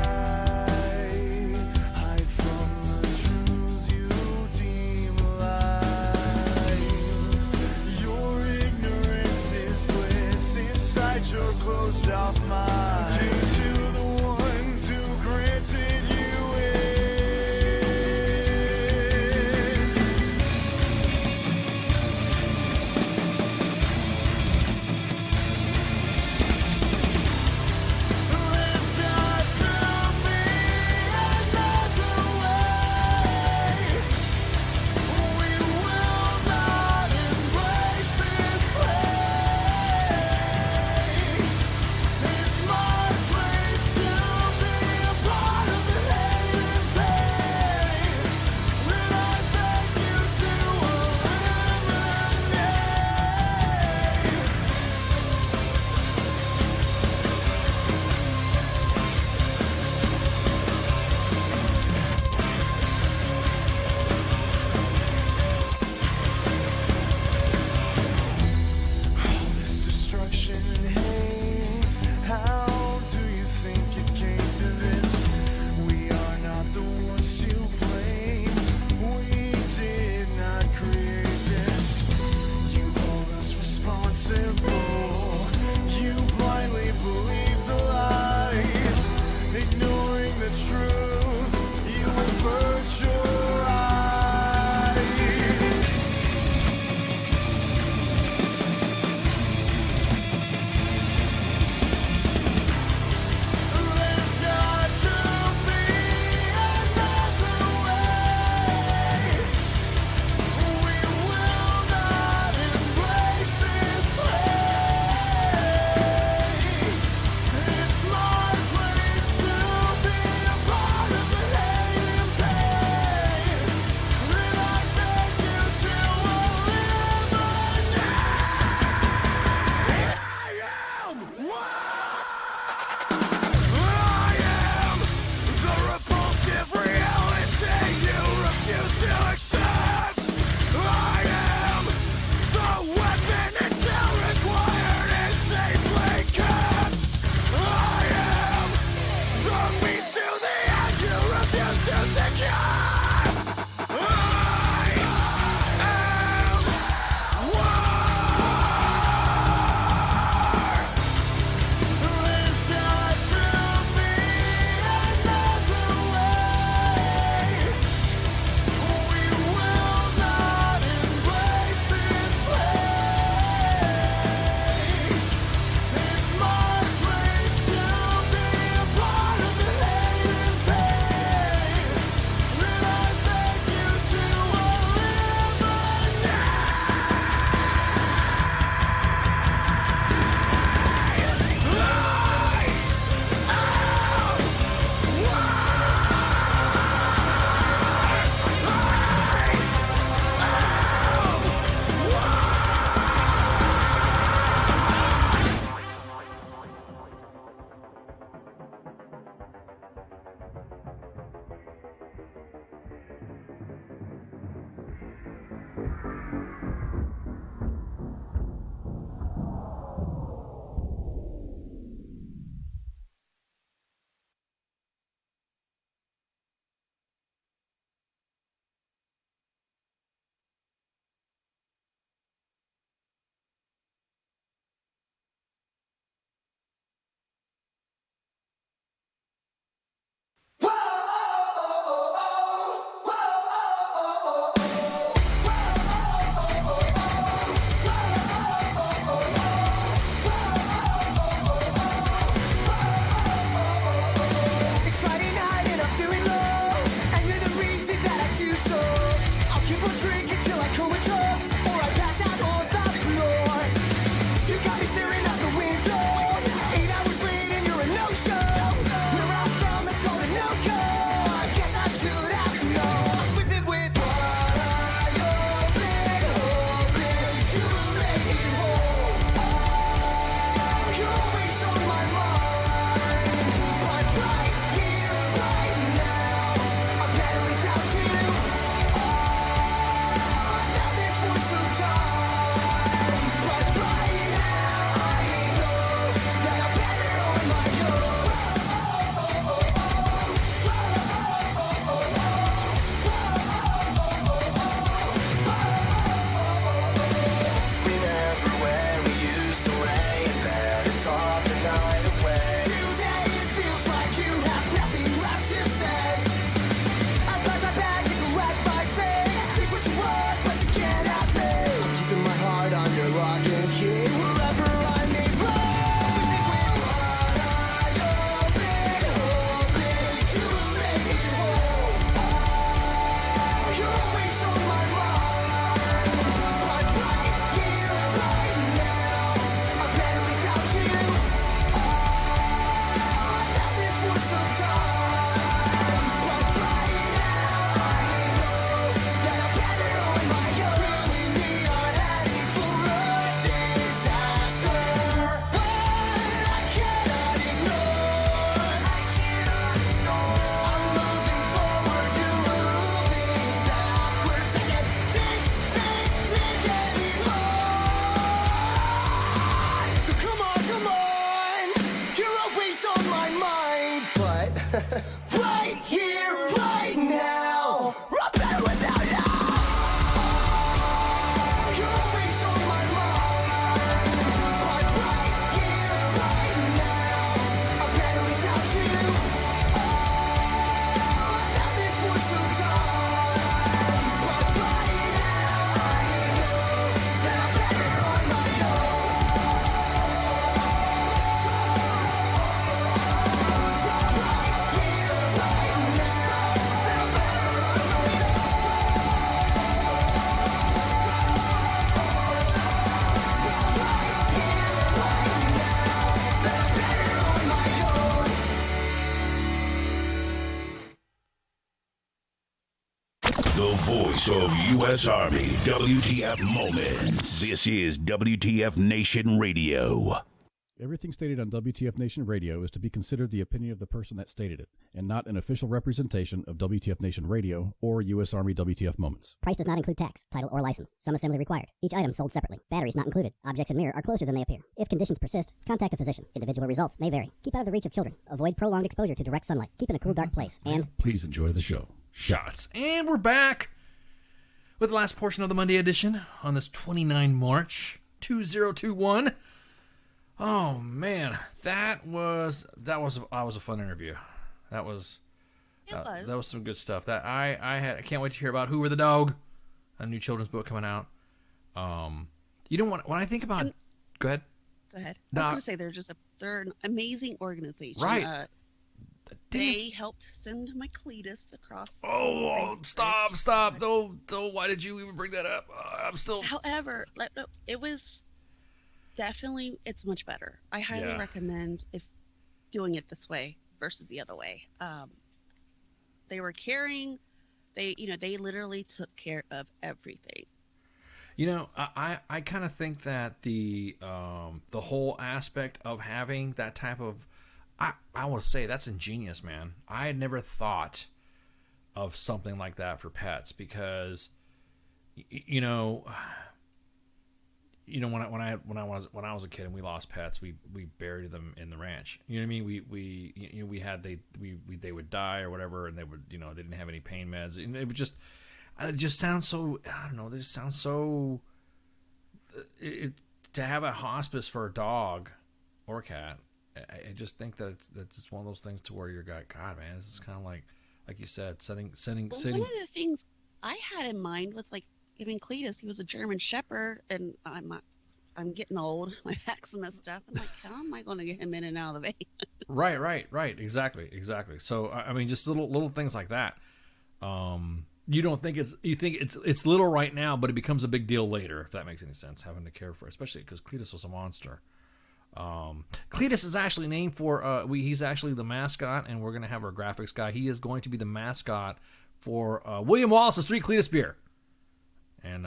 voice of U.S. Army, WTF Moments. This is WTF Nation Radio. Everything stated on WTF Nation Radio is to be considered the opinion of the person that stated it, and not an official representation of WTF Nation Radio or U.S. Army WTF Moments. Price does not include tax, title, or license. Some assembly required. Each item sold separately. Batteries not included. Objects in mirror are closer than they appear. If conditions persist, contact a physician. Individual results may vary. Keep out of the reach of children. Avoid prolonged exposure to direct sunlight. Keep in a cool, dark place. And please enjoy the show. Shots. And we're back with the last portion of the Monday edition on this 29 March 2021. Oh man, that was a fun interview. That was some good stuff. That I can't wait to hear about Hoover the Dog, a new children's book coming out. You know what? When I think about, go ahead. Go ahead. I was going to say they're an amazing organization. Right. They helped send my Cletus across. Oh, stop! Don't! Why did you even bring that up? I'm still. However, it was. Definitely, it's much better. I highly recommend if doing it this way versus the other way. They were caring. They literally took care of everything. You know, I kind of think that the whole aspect of having that type of, I will say that's ingenious, man. I had never thought of something like that for pets because, you know, when I was a kid and we lost pets, we buried them in the ranch. You know what I mean? They would die or whatever, and they would, they didn't have any pain meds. And it just sounds so, I don't know. It just sounds so. To have a hospice for a dog or a cat, I just think that's just one of those things to where you're God, man, this is kind of like you said, sending. One of the things I had in mind was like. I mean, Cletus, he was a German Shepherd, and I'm getting old. My back's messed up. I'm like, how am I going to get him in and out of the van? Right. Exactly. So, I mean, just little things like that. You think it's little right now, but it becomes a big deal later, if that makes any sense, having to care for it, especially because Cletus was a monster. Cletus is actually named for, he's actually the mascot, and we're going to have our graphics guy. He is going to be the mascot for William Wallace's 3 Cletus beer. And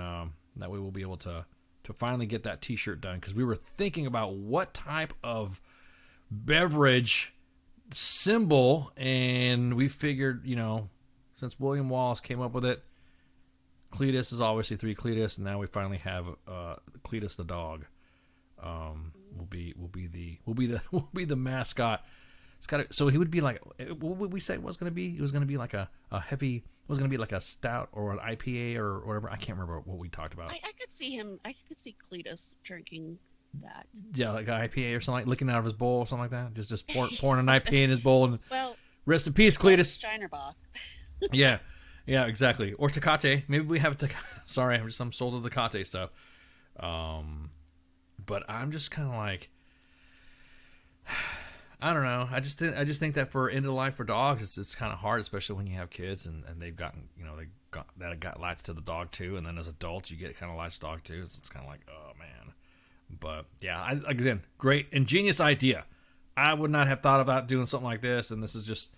that way we'll be able to finally get that t-shirt done, because we were thinking about what type of beverage symbol, and we figured, since William Wallace came up with it, Cletus is obviously 3 Cletus, and now we finally have Cletus the dog. Will be the mascot. So he would be like, what would we say it was going to be? It was going to be like a heavy. It was going to be like a stout or an IPA or whatever. I can't remember what we talked about. I could see him. I could see Cletus drinking that. Yeah, like an IPA or something, like licking out of his bowl or something like that. Just pouring an IPA in his bowl and rest in peace, Cletus. Steinerbach. yeah, exactly. Or Tecate. Maybe we have Tecate. Sorry, I'm sold to the Tecate stuff. But I'm just kind of like. I don't know. I just think that for end of life for dogs, it's kind of hard, especially when you have kids and they've gotten they got latched to the dog too, and then as adults you get kind of latched to dog too. So it's kind of like, oh man. But yeah, again, great ingenious idea. I would not have thought about doing something like this, and this is just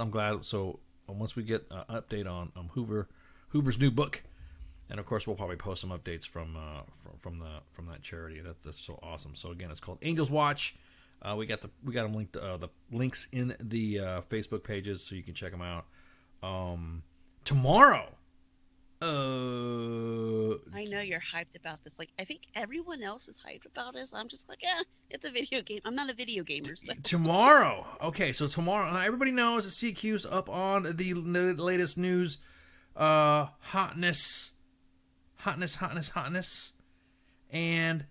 I'm glad. So once we get an update on Hoover's new book, and of course we'll probably post some updates from that charity. That's so awesome. So again, it's called Angel's Watch. We got them linked, the links in the Facebook pages, so you can check them out. Tomorrow. I know you're hyped about this. Like, I think everyone else is hyped about this. I'm just like, it's a video game. I'm not a video gamer. So. Tomorrow. Okay, so tomorrow, everybody knows that CQ's up on the latest news. Hotness. And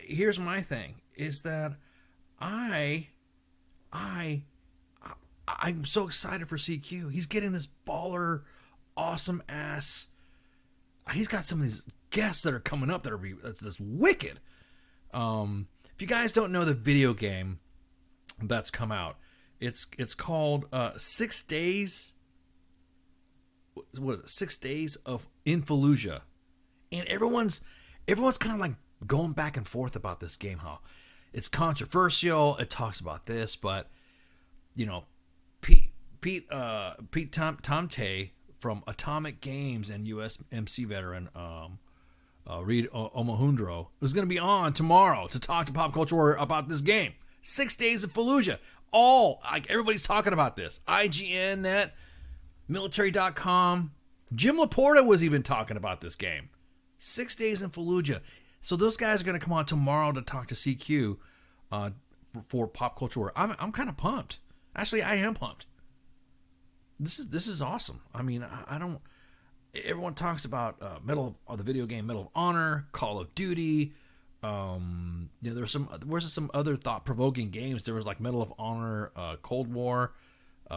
here's my thing. Is that I'm so excited for CQ. He's getting this baller, awesome ass. He's got some of these guests that are coming up that's this wicked. If you guys don't know the video game that's come out, it's called 6 Days. What is it? 6 Days of Infallusia, and everyone's kind of like going back and forth about this game. How it's controversial. It talks about this, but Pete Tomte from Atomic Games and USMC veteran Reed Omohundro is going to be on tomorrow to talk to Pop Culture Warrior about this game. 6 Days of Fallujah. Everybody's talking about this. IGN, Net, Military.com. Jim Laporta was even talking about this game. 6 Days in Fallujah. So those guys are going to come on tomorrow to talk to CQ for Pop Culture Warrior. I'm kind of pumped. Actually, I am pumped. This is awesome. I mean, I don't. Everyone talks about the video game Medal of Honor, Call of Duty. There's some other thought-provoking games. There was like Medal of Honor, Cold War. They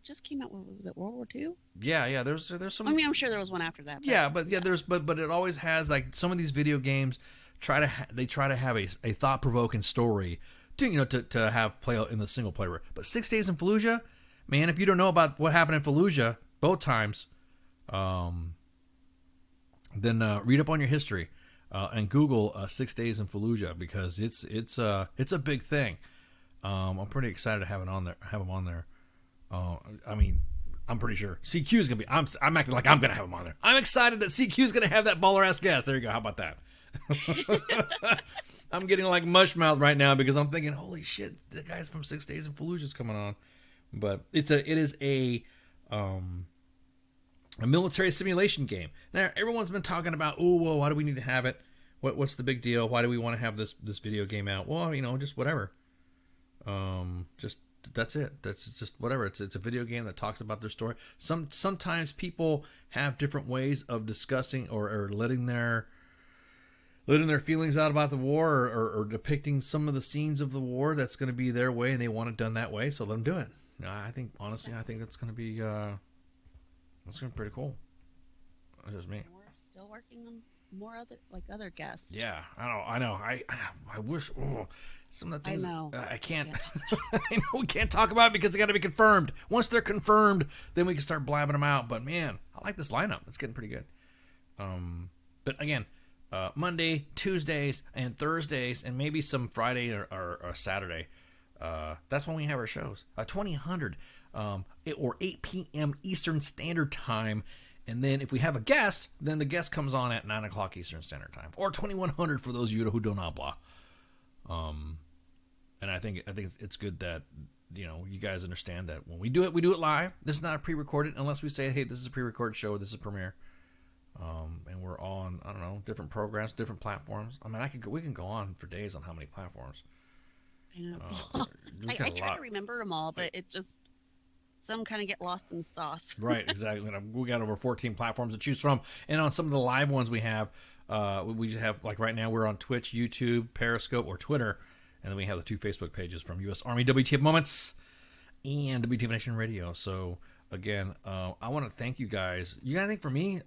just came out. Was it World War II? Yeah. There's some. I mean, I'm sure there was one after that. But but it always has, like, some of these video games try to have a thought-provoking story to have play out in the single player. But 6 Days in Fallujah, man, if you don't know about what happened in Fallujah both times, then read up on your history and Google 6 Days in Fallujah, because it's a big thing. I'm pretty excited to have him on there. I mean, I'm pretty sure CQ is gonna be. I'm acting like I'm gonna have him on there. I'm excited that CQ is gonna have that baller ass guest. There you go. How about that? I'm getting like mush mouth right now because I'm thinking, holy shit, the guys from 6 Days in Fallujah is coming on. But it is a military simulation game. Now everyone's been talking about, well, why do we need to have it? What's the big deal? Why do we want to have this video game out? Well, just whatever. That's it. That's just whatever. It's a video game that talks about their story. Sometimes people have different ways of discussing or letting their feelings out about the war, or depicting some of the scenes of the war that's going to be their way and they want it done that way. So let them do it. I think that's going to be pretty cool. That's just me. We're still working on more other guests. Yeah, I know. I wish some of the things. I know. I can't. Yeah. I know we can't talk about it because they got to be confirmed. Once they're confirmed, then we can start blabbing them out. But man, I like this lineup. It's getting pretty good. But again, Monday, Tuesdays, and Thursdays, and maybe some Friday or Saturday. That's when we have our shows. 2000 or 8 p.m. Eastern Standard Time. And then if we have a guest, then the guest comes on at 9 o'clock Eastern Standard Time, or 2100 for those of you who do not blah. And I think it's good that you guys understand that when we do it live. This is not a pre-recorded, unless we say, hey, this is a pre-recorded show, this is a premiere. And we're on, I don't know, different programs, different platforms. I mean, we can go on for days on how many platforms. I know. I try to remember them all, but it just, some kind of get lost in the sauce. Right, exactly. We got over 14 platforms to choose from. And on some of the live ones we have, we just have, like right now, we're on Twitch, YouTube, Periscope, or Twitter. And then we have the 2 Facebook pages from U.S. Army WTF Moments and WTF Nation Radio. So, again, I want to thank you guys. You got anything for me,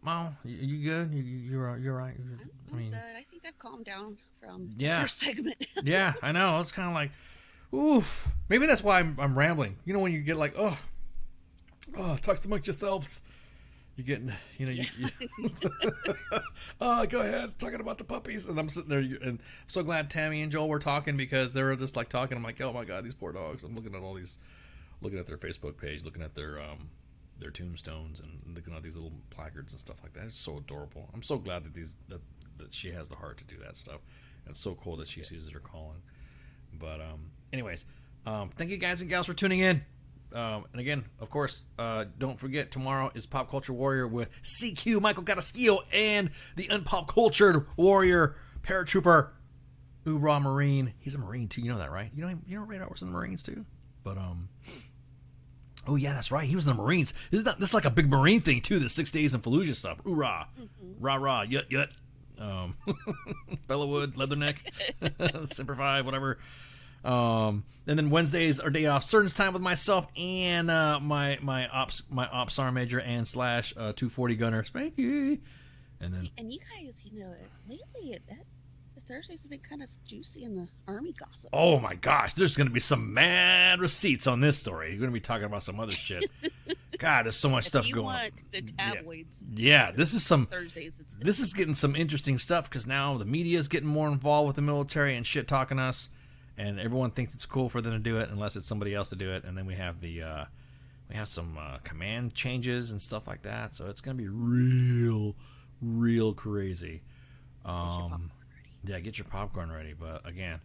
Mal? You good? You're all right? I'm good. I think I've calmed down from the first segment. Yeah, I know. It's kind of like, oof. Maybe that's why I'm rambling. When you get like, oh, talks amongst yourselves. You're getting, go ahead, talking about the puppies. And I'm sitting there, and I'm so glad Tammy and Joel were talking, because they were just like talking. I'm like, oh my God, these poor dogs. I'm looking at their Facebook page, looking at their tombstones, and looking at these little placards and stuff like that. It's so adorable. I'm so glad that she has the heart to do that stuff. And it's so cool that she sees her calling. But anyways, thank you guys and gals for tuning in. And again, of course, don't forget, tomorrow is Pop Culture Warrior with CQ, Michael Gattaskio, and the Unpop Cultured Warrior Paratrooper Hoorah Marine. He's a Marine too. You know that, right? You know Radar was in the Marines too. But oh yeah, that's right. He was in the Marines. This is like a big Marine thing too. The 6 Days in Fallujah stuff. Hoorah, rah rah, yut yut. Bellawood, Leatherneck, Semper Fi, whatever. And then Wednesdays are day off. Surgeon's time with myself and my ops sergeant major and / 240 gunner Spanky. And you guys, lately the Thursdays have been kind of juicy in the Army gossip. Oh my gosh, there's going to be some mad receipts on this story. You're going to be talking about some other shit. God, there's so much stuff going on. The tabloids. Yeah, this is some. Thursdays. This is getting some interesting stuff, because now the media is getting more involved with the military and shit talking us. And everyone thinks it's cool for them to do it unless it's somebody else to do it. And then we have the We have some command changes and stuff like that. So it's going to be real, real crazy. Yeah, get your popcorn ready. But again,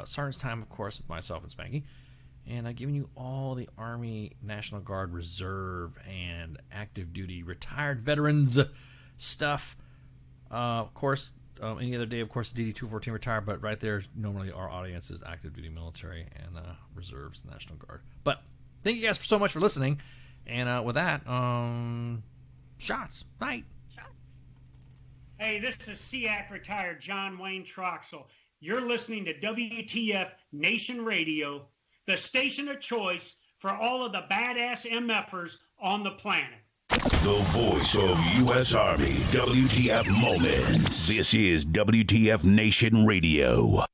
Sergeant's Time, of course, with myself and Spanky. And I'm giving you all the Army, National Guard, Reserve, and active duty retired veterans stuff. Of course, any other day, of course, DD-214 retired, but right there, normally our audience is active duty military and reserves, National Guard. But thank you guys so much for listening. And with that, shots. Night. Hey, this is SEAC retired John Wayne Troxel. You're listening to WTF Nation Radio, the station of choice for all of the badass MFers on the planet. The voice of U.S. Army, WTF Moments. This is WTF Nation Radio.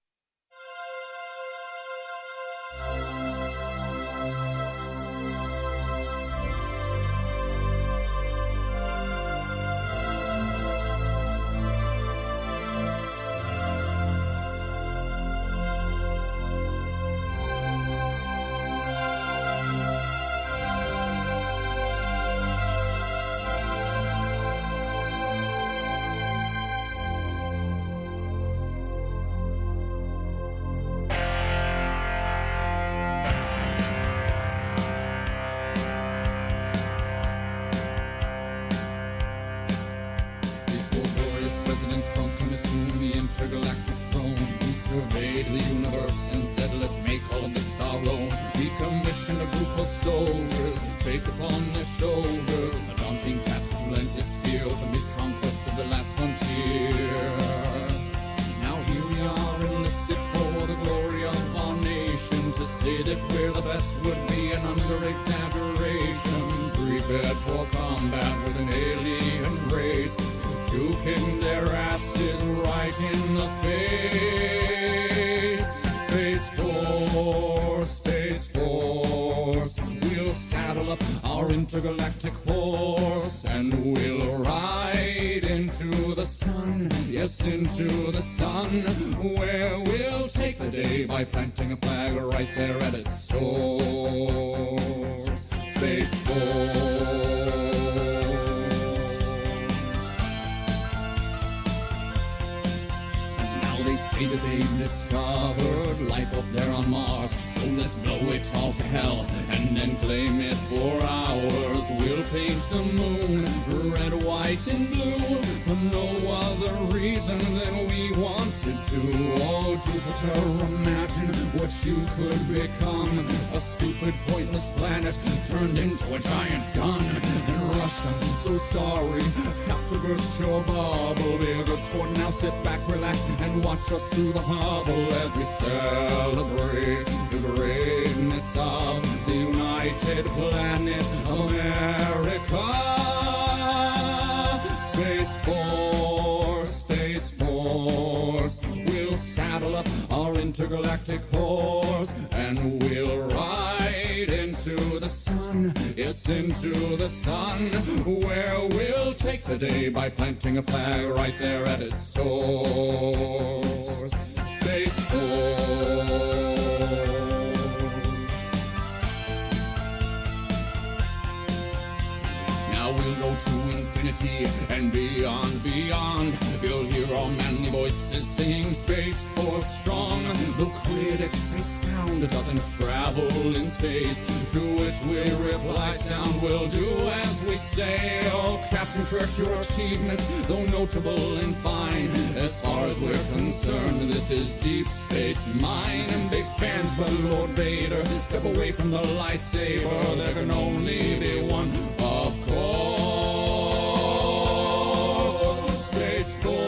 Intergalactic horse, and we'll ride into the sun, yes, into the sun, where we'll take the day by planting a flag right there at its source. Space Force. And now they say that they've discovered life up there on Mars, so let's blow it all to hell and then claim it for ours. We'll paint the moon red, white, and blue for no other reason than we wanted to. Oh, Jupiter, imagine what you could become. A stupid, pointless planet turned into a giant gun. And Russia, so sorry, have to burst your bubble. Be a good sport now, sit back, relax, and watch us through the hubble as we celebrate the greatness of the United Planet America. Space Force, Space Force. We'll saddle up our intergalactic horse and we'll ride into the sun, yes, into the sun, where we'll take the day by planting a flag right there at its source. Space Force. We'll go to infinity and beyond, beyond. You'll hear our manly voices singing Space Force strong. Though critics say sound doesn't travel in space, to which we reply sound will do as we say. Oh, Captain Kirk, your achievements, though notable and fine, as far as we're concerned, this is Deep Space Mine. And big fans, but Lord Vader, step away from the lightsaber. There can only be one, of course. Space Force.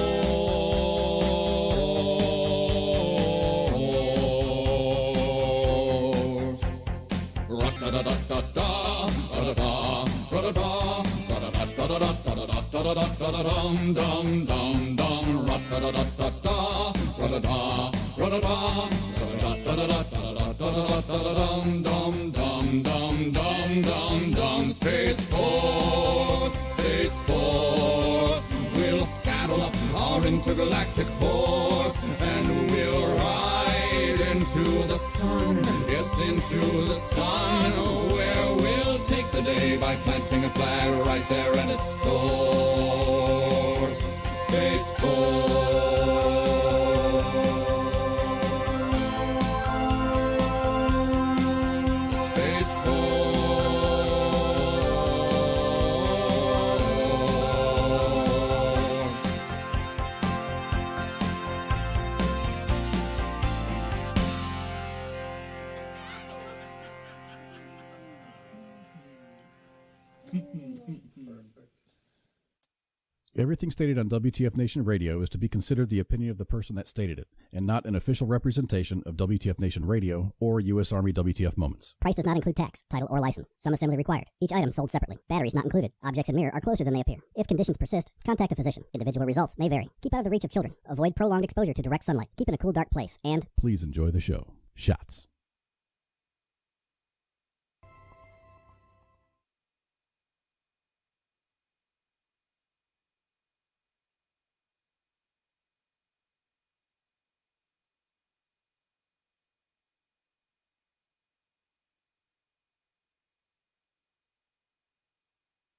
Ra-da-da-da-da-da, ra-da-da, ra-da-da, ra-da-da-da-da-da-da-dum-dum-dum-dum, ra-da-da-da-da-da, ra-da-da, ra-da-da, ra-da-da-da-da-da-dum-dum-dum-dum-dum-dum. Space Force, Space Force. We'll saddle up our intergalactic horse and we'll ride into the sun, yes, into the sun, where we'll take day by planting a flag right there at its source. Space Force. Space Everything stated on WTF Nation Radio is to be considered the opinion of the person that stated it, and not an official representation of WTF Nation Radio or U.S. Army WTF Moments. Price does not include tax, title, or license. Some assembly required. Each item sold separately. Batteries not included. Objects in mirror are closer than they appear. If conditions persist, contact a physician. Individual results may vary. Keep out of the reach of children. Avoid prolonged exposure to direct sunlight. Keep in a cool, dark place. And please enjoy the show. Shots.